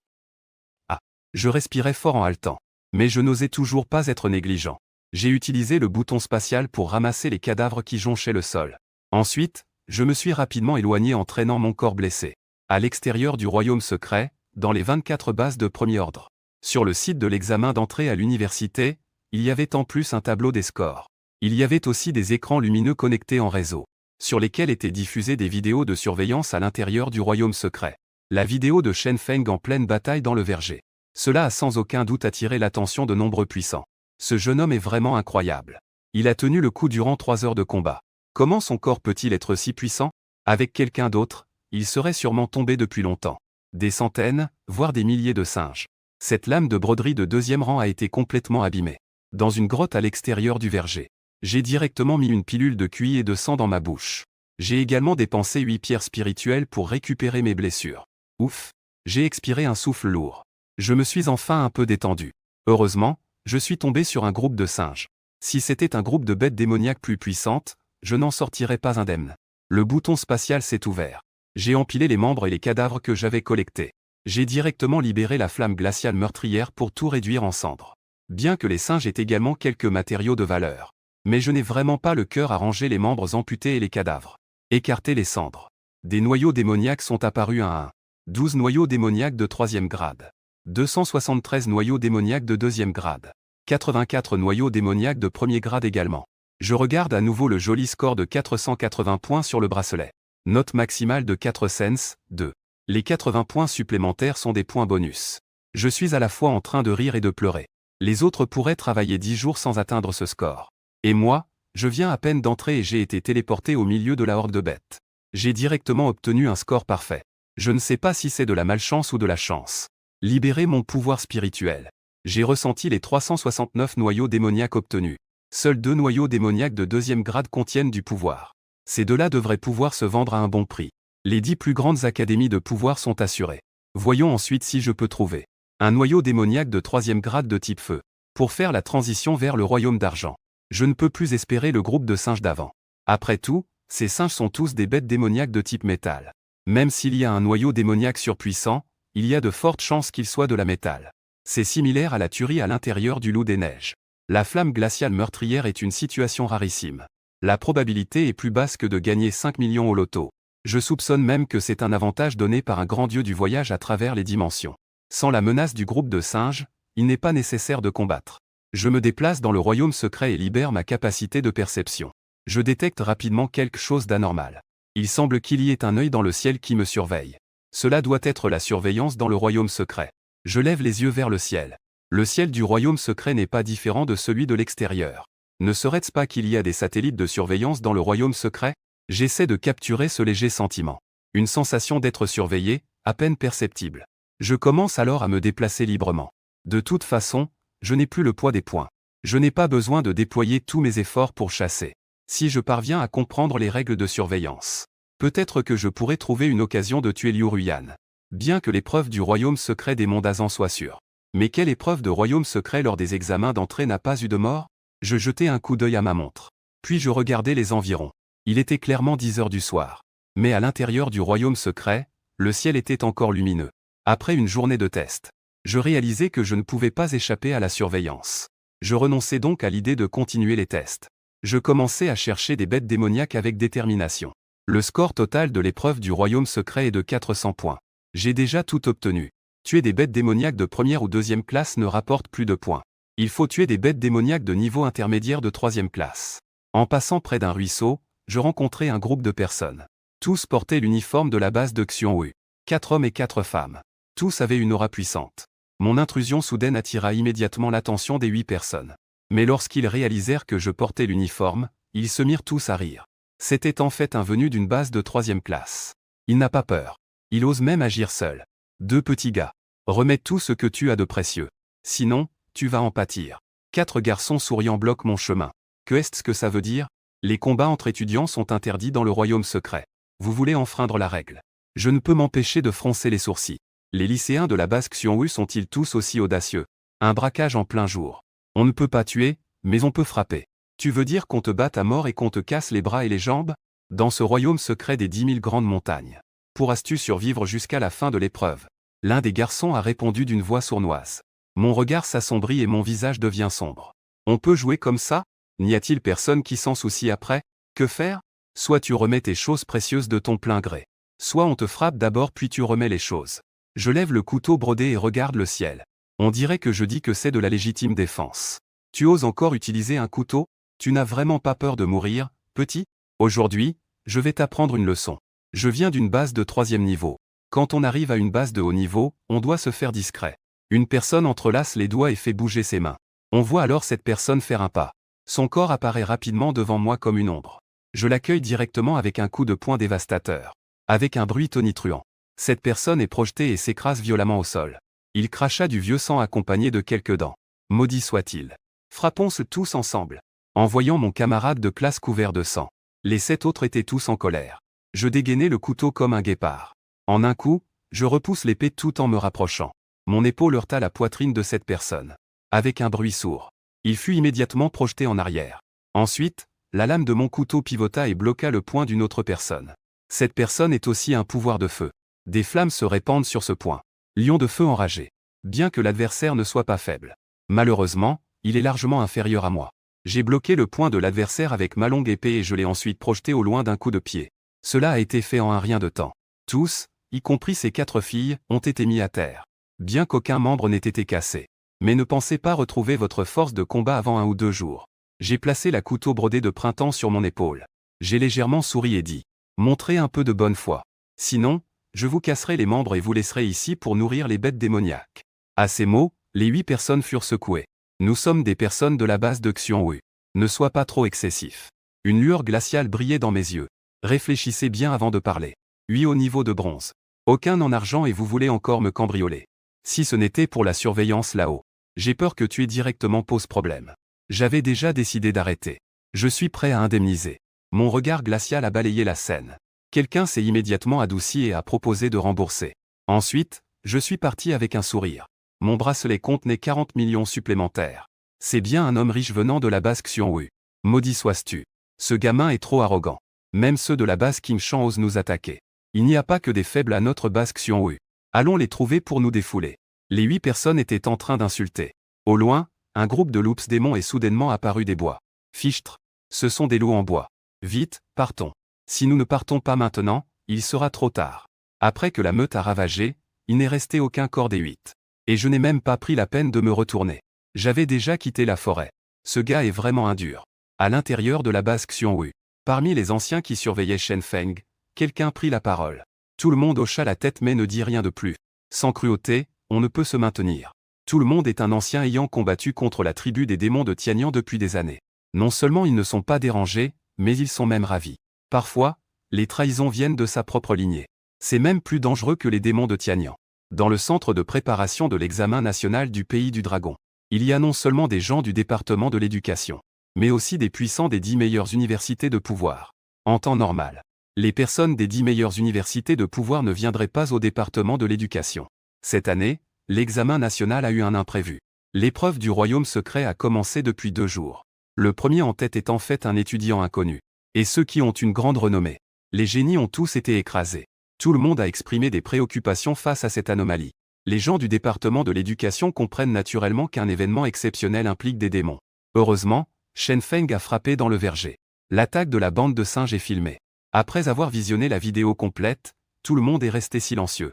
Ah. Je respirais fort en haletant. Mais je n'osais toujours pas être négligent. J'ai utilisé le bouton spatial pour ramasser les cadavres qui jonchaient le sol. Ensuite, je me suis rapidement éloigné en traînant mon corps blessé. À l'extérieur du royaume secret, dans les 24 bases de premier ordre. Sur le site de l'examen d'entrée à l'université, il y avait en plus un tableau des scores. Il y avait aussi des écrans lumineux connectés en réseau, sur lesquels étaient diffusées des vidéos de surveillance à l'intérieur du royaume secret. La vidéo de Shen Feng en pleine bataille dans le verger. Cela a sans aucun doute attiré l'attention de nombreux puissants. Ce jeune homme est vraiment incroyable. Il a tenu le coup durant 3 heures de combat. Comment son corps peut-il être si puissant? Avec quelqu'un d'autre, il serait sûrement tombé depuis longtemps. Des centaines, voire des milliers de singes. Cette lame de broderie de 2e rang a été complètement abîmée. Dans une grotte à l'extérieur du verger. J'ai directement mis une pilule de QI et de sang dans ma bouche. J'ai également dépensé 8 pierres spirituelles pour récupérer mes blessures. Ouf! J'ai expiré un souffle lourd. Je me suis enfin un peu détendu. Heureusement, je suis tombé sur un groupe de singes. Si c'était un groupe de bêtes démoniaques plus puissantes, je n'en sortirais pas indemne. Le bouton spatial s'est ouvert. J'ai empilé les membres et les cadavres que j'avais collectés. J'ai directement libéré la flamme glaciale meurtrière pour tout réduire en cendres. Bien que les singes aient également quelques matériaux de valeur. Mais je n'ai vraiment pas le cœur à ranger les membres amputés et les cadavres. Écarter les cendres. Des noyaux démoniaques sont apparus un à un. 12 noyaux démoniaques de 3e grade. 273 noyaux démoniaques de 2e grade. 84 noyaux démoniaques de 1er grade également. Je regarde à nouveau le joli score de 480 points sur le bracelet. Note maximale de 4 cents, 2. Les 80 points supplémentaires sont des points bonus. Je suis à la fois en train de rire et de pleurer. Les autres pourraient travailler 10 jours sans atteindre ce score. Et moi, je viens à peine d'entrer et j'ai été téléporté au milieu de la horde de bêtes. J'ai directement obtenu un score parfait. Je ne sais pas si c'est de la malchance ou de la chance. Libérer mon pouvoir spirituel. J'ai ressenti les 369 noyaux démoniaques obtenus. Seuls 2 noyaux démoniaques de 2e grade contiennent du pouvoir. Ces deux-là devraient pouvoir se vendre à un bon prix. Les 10 plus grandes académies de pouvoir sont assurées. Voyons ensuite si je peux trouver un noyau démoniaque de 3e grade de type feu. Pour faire la transition vers le royaume d'argent. Je ne peux plus espérer le groupe de singes d'avant. Après tout, ces singes sont tous des bêtes démoniaques de type métal. Même s'il y a un noyau démoniaque surpuissant, il y a de fortes chances qu'il soit de la métal. C'est similaire à la tuerie à l'intérieur du loup des neiges. La flamme glaciale meurtrière est une situation rarissime. La probabilité est plus basse que de gagner 5 millions au loto. Je soupçonne même que c'est un avantage donné par un grand dieu du voyage à travers les dimensions. Sans la menace du groupe de singes, il n'est pas nécessaire de combattre. Je me déplace dans le royaume secret et libère ma capacité de perception. Je détecte rapidement quelque chose d'anormal. Il semble qu'il y ait un œil dans le ciel qui me surveille. Cela doit être la surveillance dans le royaume secret. Je lève les yeux vers le ciel. Le ciel du royaume secret n'est pas différent de celui de l'extérieur. Ne serait-ce pas qu'il y a des satellites de surveillance dans le royaume secret? J'essaie de capturer ce léger sentiment. Une sensation d'être surveillé, à peine perceptible. Je commence alors à me déplacer librement. De toute façon, je n'ai plus le poids des points. Je n'ai pas besoin de déployer tous mes efforts pour chasser. Si je parviens à comprendre les règles de surveillance, peut-être que je pourrais trouver une occasion de tuer Liu Ruyan. Bien que l'épreuve du royaume secret des mondes Azan soit sûre. Mais quelle épreuve de royaume secret lors des examens d'entrée n'a pas eu de mort? Je jetai un coup d'œil à ma montre. Puis je regardai les environs. Il était clairement 10 heures du soir. Mais à l'intérieur du royaume secret, le ciel était encore lumineux. Après une journée de test, je réalisais que je ne pouvais pas échapper à la surveillance. Je renonçais donc à l'idée de continuer les tests. Je commençais à chercher des bêtes démoniaques avec détermination. Le score total de l'épreuve du royaume secret est de 400 points. J'ai déjà tout obtenu. Tuer des bêtes démoniaques de 1re ou 2e classe ne rapporte plus de points. Il faut tuer des bêtes démoniaques de niveau intermédiaire de 3e classe. En passant près d'un ruisseau, je rencontrai un groupe de personnes. Tous portaient l'uniforme de la base de Xiongwu. 4 hommes et 4 femmes. Tous avaient une aura puissante. Mon intrusion soudaine attira immédiatement l'attention des 8 personnes. Mais lorsqu'ils réalisèrent que je portais l'uniforme, ils se mirent tous à rire. C'était en fait un venu d'une base de 3e classe. Il n'a pas peur. Il ose même agir seul. 2 petits gars. Remets tout ce que tu as de précieux. Sinon, tu vas en pâtir. 4 garçons souriants bloquent mon chemin. Qu'est-ce que ça veut dire? Les combats entre étudiants sont interdits dans le royaume secret. Vous voulez enfreindre la règle. Je ne peux m'empêcher de froncer les sourcils. Les lycéens de la base Xiongwu sont-ils tous aussi audacieux? Un braquage en plein jour. On ne peut pas tuer, mais on peut frapper. Tu veux dire qu'on te batte à mort et qu'on te casse les bras et les jambes? Dans ce royaume secret des 10 000 grandes montagnes. pourras-tu survivre jusqu'à la fin de l'épreuve? L'un des garçons a répondu d'une voix sournoise. Mon regard s'assombrit et mon visage devient sombre. On peut jouer comme ça? N'y a-t-il personne qui s'en soucie après? Que faire? Soit tu remets tes choses précieuses de ton plein gré. Soit on te frappe d'abord puis tu remets les choses. Je lève le couteau brodé et regarde le ciel. On dirait que je dis que c'est de la légitime défense. Tu oses encore utiliser un couteau? Tu n'as vraiment pas peur de mourir, petit? Aujourd'hui, je vais t'apprendre une leçon. Je viens d'une base de 3e niveau. Quand on arrive à une base de haut niveau, on doit se faire discret. Une personne entrelace les doigts et fait bouger ses mains. On voit alors cette personne faire un pas. Son corps apparaît rapidement devant moi comme une ombre. Je l'accueille directement avec un coup de poing dévastateur. Avec un bruit tonitruant. Cette personne est projetée et s'écrase violemment au sol. Il cracha du vieux sang accompagné de quelques dents. Maudit soit-il. Frappons-se tous ensemble. En voyant mon camarade de classe couvert de sang. Les 7 autres étaient tous en colère. Je dégainai le couteau comme un guépard. En un coup, je repousse l'épée tout en me rapprochant. Mon épaule heurta la poitrine de cette personne. Avec un bruit sourd. Il fut immédiatement projeté en arrière. Ensuite, la lame de mon couteau pivota et bloqua le poing d'une autre personne. Cette personne est aussi un pouvoir de feu. Des flammes se répandent sur ce point. Lion de feu enragé. Bien que l'adversaire ne soit pas faible. Malheureusement, il est largement inférieur à moi. J'ai bloqué le poing de l'adversaire avec ma longue épée et je l'ai ensuite projeté au loin d'un coup de pied. Cela a été fait en un rien de temps. Tous, y compris ces 4 filles, ont été mis à terre. Bien qu'aucun membre n'ait été cassé. Mais ne pensez pas retrouver votre force de combat avant 1 ou 2 jours. J'ai placé la couteau brodé de printemps sur mon épaule. J'ai légèrement souri et dit. Montrez un peu de bonne foi. Sinon, je vous casserai les membres et vous laisserai ici pour nourrir les bêtes démoniaques. À ces mots, les 8 personnes furent secouées. Nous sommes des personnes de la base de Xiongwu. Ne sois pas trop excessif. Une lueur glaciale brillait dans mes yeux. Réfléchissez bien avant de parler. 8 au niveau de bronze. Aucun en argent et vous voulez encore me cambrioler. Si ce n'était pour la surveillance là-haut. J'ai peur que tuer directement pose problème. J'avais déjà décidé d'arrêter. Je suis prêt à indemniser. Mon regard glacial a balayé la scène. Quelqu'un s'est immédiatement adouci et a proposé de rembourser. Ensuite, je suis parti avec un sourire. Mon bracelet contenait 40 millions supplémentaires. C'est bien un homme riche venant de la base Xiongwu. Maudit sois-tu. Ce gamin est trop arrogant. Même ceux de la base Kim Chan osent nous attaquer. Il n'y a pas que des faibles à notre base Xiongwu. Allons les trouver pour nous défouler. Les 8 personnes étaient en train d'insulter. Au loin, un groupe de loups démons est soudainement apparu des bois. Fichtre. Ce sont des loups en bois. Vite, partons. Si nous ne partons pas maintenant, il sera trop tard. Après que la meute a ravagé, il n'est resté aucun corps des 8. Et je n'ai même pas pris la peine de me retourner. J'avais déjà quitté la forêt. Ce gars est vraiment un dur. À l'intérieur de la base Xiongwu. Parmi les anciens qui surveillaient Shen Feng, quelqu'un prit la parole. Tout le monde hocha la tête mais ne dit rien de plus. Sans cruauté, on ne peut se maintenir. Tout le monde est un ancien ayant combattu contre la tribu des démons de Tianyang depuis des années. Non seulement ils ne sont pas dérangés, mais ils sont même ravis. Parfois, les trahisons viennent de sa propre lignée. C'est même plus dangereux que les démons de Tianyang. Dans le centre de préparation de l'examen national du pays du dragon, il y a non seulement des gens du département de l'éducation, mais aussi des puissants des 10 meilleures universités de pouvoir. En temps normal, les personnes des 10 meilleures universités de pouvoir ne viendraient pas au département de l'éducation. Cette année, l'examen national a eu un imprévu. L'épreuve du royaume secret a commencé depuis 2 jours. Le premier en tête est en fait un étudiant inconnu. Et ceux qui ont une grande renommée. Les génies ont tous été écrasés. Tout le monde a exprimé des préoccupations face à cette anomalie. Les gens du département de l'éducation comprennent naturellement qu'un événement exceptionnel implique des démons. Heureusement, Shen Feng a frappé dans le verger. L'attaque de la bande de singes est filmée. Après avoir visionné la vidéo complète, tout le monde est resté silencieux.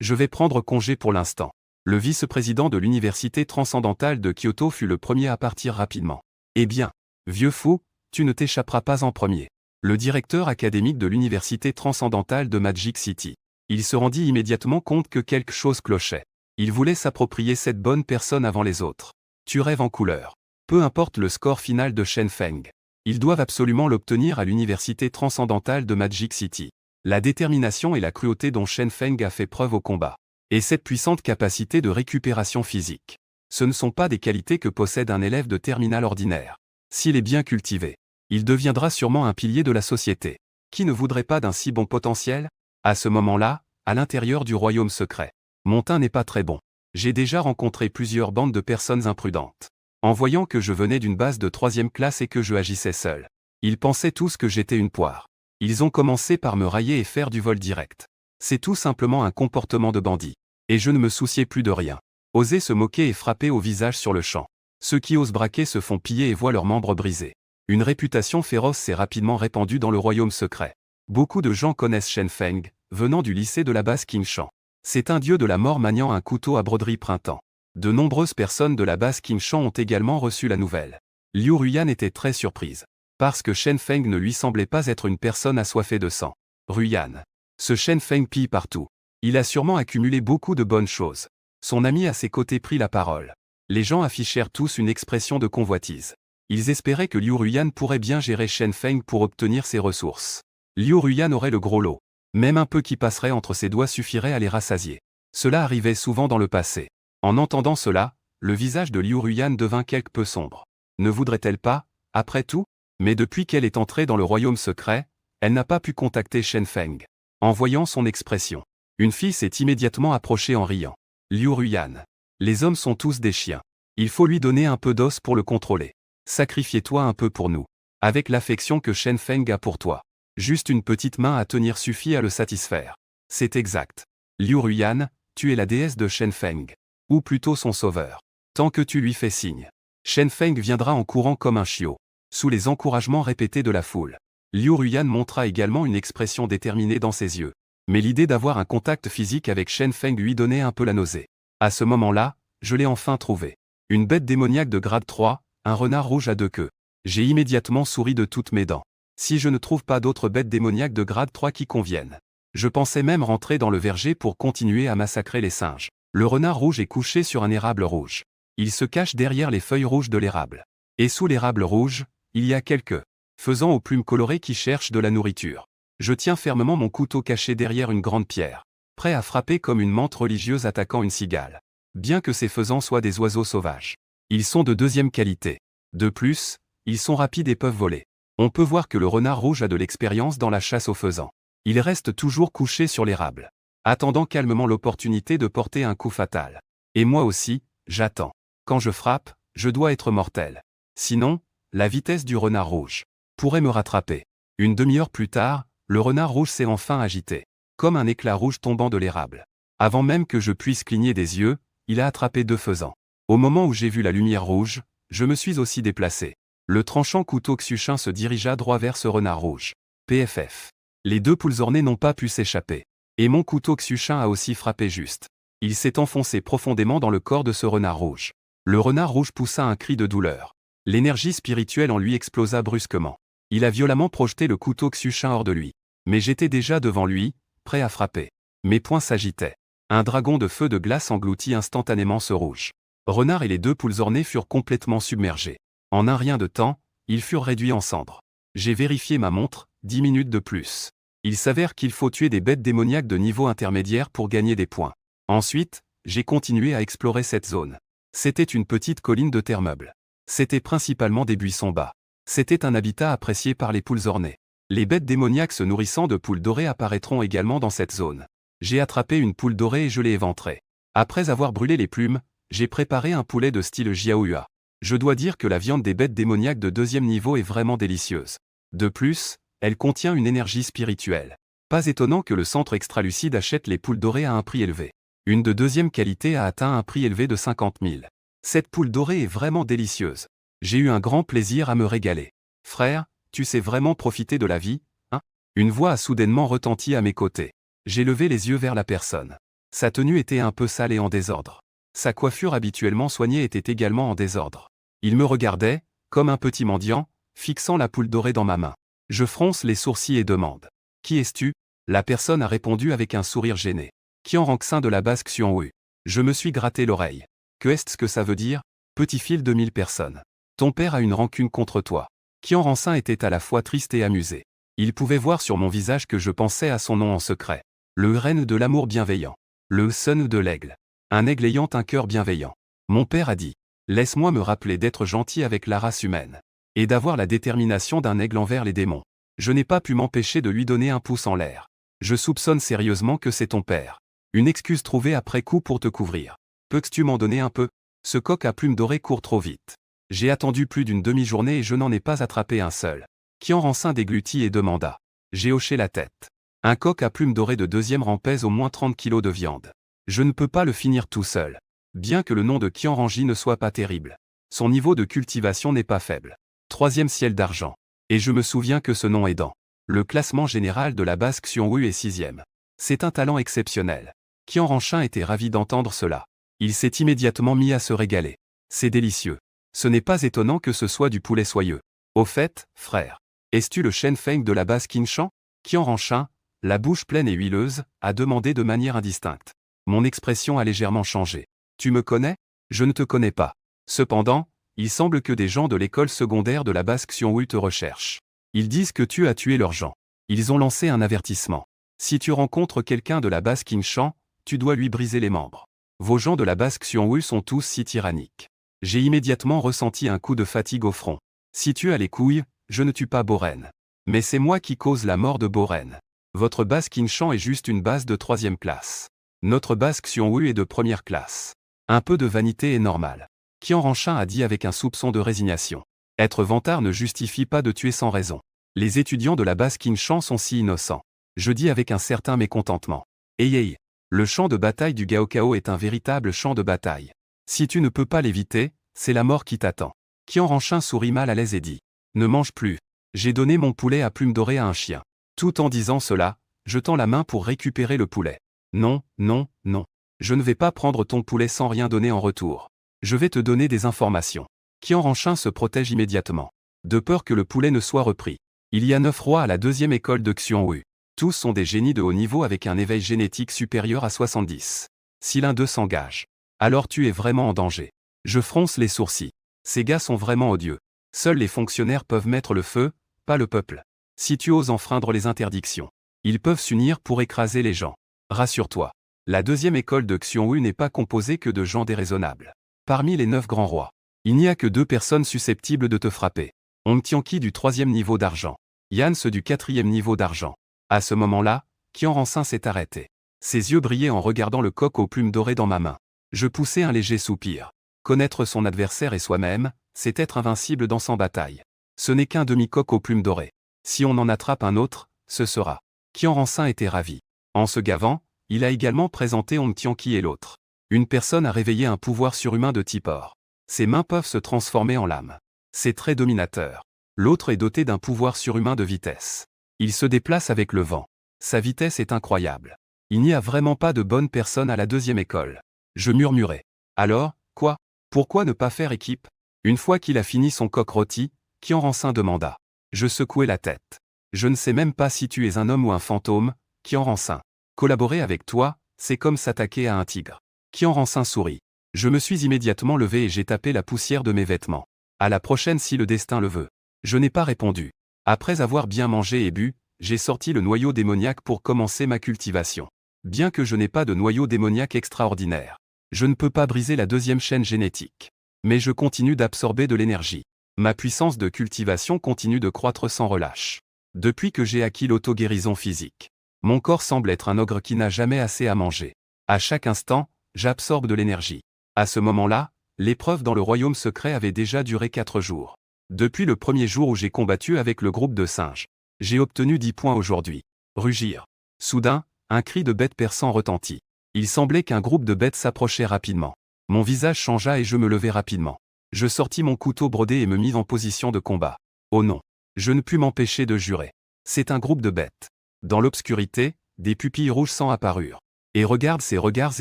Je vais prendre congé pour l'instant. Le vice-président de l'université transcendantale de Kyoto fut le premier à partir rapidement. Eh bien, vieux fou, tu ne t'échapperas pas en premier. Le directeur académique de l'université transcendantale de Magic City. Il se rendit immédiatement compte que quelque chose clochait. Il voulait s'approprier cette bonne personne avant les autres. Tu rêves en couleur. Peu importe le score final de Shen Feng. Ils doivent absolument l'obtenir à l'université transcendantale de Magic City. La détermination et la cruauté dont Shen Feng a fait preuve au combat. Et cette puissante capacité de récupération physique. Ce ne sont pas des qualités que possède un élève de terminale ordinaire. S'il est bien cultivé, il deviendra sûrement un pilier de la société. Qui ne voudrait pas d'un si bon potentiel? À ce moment-là, à l'intérieur du royaume secret, mon teint n'est pas très bon. J'ai déjà rencontré plusieurs bandes de personnes imprudentes. En voyant que je venais d'une base de 3e classe et que je agissais seul, ils pensaient tous que j'étais une poire. Ils ont commencé par me railler et faire du vol direct. C'est tout simplement un comportement de bandit. Et je ne me souciais plus de rien. Oser se moquer et frapper au visage sur le champ. Ceux qui osent braquer se font piller et voient leurs membres brisés. Une réputation féroce s'est rapidement répandue dans le royaume secret. Beaucoup de gens connaissent Shen Feng, venant du lycée de la base Qingshan. C'est un dieu de la mort maniant un couteau à broderie printemps. De nombreuses personnes de la base Qingshan ont également reçu la nouvelle. Liu Ruyan était très surprise. Parce que Shen Feng ne lui semblait pas être une personne assoiffée de sang. Ruyan. Ce Shen Feng pille partout. Il a sûrement accumulé beaucoup de bonnes choses. Son ami à ses côtés prit la parole. Les gens affichèrent tous une expression de convoitise. Ils espéraient que Liu Ruyan pourrait bien gérer Shen Feng pour obtenir ses ressources. Liu Ruyan aurait le gros lot. Même un peu qui passerait entre ses doigts suffirait à les rassasier. Cela arrivait souvent dans le passé. En entendant cela, le visage de Liu Ruyan devint quelque peu sombre. Ne voudrait-elle pas, après tout? Mais depuis qu'elle est entrée dans le royaume secret, elle n'a pas pu contacter Shen Feng. En voyant son expression, une fille s'est immédiatement approchée en riant. Liu Ruyan. Les hommes sont tous des chiens. Il faut lui donner un peu d'os pour le contrôler. Sacrifiez-toi un peu pour nous. Avec l'affection que Shen Feng a pour toi. Juste une petite main à tenir suffit à le satisfaire. C'est exact. Liu Ruyan, tu es la déesse de Shen Feng. Ou plutôt son sauveur. Tant que tu lui fais signe. Shen Feng viendra en courant comme un chiot. Sous les encouragements répétés de la foule. Liu Ruyan montra également une expression déterminée dans ses yeux. Mais l'idée d'avoir un contact physique avec Shen Feng lui donnait un peu la nausée. À ce moment-là, je l'ai enfin trouvé. Une bête démoniaque de grade 3, un renard rouge à deux queues. J'ai immédiatement souri de toutes mes dents. Si je ne trouve pas d'autres bêtes démoniaques de grade 3 qui conviennent. Je pensais même rentrer dans le verger pour continuer à massacrer les singes. Le renard rouge est couché sur un érable rouge. Il se cache derrière les feuilles rouges de l'érable. Et sous l'érable rouge, il y a quelques faisans aux plumes colorées qui cherchent de la nourriture. Je tiens fermement mon couteau caché derrière une grande pierre, prêt à frapper comme une menthe religieuse attaquant une cigale. Bien que ces faisans soient des oiseaux sauvages. Ils sont de deuxième qualité. De plus, ils sont rapides et peuvent voler. On peut voir que le renard rouge a de l'expérience dans la chasse aux faisans. Il reste toujours couché sur l'érable, attendant calmement l'opportunité de porter un coup fatal. Et moi aussi, j'attends. Quand je frappe, je dois être mortel. Sinon, la vitesse du renard rouge pourrait me rattraper. Une demi-heure plus tard, le renard rouge s'est enfin agité, comme un éclat rouge tombant de l'érable. Avant même que je puisse cligner des yeux, il a attrapé deux faisans. Au moment où j'ai vu la lumière rouge, je me suis aussi déplacé. Le tranchant couteau Xushin se dirigea droit vers ce renard rouge. PFF. Les deux poules ornées n'ont pas pu s'échapper. Et mon couteau Xushin a aussi frappé juste. Il s'est enfoncé profondément dans le corps de ce renard rouge. Le renard rouge poussa un cri de douleur. L'énergie spirituelle en lui explosa brusquement. Il a violemment projeté le couteau Xushin hors de lui. Mais j'étais déjà devant lui, prêt à frapper. Mes poings s'agitaient. Un dragon de feu de glace engloutit instantanément ce rouge. Renard et les deux poules ornées furent complètement submergés. En un rien de temps, ils furent réduits en cendres. J'ai vérifié ma montre, 10 minutes de plus. Il s'avère qu'il faut tuer des bêtes démoniaques de niveau intermédiaire pour gagner des points. Ensuite, j'ai continué à explorer cette zone. C'était une petite colline de terre meuble. C'était principalement des buissons bas. C'était un habitat apprécié par les poules ornées. Les bêtes démoniaques se nourrissant de poules dorées apparaîtront également dans cette zone. J'ai attrapé une poule dorée et je l'ai éventrée. Après avoir brûlé les plumes, j'ai préparé un poulet de style Jiaohua. Je dois dire que la viande des bêtes démoniaques de deuxième niveau est vraiment délicieuse. De plus, elle contient une énergie spirituelle. Pas étonnant que le centre extralucide achète les poules dorées à un prix élevé. Une de deuxième qualité a atteint un prix élevé de 50 000. Cette poule dorée est vraiment délicieuse. J'ai eu un grand plaisir à me régaler. Frère, tu sais vraiment profiter de la vie, hein? Une voix a soudainement retenti à mes côtés. J'ai levé les yeux vers la personne. Sa tenue était un peu sale et en désordre. Sa coiffure habituellement soignée était également en désordre. Il me regardait, comme un petit mendiant, fixant la poule dorée dans ma main. Je fronce les sourcils et demande. « Qui es-tu » La personne a répondu avec un sourire gêné. « Qian Ranxin de la base Xuanwu. » Je me suis gratté l'oreille. « Que est-ce que ça veut dire » Petit fil de 1000 personnes. Ton père a une rancune contre toi. Qian Ranxin était à la fois triste et amusé. Il pouvait voir sur mon visage que je pensais à son nom en secret. Le reine de l'amour bienveillant. Le sun de l'aigle. Un aigle ayant un cœur bienveillant. Mon père a dit. Laisse-moi me rappeler d'être gentil avec la race humaine. Et d'avoir la détermination d'un aigle envers les démons. Je n'ai pas pu m'empêcher de lui donner un pouce en l'air. Je soupçonne sérieusement que c'est ton père. Une excuse trouvée après coup pour te couvrir. Peux-tu m'en donner un peu? Ce coq à plumes dorées court trop vite. J'ai attendu plus d'une demi-journée et je n'en ai pas attrapé un seul. Qian Ranxin déglutit et demanda. J'ai hoché la tête. Un coq à plumes dorées de deuxième rang pèse au moins 30 kilos de viande. Je ne peux pas le finir tout seul. Bien que le nom de Qianranji ne soit pas terrible. Son niveau de cultivation n'est pas faible. Troisième ciel d'argent. Et je me souviens que ce nom est dans le classement général de la base Xiongwu est sixième. C'est un talent exceptionnel. Qianranchin était ravi d'entendre cela. Il s'est immédiatement mis à se régaler. C'est délicieux. Ce n'est pas étonnant que ce soit du poulet soyeux. Au fait, frère, es-tu le Shen Feng de la base Qinshan? Qianranchin, la bouche pleine et huileuse, a demandé de manière indistincte. Mon expression a légèrement changé. Tu me connais? Je ne te connais pas. Cependant, il semble que des gens de l'école secondaire de la base Xiongwu te recherchent. Ils disent que tu as tué leurs gens. Ils ont lancé un avertissement. Si tu rencontres quelqu'un de la base Qinshan, tu dois lui briser les membres. Vos gens de la base Xiongwu sont tous si tyranniques. J'ai immédiatement ressenti un coup de fatigue au front. Si tu as les couilles, je ne tue pas Boren. Mais c'est moi qui cause la mort de Boren. Votre base Qinshan est juste une base de 3e classe. Notre base Xiongwu est de 1re classe. Un peu de vanité est normal. Qianranchin a dit avec un soupçon de résignation. Être vantard ne justifie pas de tuer sans raison. Les étudiants de la base Qinshan sont si innocents. Je dis avec un certain mécontentement. Hey, le champ de bataille du Gaokao est un véritable champ de bataille. Si tu ne peux pas l'éviter, c'est la mort qui t'attend. Qianranchin sourit mal à l'aise et dit. Ne mange plus. J'ai donné mon poulet à plumes dorées à un chien. Tout en disant cela, je tends la main pour récupérer le poulet. Non, non, non. Je ne vais pas prendre ton poulet sans rien donner en retour. Je vais te donner des informations. Qianranchin se protège immédiatement. De peur que le poulet ne soit repris. Il y a 9 rois à la 2e école de Xiongwu. Tous sont des génies de haut niveau avec un éveil génétique supérieur à 70. Si l'un d'eux s'engage, alors tu es vraiment en danger. Je fronce les sourcils. Ces gars sont vraiment odieux. Seuls les fonctionnaires peuvent mettre le feu, pas le peuple. Si tu oses enfreindre les interdictions, ils peuvent s'unir pour écraser les gens. Rassure-toi. La 2e école de Xiongwu n'est pas composée que de gens déraisonnables. Parmi les 9 grands rois, il n'y a que 2 personnes susceptibles de te frapper. Hong Tianqi du 3e niveau d'argent. Yan Ce du 4e niveau d'argent. À ce moment-là, Qianranchin s'est arrêté. Ses yeux brillaient en regardant le coq aux plumes dorées dans ma main. Je poussai un léger soupir. Connaître son adversaire et soi-même, c'est être invincible dans sa bataille. Ce n'est qu'un demi-coq aux plumes dorées. Si on en attrape un autre, ce sera. Qianranchin était ravi. En se gavant, il a également présenté Hong Tianqi et l'autre. Une personne a réveillé un pouvoir surhumain de type or. Ses mains peuvent se transformer en lame. C'est très dominateur. L'autre est doté d'un pouvoir surhumain de vitesse. Il se déplace avec le vent. Sa vitesse est incroyable. Il n'y a vraiment pas de bonne personne à la 2e école. Je murmurai. Alors, quoi? Pourquoi ne pas faire équipe? Une fois qu'il a fini son coq rôti, Qianranchin demanda. Je secouai la tête. Je ne sais même pas si tu es un homme ou un fantôme, Qianranchin. Collaborer avec toi, c'est comme s'attaquer à un tigre. Qianranchin sourit. Je me suis immédiatement levé et j'ai tapé la poussière de mes vêtements. À la prochaine si le destin le veut. Je n'ai pas répondu. Après avoir bien mangé et bu, j'ai sorti le noyau démoniaque pour commencer ma cultivation. Bien que je n'ai pas de noyau démoniaque extraordinaire, je ne peux pas briser la 2e chaîne génétique. Mais je continue d'absorber de l'énergie. Ma puissance de cultivation continue de croître sans relâche. Depuis que j'ai acquis l'auto-guérison physique, mon corps semble être un ogre qui n'a jamais assez à manger. À chaque instant, j'absorbe de l'énergie. À ce moment-là, l'épreuve dans le royaume secret avait déjà duré 4 jours. Depuis le premier jour où j'ai combattu avec le groupe de singes, j'ai obtenu 10 points aujourd'hui. Rugir. Soudain, un cri de bête perçant retentit. Il semblait qu'un groupe de bêtes s'approchait rapidement. Mon visage changea et je me levai rapidement. Je sortis mon couteau brodé et me mis en position de combat. Oh non. Je ne pus m'empêcher de jurer. C'est un groupe de bêtes. Dans l'obscurité, des pupilles rouges sang apparurent. Et regarde ces regards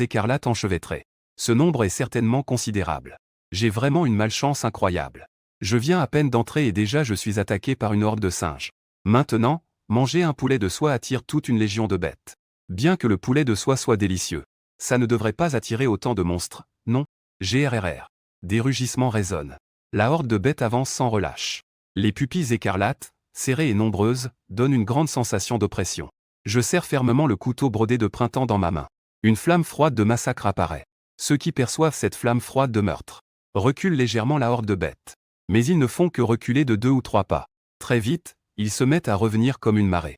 écarlates enchevêtrés. Ce nombre est certainement considérable. J'ai vraiment une malchance incroyable. Je viens à peine d'entrer et déjà je suis attaqué par une horde de singes. Maintenant, manger un poulet de soie attire toute une légion de bêtes. Bien que le poulet de soie soit délicieux, ça ne devrait pas attirer autant de monstres, non? GRRR. Des rugissements résonnent. La horde de bêtes avance sans relâche. Les pupilles écarlates, serrées et nombreuses, donnent une grande sensation d'oppression. Je serre fermement le couteau brodé de printemps dans ma main. Une flamme froide de massacre apparaît. Ceux qui perçoivent cette flamme froide de meurtre reculent légèrement la horde de bêtes. Mais ils ne font que reculer de 2 ou 3 pas. Très vite, ils se mettent à revenir comme une marée.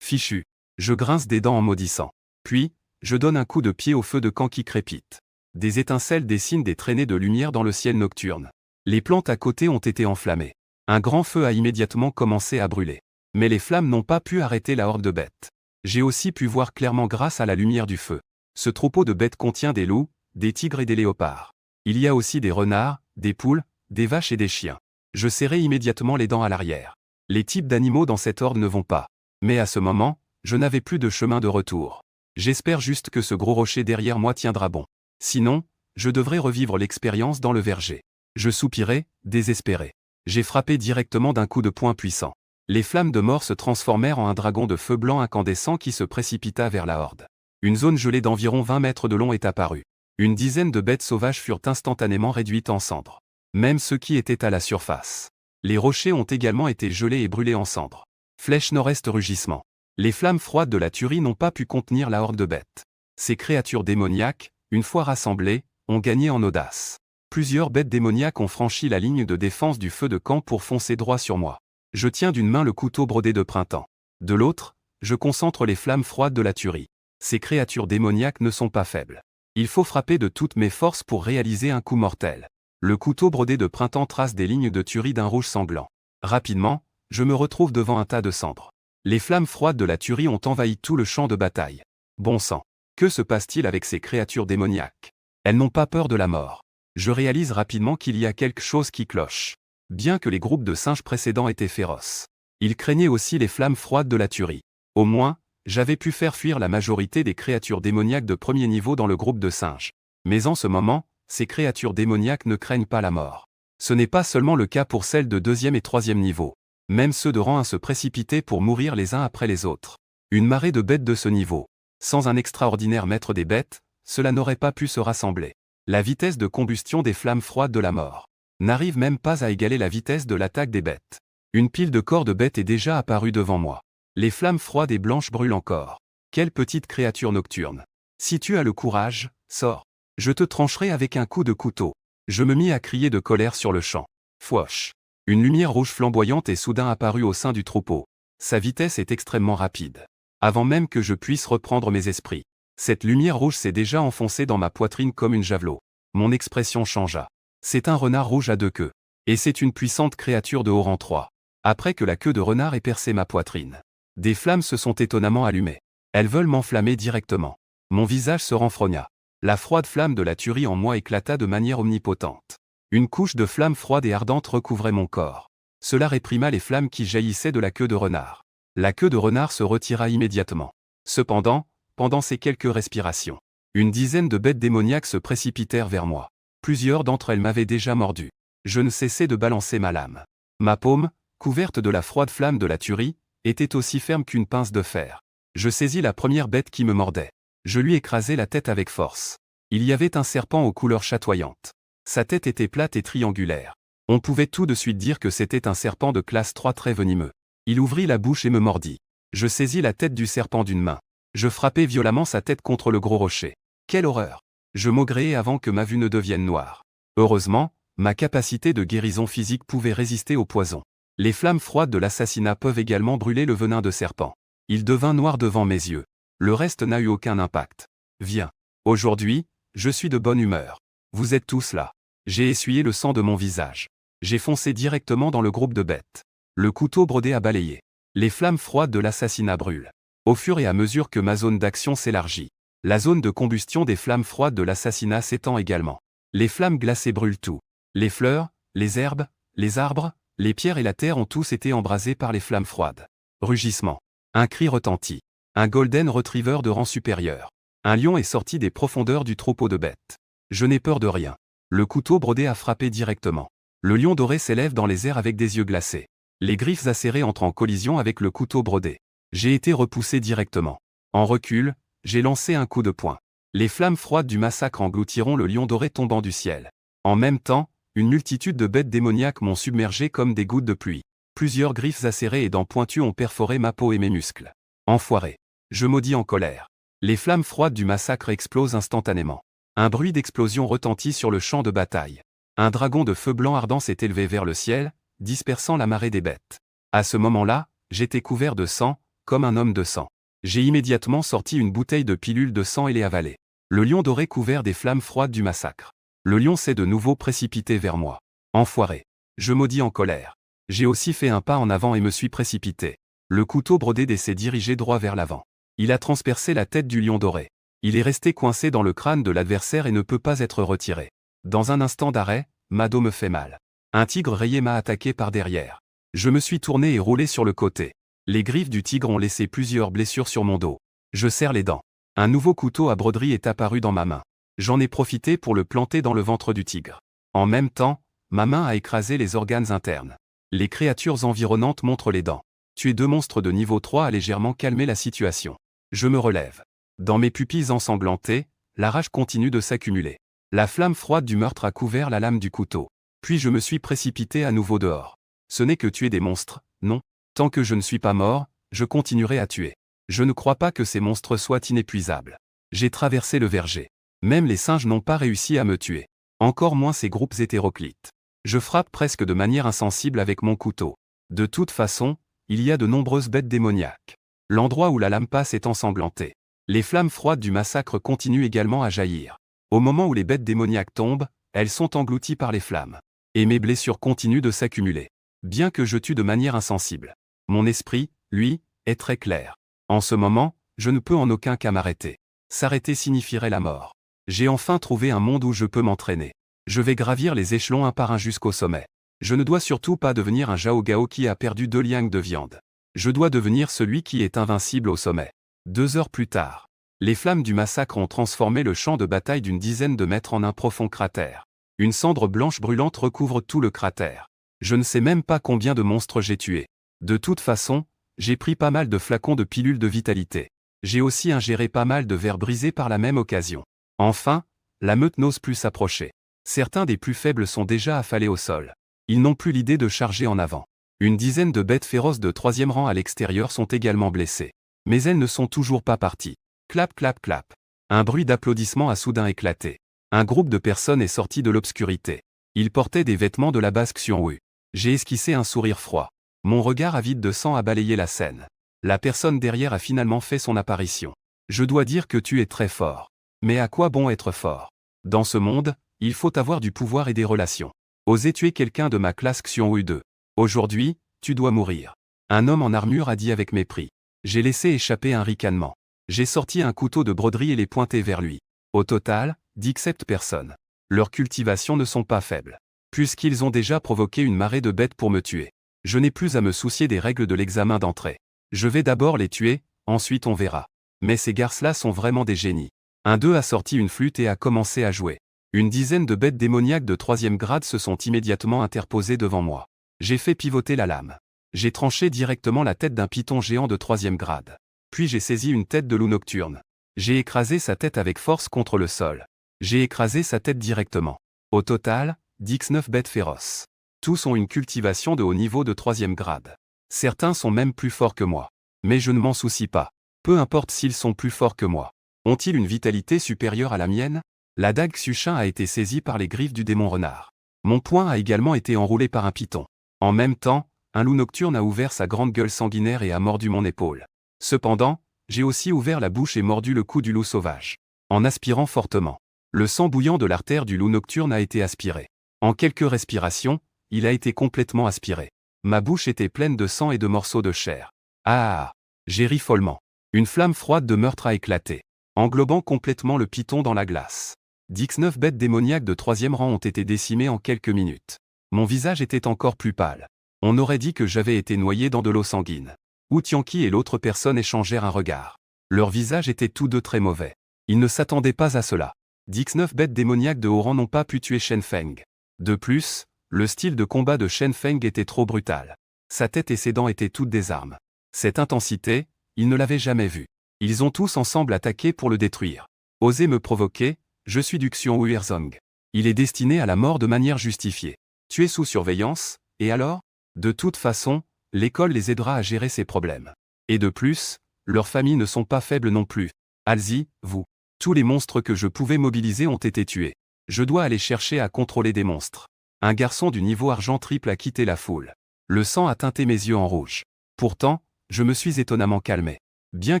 Fichu. Je grince des dents en maudissant. Puis, je donne un coup de pied au feu de camp qui crépite. Des étincelles dessinent des traînées de lumière dans le ciel nocturne. Les plantes à côté ont été enflammées. Un grand feu a immédiatement commencé à brûler. Mais les flammes n'ont pas pu arrêter la horde de bêtes. J'ai aussi pu voir clairement grâce à la lumière du feu. Ce troupeau de bêtes contient des loups, des tigres et des léopards. Il y a aussi des renards, des poules, des vaches et des chiens. Je serrai immédiatement les dents à l'arrière. Les types d'animaux dans cette horde ne vont pas. Mais à ce moment, je n'avais plus de chemin de retour. J'espère juste que ce gros rocher derrière moi tiendra bon. Sinon, je devrais revivre l'expérience dans le verger. Je soupirai, désespéré. J'ai frappé directement d'un coup de poing puissant. Les flammes de mort se transformèrent en un dragon de feu blanc incandescent qui se précipita vers la horde. Une zone gelée d'environ 20 mètres de long est apparue. Une dizaine de bêtes sauvages furent instantanément réduites en cendres. Même ceux qui étaient à la surface. Les rochers ont également été gelés et brûlés en cendres. Flèche nord-est rugissement. Les flammes froides de la tuerie n'ont pas pu contenir la horde de bêtes. Ces créatures démoniaques, une fois rassemblées, ont gagné en audace. Plusieurs bêtes démoniaques ont franchi la ligne de défense du feu de camp pour foncer droit sur moi. Je tiens d'une main le couteau brodé de printemps. De l'autre, je concentre les flammes froides de la tuerie. Ces créatures démoniaques ne sont pas faibles. Il faut frapper de toutes mes forces pour réaliser un coup mortel. Le couteau brodé de printemps trace des lignes de tuerie d'un rouge sanglant. Rapidement, je me retrouve devant un tas de cendres. Les flammes froides de la tuerie ont envahi tout le champ de bataille. Bon sang. Que se passe-t-il avec ces créatures démoniaques? Elles n'ont pas peur de la mort. Je réalise rapidement qu'il y a quelque chose qui cloche. Bien que les groupes de singes précédents étaient féroces. Ils craignaient aussi les flammes froides de la tuerie. Au moins, j'avais pu faire fuir la majorité des créatures démoniaques de premier niveau dans le groupe de singes. Mais en ce moment, ces créatures démoniaques ne craignent pas la mort. Ce n'est pas seulement le cas pour celles de deuxième et troisième niveau. Même ceux de rang 1 se précipitaient pour mourir les uns après les autres. Une marée de bêtes de ce niveau. Sans un extraordinaire maître des bêtes, cela n'aurait pas pu se rassembler. La vitesse de combustion des flammes froides de la mort n'arrive même pas à égaler la vitesse de l'attaque des bêtes. Une pile de corps de bêtes est déjà apparue devant moi. Les flammes froides et blanches brûlent encore. Quelle petite créature nocturne. Si tu as le courage, sors. Je te trancherai avec un coup de couteau. Je me mis à crier de colère sur le champ. Fouache. Une lumière rouge flamboyante est soudain apparue au sein du troupeau. Sa vitesse est extrêmement rapide. Avant même que je puisse reprendre mes esprits. Cette lumière rouge s'est déjà enfoncée dans ma poitrine comme une javelot. Mon expression changea. C'est un renard rouge à deux queues. Et c'est une puissante créature de haut rang 3. Après que la queue de renard ait percé ma poitrine. Des flammes se sont étonnamment allumées. Elles veulent m'enflammer directement. Mon visage se renfrogna. La froide flamme de la tuerie en moi éclata de manière omnipotente. Une couche de flammes froides et ardentes recouvrait mon corps. Cela réprima les flammes qui jaillissaient de la queue de renard. La queue de renard se retira immédiatement. Cependant, pendant ces quelques respirations, une dizaine de bêtes démoniaques se précipitèrent vers moi. Plusieurs d'entre elles m'avaient déjà mordu. Je ne cessais de balancer ma lame. Ma paume, couverte de la froide flamme de la tuerie, était aussi ferme qu'une pince de fer. Je saisis la première bête qui me mordait. Je lui écrasai la tête avec force. Il y avait un serpent aux couleurs chatoyantes. Sa tête était plate et triangulaire. On pouvait tout de suite dire que c'était un serpent de classe 3 très venimeux. Il ouvrit la bouche et me mordit. Je saisis la tête du serpent d'une main. Je frappai violemment sa tête contre le gros rocher. Quelle horreur! Je maugréai avant que ma vue ne devienne noire. Heureusement, ma capacité de guérison physique pouvait résister au poison. Les flammes froides de l'assassinat peuvent également brûler le venin de serpent. Il devint noir devant mes yeux. Le reste n'a eu aucun impact. Viens. Aujourd'hui, je suis de bonne humeur. Vous êtes tous là. J'ai essuyé le sang de mon visage. J'ai foncé directement dans le groupe de bêtes. Le couteau brodé a balayé. Les flammes froides de l'assassinat brûlent. Au fur et à mesure que ma zone d'action s'élargit, la zone de combustion des flammes froides de l'assassinat s'étend également. Les flammes glacées brûlent tout. Les fleurs, les herbes, les arbres, les pierres et la terre ont tous été embrasés par les flammes froides. Rugissement. Un cri retentit. Un golden retriever de rang supérieur. Un lion est sorti des profondeurs du troupeau de bêtes. Je n'ai peur de rien. Le couteau brodé a frappé directement. Le lion doré s'élève dans les airs avec des yeux glacés. Les griffes acérées entrent en collision avec le couteau brodé. J'ai été repoussé directement. En recul, j'ai lancé un coup de poing. Les flammes froides du massacre engloutiront le lion doré tombant du ciel. En même temps, une multitude de bêtes démoniaques m'ont submergé comme des gouttes de pluie. Plusieurs griffes acérées et dents pointues ont perforé ma peau et mes muscles. Enfoiré. Je maudis en colère. Les flammes froides du massacre explosent instantanément. Un bruit d'explosion retentit sur le champ de bataille. Un dragon de feu blanc ardent s'est élevé vers le ciel, dispersant la marée des bêtes. À ce moment-là, j'étais couvert de sang, comme un homme de sang. J'ai immédiatement sorti une bouteille de pilules de sang et l'ai avalée. Le lion doré couvert des flammes froides du massacre. Le lion s'est de nouveau précipité vers moi. Enfoiré. Je maudis en colère. J'ai aussi fait un pas en avant et me suis précipité. Le couteau brodé s'est dirigé droit vers l'avant. Il a transpercé la tête du lion doré. Il est resté coincé dans le crâne de l'adversaire et ne peut pas être retiré. Dans un instant d'arrêt, ma dos me fait mal. Un tigre rayé m'a attaqué par derrière. Je me suis tourné et roulé sur le côté. Les griffes du tigre ont laissé plusieurs blessures sur mon dos. Je serre les dents. Un nouveau couteau à broderie est apparu dans ma main. J'en ai profité pour le planter dans le ventre du tigre. En même temps, ma main a écrasé les organes internes. Les créatures environnantes montrent les dents. Tuer 2 monstres de niveau 3 a légèrement calmé la situation. Je me relève. Dans mes pupilles ensanglantées, la rage continue de s'accumuler. La flamme froide du meurtre a couvert la lame du couteau. Puis je me suis précipité à nouveau dehors. Ce n'est que tuer des monstres, non. Tant que je ne suis pas mort, je continuerai à tuer. Je ne crois pas que ces monstres soient inépuisables. J'ai traversé le verger. Même les singes n'ont pas réussi à me tuer. Encore moins ces groupes hétéroclites. Je frappe presque de manière insensible avec mon couteau. De toute façon, il y a de nombreuses bêtes démoniaques. L'endroit où la lame passe est ensanglanté. Les flammes froides du massacre continuent également à jaillir. Au moment où les bêtes démoniaques tombent, elles sont englouties par les flammes. Et mes blessures continuent de s'accumuler. Bien que je tue de manière insensible. Mon esprit, lui, est très clair. En ce moment, je ne peux en aucun cas m'arrêter. S'arrêter signifierait la mort. J'ai enfin trouvé un monde où je peux m'entraîner. Je vais gravir les échelons un par un jusqu'au sommet. Je ne dois surtout pas devenir un Zhao Gao qui a perdu 2 liangs de viande. Je dois devenir celui qui est invincible au sommet. 2 heures plus tard, les flammes du massacre ont transformé le champ de bataille d'une dizaine de mètres en un profond cratère. Une cendre blanche brûlante recouvre tout le cratère. Je ne sais même pas combien de monstres j'ai tués. De toute façon, j'ai pris pas mal de flacons de pilules de vitalité. J'ai aussi ingéré pas mal de verres brisés par la même occasion. Enfin, la meute n'ose plus s'approcher. Certains des plus faibles sont déjà affalés au sol. Ils n'ont plus l'idée de charger en avant. Une dizaine de bêtes féroces de 3e rang à l'extérieur sont également blessées. Mais elles ne sont toujours pas parties. Clap clap clap. Un bruit d'applaudissements a soudain éclaté. Un groupe de personnes est sorti de l'obscurité. Ils portaient des vêtements de la base Xiongwu. J'ai esquissé un sourire froid. Mon regard avide de sang a balayé la scène. La personne derrière a finalement fait son apparition. Je dois dire que tu es très fort. Mais à quoi bon être fort? Dans ce monde, il faut avoir du pouvoir et des relations. Oser tuer quelqu'un de ma classe Xiongwu 2. Aujourd'hui, tu dois mourir. Un homme en armure a dit avec mépris. J'ai laissé échapper un ricanement. J'ai sorti un couteau de broderie et l'ai pointé vers lui. Au total, 17 personnes. Leurs cultivations ne sont pas faibles. Puisqu'ils ont déjà provoqué une marée de bêtes pour me tuer. Je n'ai plus à me soucier des règles de l'examen d'entrée. Je vais d'abord les tuer, ensuite on verra. Mais ces garces-là sont vraiment des génies. Un d'eux a sorti une flûte et a commencé à jouer. Une dizaine de bêtes démoniaques de 3e grade se sont immédiatement interposées devant moi. J'ai fait pivoter la lame. J'ai tranché directement la tête d'un python géant de 3e grade. Puis j'ai saisi une tête de loup nocturne. J'ai écrasé sa tête avec force contre le sol. J'ai écrasé sa tête directement. Au total, 19 bêtes féroces. Tous ont une cultivation de haut niveau de 3e grade. Certains sont même plus forts que moi. Mais je ne m'en soucie pas. Peu importe s'ils sont plus forts que moi. Ont-ils une vitalité supérieure à la mienne? La dague Xuchin a été saisie par les griffes du démon renard. Mon poing a également été enroulé par un python. En même temps, un loup nocturne a ouvert sa grande gueule sanguinaire et a mordu mon épaule. Cependant, j'ai aussi ouvert la bouche et mordu le cou du loup sauvage. En aspirant fortement. Le sang bouillant de l'artère du loup nocturne a été aspiré. En quelques respirations, il a été complètement aspiré. Ma bouche était pleine de sang et de morceaux de chair. Ah! J'ai ri follement. Une flamme froide de meurtre a éclaté, englobant complètement le python dans la glace. 19 bêtes démoniaques de 3e rang ont été décimées en quelques minutes. Mon visage était encore plus pâle. On aurait dit que j'avais été noyé dans de l'eau sanguine. Wu Tianqi et l'autre personne échangèrent un regard. Leurs visages étaient tous deux très mauvais. Ils ne s'attendaient pas à cela. 19 bêtes démoniaques de haut rang n'ont pas pu tuer Shen Feng. De plus, le style de combat de Shen Feng était trop brutal. Sa tête et ses dents étaient toutes des armes. Cette intensité, ils ne l'avaient jamais vue. Ils ont tous ensemble attaqué pour le détruire. Osez me provoquer, je suis du Xiongwu Erzong. Il est destiné à la mort de manière justifiée. Tu es sous surveillance, et alors? De toute façon, l'école les aidera à gérer ces problèmes. Et de plus, leurs familles ne sont pas faibles non plus. Allez-y, vous. Tous les monstres que je pouvais mobiliser ont été tués. Je dois aller chercher à contrôler des monstres. Un garçon du niveau argent triple a quitté la foule. Le sang a teinté mes yeux en rouge. Pourtant, je me suis étonnamment calmé. Bien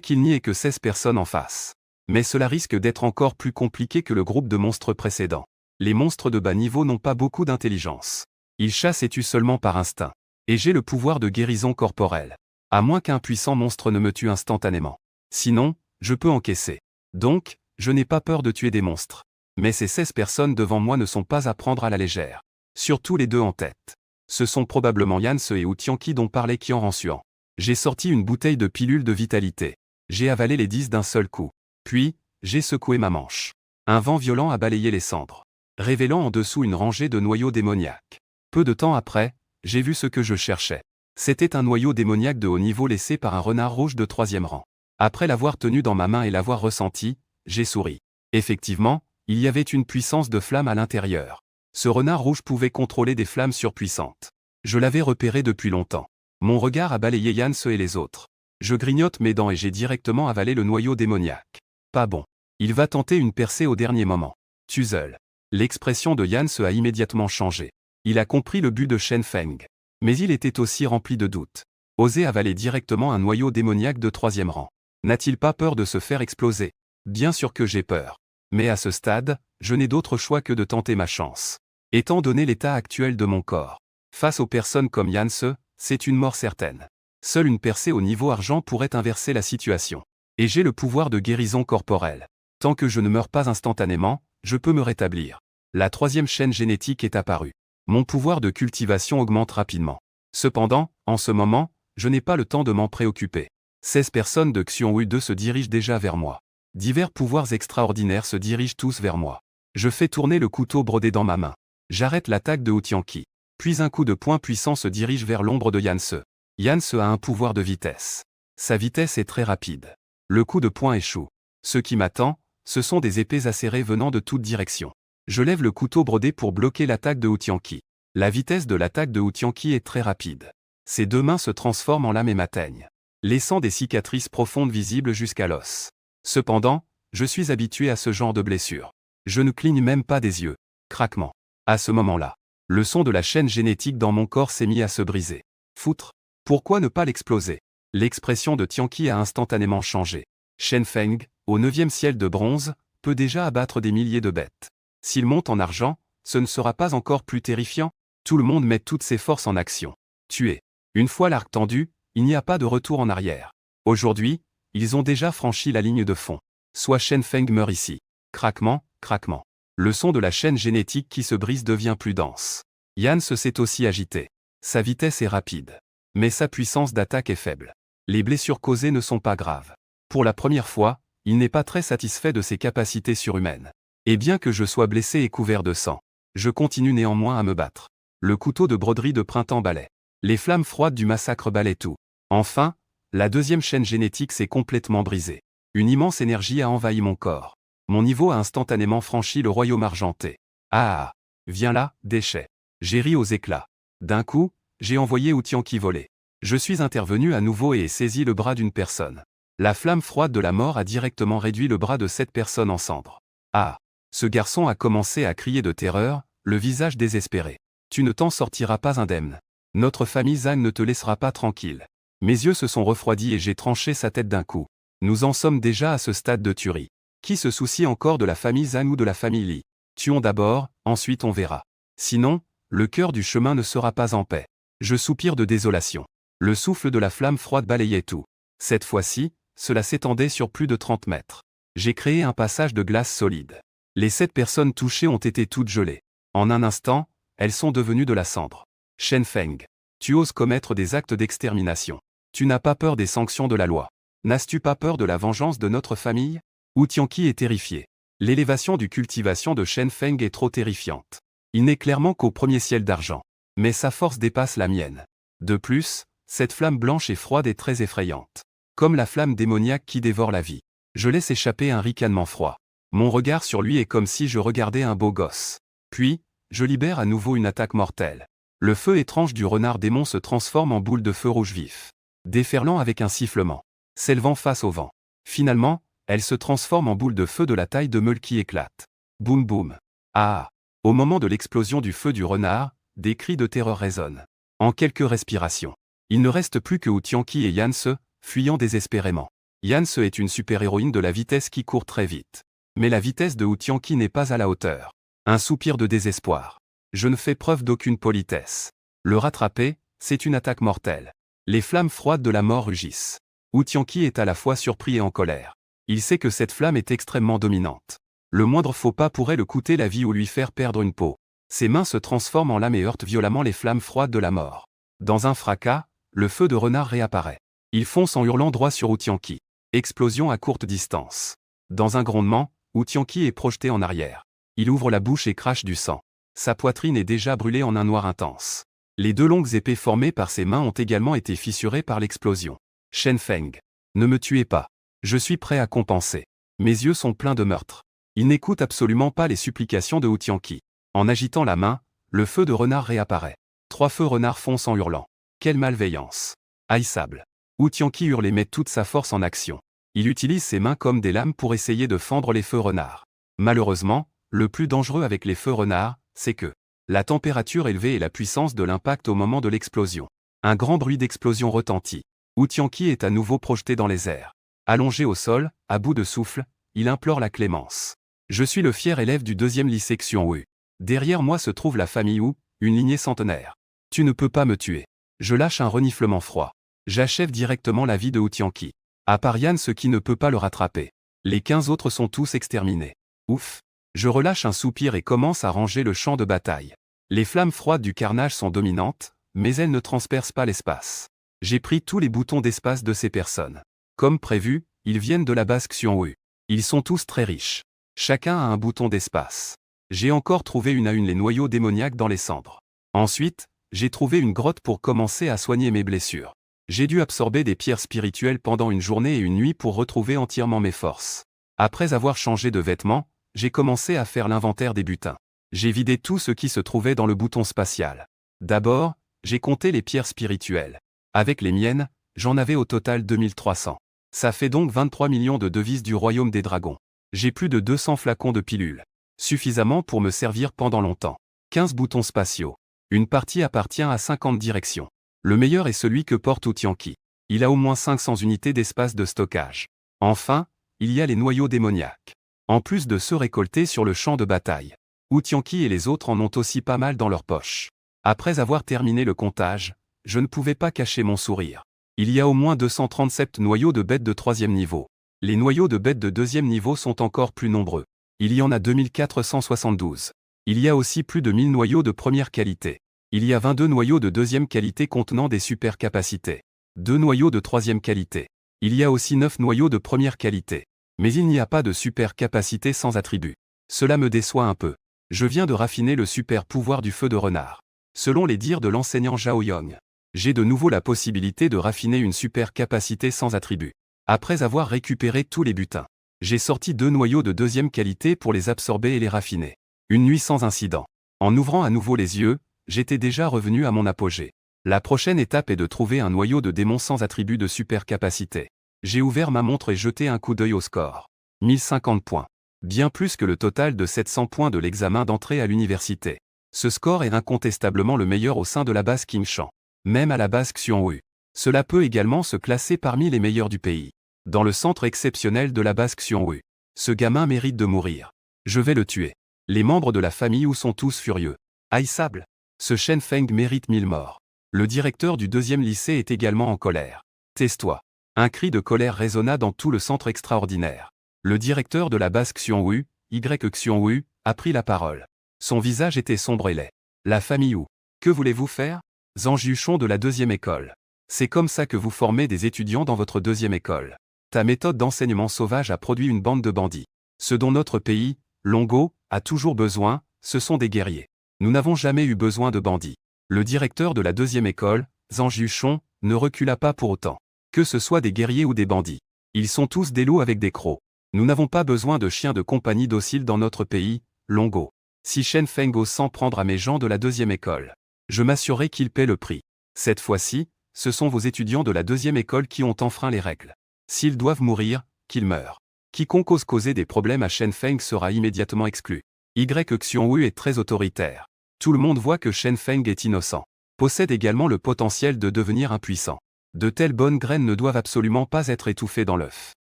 qu'il n'y ait que 16 personnes en face. Mais cela risque d'être encore plus compliqué que le groupe de monstres précédents. Les monstres de bas niveau n'ont pas beaucoup d'intelligence. Ils chassent et tuent seulement par instinct. Et j'ai le pouvoir de guérison corporelle. À moins qu'un puissant monstre ne me tue instantanément. Sinon, je peux encaisser. Donc, je n'ai pas peur de tuer des monstres. Mais ces 16 personnes devant moi ne sont pas à prendre à la légère. Surtout les deux en tête. Ce sont probablement Yanse et Outianki dont parlait Kian Ransuan. J'ai sorti une bouteille de pilules de vitalité. J'ai avalé les 10 d'un seul coup. Puis, j'ai secoué ma manche. Un vent violent a balayé les cendres, révélant en dessous une rangée de noyaux démoniaques. Peu de temps après, j'ai vu ce que je cherchais. C'était un noyau démoniaque de haut niveau laissé par un renard rouge de 3e rang. Après l'avoir tenu dans ma main et l'avoir ressenti, j'ai souri. Effectivement, il y avait une puissance de flamme à l'intérieur. Ce renard rouge pouvait contrôler des flammes surpuissantes. Je l'avais repéré depuis longtemps. Mon regard a balayé Yanse et les autres. Je grignote mes dents et j'ai directement avalé le noyau démoniaque. Pas bon. Il va tenter une percée au dernier moment. Tuzel. L'expression de Yanse a immédiatement changé. Il a compris le but de Shen Feng. Mais il était aussi rempli de doutes. Oser avaler directement un noyau démoniaque de 3e rang. N'a-t-il pas peur de se faire exploser? Bien sûr que j'ai peur. Mais à ce stade, je n'ai d'autre choix que de tenter ma chance. Étant donné l'état actuel de mon corps. Face aux personnes comme Yanse, c'est une mort certaine. Seule une percée au niveau argent pourrait inverser la situation. Et j'ai le pouvoir de guérison corporelle. Tant que je ne meurs pas instantanément, je peux me rétablir. La 3e chaîne génétique est apparue. Mon pouvoir de cultivation augmente rapidement. Cependant, en ce moment, je n'ai pas le temps de m'en préoccuper. 16 personnes de Xionghui 2 se dirigent déjà vers moi. Divers pouvoirs extraordinaires se dirigent tous vers moi. Je fais tourner le couteau brodé dans ma main. J'arrête l'attaque de Outianki. Puis un coup de poing puissant se dirige vers l'ombre de Yanse. Yanse a un pouvoir de vitesse. Sa vitesse est très rapide. Le coup de poing échoue. Ce qui m'attend, ce sont des épées acérées venant de toutes directions. Je lève le couteau brodé pour bloquer l'attaque de Outianki. La vitesse de l'attaque de Outianki est très rapide. Ses deux mains se transforment en lames et m'atteignent, laissant des cicatrices profondes visibles jusqu'à l'os. Cependant, je suis habitué à ce genre de blessure. Je ne cligne même pas des yeux. Craquement. À ce moment-là, le son de la chaîne génétique dans mon corps s'est mis à se briser. Foutre. Pourquoi ne pas l'exploser? L'expression de Tianqi a instantanément changé. Shen Feng, au 9e ciel de bronze, peut déjà abattre des milliers de bêtes. S'il monte en argent, ce ne sera pas encore plus terrifiant? Tout le monde met toutes ses forces en action. Tuer. Une fois l'arc tendu, il n'y a pas de retour en arrière. Aujourd'hui, ils ont déjà franchi la ligne de fond. Soit Shen Feng meurt ici. Craquement, craquement. Le son de la chaîne génétique qui se brise devient plus dense. Yann s'est aussi agité. Sa vitesse est rapide. Mais sa puissance d'attaque est faible. Les blessures causées ne sont pas graves. Pour la première fois, il n'est pas très satisfait de ses capacités surhumaines. Et bien que je sois blessé et couvert de sang, je continue néanmoins à me battre. Le couteau de broderie de printemps balaie. Les flammes froides du massacre balaient tout. Enfin, la 2e chaîne génétique s'est complètement brisée. Une immense énergie a envahi mon corps. Mon niveau a instantanément franchi le royaume argenté. Ah! Viens là, déchet. J'ai ri aux éclats. D'un coup, j'ai envoyé Outianki voler. Je suis intervenu à nouveau et ai saisi le bras d'une personne. La flamme froide de la mort a directement réduit le bras de cette personne en cendres. Ah! Ce garçon a commencé à crier de terreur, le visage désespéré. Tu ne t'en sortiras pas indemne. Notre famille Zhang ne te laissera pas tranquille. Mes yeux se sont refroidis et j'ai tranché sa tête d'un coup. Nous en sommes déjà à ce stade de tuerie. Qui se soucie encore de la famille Zhang ou de la famille Li? Tuons d'abord, ensuite on verra. Sinon, le cœur du chemin ne sera pas en paix. Je soupire de désolation. Le souffle de la flamme froide balayait tout. Cette fois-ci, cela s'étendait sur plus de 30 mètres. J'ai créé un passage de glace solide. Les 7 personnes touchées ont été toutes gelées. En un instant, elles sont devenues de la cendre. Shen Feng, tu oses commettre des actes d'extermination. Tu n'as pas peur des sanctions de la loi. N'as-tu pas peur de la vengeance de notre famille? Outianki est terrifié. L'élévation du cultivation de Shen Feng est trop terrifiante. Il n'est clairement qu'au 1er ciel d'argent. Mais sa force dépasse la mienne. De plus, cette flamme blanche et froide est très effrayante. Comme la flamme démoniaque qui dévore la vie. Je laisse échapper un ricanement froid. Mon regard sur lui est comme si je regardais un beau gosse. Puis, je libère à nouveau une attaque mortelle. Le feu étrange du renard démon se transforme en boule de feu rouge vif. Déferlant avec un sifflement. S'élevant face au vent. Finalement, elle se transforme en boule de feu de la taille de meule qui éclate. Boum boum. Ah! Au moment de l'explosion du feu du renard, des cris de terreur résonnent. En quelques respirations. Il ne reste plus que Outianki et Yanse, fuyant désespérément. Yanse est une super-héroïne de la vitesse qui court très vite. Mais la vitesse de Outianki n'est pas à la hauteur. Un soupir de désespoir. Je ne fais preuve d'aucune politesse. Le rattraper, c'est une attaque mortelle. Les flammes froides de la mort rugissent. Wu Tianqi est à la fois surpris et en colère. Il sait que cette flamme est extrêmement dominante. Le moindre faux pas pourrait le coûter la vie ou lui faire perdre une peau. Ses mains se transforment en lames et heurtent violemment les flammes froides de la mort. Dans un fracas, le feu de renard réapparaît. Il fonce en hurlant droit sur Wu Tianqi. Explosion à courte distance. Dans un grondement, Wu Tianqi est projeté en arrière. Il ouvre la bouche et crache du sang. Sa poitrine est déjà brûlée en un noir intense. Les deux longues épées formées par ses mains ont également été fissurées par l'explosion. Shen Feng. Ne me tuez pas. Je suis prêt à compenser. Mes yeux sont pleins de meurtre. Il n'écoute absolument pas les supplications de Wu Tianqi. En agitant la main, le feu de renard réapparaît. 3 feux renards foncent en hurlant. Quelle malveillance. Haïssable. Wu Tianqi hurle et met toute sa force en action. Il utilise ses mains comme des lames pour essayer de fendre les feux renards. Malheureusement, le plus dangereux avec les feux renards, c'est que la température élevée et la puissance de l'impact au moment de l'explosion. Un grand bruit d'explosion retentit. Wu Tianqi est à nouveau projeté dans les airs. Allongé au sol, à bout de souffle, il implore la clémence. Je suis le fier élève du 2e lycée Xiongwu. Derrière moi se trouve la famille Wu, une lignée centenaire. Tu ne peux pas me tuer. Je lâche un reniflement froid. J'achève directement la vie de Wu Tianqi. À part Yan, ce qui ne peut pas le rattraper. Les 15 autres sont tous exterminés. Ouf. Je relâche un soupir et commence à ranger le champ de bataille. Les flammes froides du carnage sont dominantes, mais elles ne transpercent pas l'espace. J'ai pris tous les boutons d'espace de ces personnes. Comme prévu, ils viennent de la base Xiongwu. Ils sont tous très riches. Chacun a un bouton d'espace. J'ai encore trouvé une à une les noyaux démoniaques dans les cendres. Ensuite, j'ai trouvé une grotte pour commencer à soigner mes blessures. J'ai dû absorber des pierres spirituelles pendant une journée et une nuit pour retrouver entièrement mes forces. Après avoir changé de vêtements, j'ai commencé à faire l'inventaire des butins. J'ai vidé tout ce qui se trouvait dans le bouton spatial. D'abord, j'ai compté les pierres spirituelles. Avec les miennes, j'en avais au total 2300. Ça fait donc 23 millions de devises du royaume des dragons. J'ai plus de 200 flacons de pilules. Suffisamment pour me servir pendant longtemps. 15 boutons spatiaux. Une partie appartient à 50 directions. Le meilleur est celui que porte Wu Tianqi. Il a au moins 500 unités d'espace de stockage. Enfin, il y a les noyaux démoniaques. En plus de ceux récoltés sur le champ de bataille. Wu Tianqi et les autres en ont aussi pas mal dans leur poche. Après avoir terminé le comptage, je ne pouvais pas cacher mon sourire. Il y a au moins 237 noyaux de bêtes de 3e niveau. Les noyaux de bêtes de 2e niveau sont encore plus nombreux. Il y en a 2472. Il y a aussi plus de 1000 noyaux de première qualité. Il y a 22 noyaux de 2e qualité contenant des super capacités. 2 noyaux de 3e qualité. Il y a aussi 9 noyaux de première qualité. Mais il n'y a pas de super capacité sans attribut. Cela me déçoit un peu. Je viens de raffiner le super pouvoir du feu de renard. Selon les dires de l'enseignant Zhao Yong, j'ai de nouveau la possibilité de raffiner une super capacité sans attribut. Après avoir récupéré tous les butins, j'ai sorti 2 noyaux de 2e qualité pour les absorber et les raffiner. Une nuit sans incident. En ouvrant à nouveau les yeux, j'étais déjà revenu à mon apogée. La prochaine étape est de trouver un noyau de démon sans attribut de super capacité. J'ai ouvert ma montre et jeté un coup d'œil au score. 1050 points. Bien plus que le total de 700 points de l'examen d'entrée à l'université. Ce score est incontestablement le meilleur au sein de la base Qingshan. Même à la base Xiongwu. Cela peut également se classer parmi les meilleurs du pays. Dans le centre exceptionnel de la base Xiongwu. Ce gamin mérite de mourir. Je vais le tuer. Les membres de la famille Wu sont tous furieux. Haïssable. Ce Shen Feng mérite 1000 morts. Le directeur du 2e lycée est également en colère. Tais-toi. Un cri de colère résonna dans tout le centre extraordinaire. Le directeur de la base Xiongwu, Xiongwu, a pris la parole. Son visage était sombre et laid. La famille Wu. Que voulez-vous faire? Zhang Yushong de la 2e école. C'est comme ça que vous formez des étudiants dans votre 2e école. Ta méthode d'enseignement sauvage a produit une bande de bandits. Ce dont notre pays, Longo, a toujours besoin, ce sont des guerriers. Nous n'avons jamais eu besoin de bandits. Le directeur de la 2e école, Zhang Yushong, ne recula pas pour autant. Que ce soit des guerriers ou des bandits. Ils sont tous des loups avec des crocs. Nous n'avons pas besoin de chiens de compagnie dociles dans notre pays, Longo. Si Shen Feng ose s'en prendre à mes gens de la 2e école, je m'assurerai qu'il paie le prix. Cette fois-ci, ce sont vos étudiants de la 2e école qui ont enfreint les règles. S'ils doivent mourir, qu'ils meurent. Quiconque ose causer des problèmes à Shen Feng sera immédiatement exclu. Xiongwu est très autoritaire. Tout le monde voit que Shen Feng est innocent. Possède également le potentiel de devenir impuissant. De telles bonnes graines ne doivent absolument pas être étouffées dans l'œuf.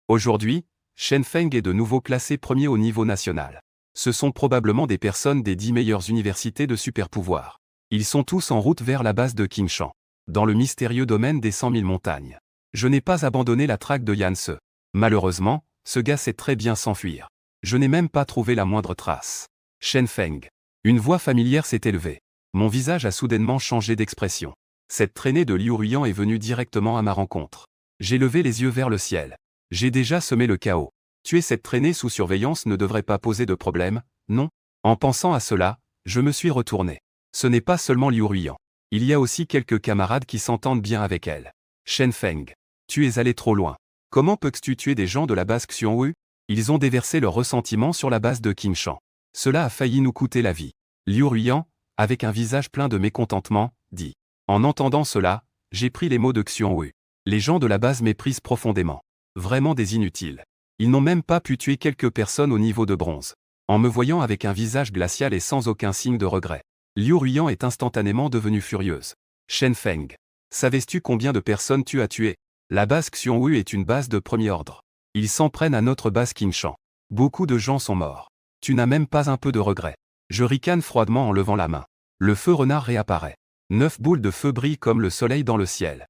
Aujourd'hui, Shen Feng est de nouveau classé premier au niveau national. Ce sont probablement des personnes des 10 meilleures universités de super pouvoir. Ils sont tous en route vers la base de Qingshan. dans le mystérieux domaine des 100 000 montagnes. Je n'ai pas abandonné la traque de Yanse. Malheureusement, ce gars sait très bien s'enfuir. Je n'ai même pas trouvé la moindre trace. Shen Feng. Une voix familière s'est élevée. Mon visage a soudainement changé d'expression. Cette traînée de Liu Ruiyan est venue directement à ma rencontre. J'ai levé les yeux vers le ciel. J'ai déjà semé le chaos. Tuer cette traînée sous surveillance ne devrait pas poser de problème, non? En pensant à cela, je me suis retourné. Ce n'est pas seulement Liu Ruiyan. Il y a aussi quelques camarades qui s'entendent bien avec elle. Shen Feng. Tu es allé trop loin. Comment peux-tu tuer des gens de la base Xiongwu? Ils ont déversé leur ressentiment sur la base de Qingshan. Cela a failli nous coûter la vie. Liu Ruiyan, avec un visage plein de mécontentement, dit. En entendant cela, j'ai pris les mots de Xiongwu. Les gens de la base méprisent profondément. Vraiment des inutiles. Ils n'ont même pas pu tuer quelques personnes au niveau de bronze. En me voyant avec un visage glacial et sans aucun signe de regret, Liu Ruiyan est instantanément devenue furieuse. Shen Feng. Savais-tu combien de personnes tu as tuées? La base Xiongwu est une base de premier ordre. Ils s'en prennent à notre base Qingshan. Beaucoup de gens sont morts. Tu n'as même pas un peu de regret. Je ricane froidement en levant la main. Le feu renard réapparaît. 9 boules de feu brillent comme le soleil dans le ciel.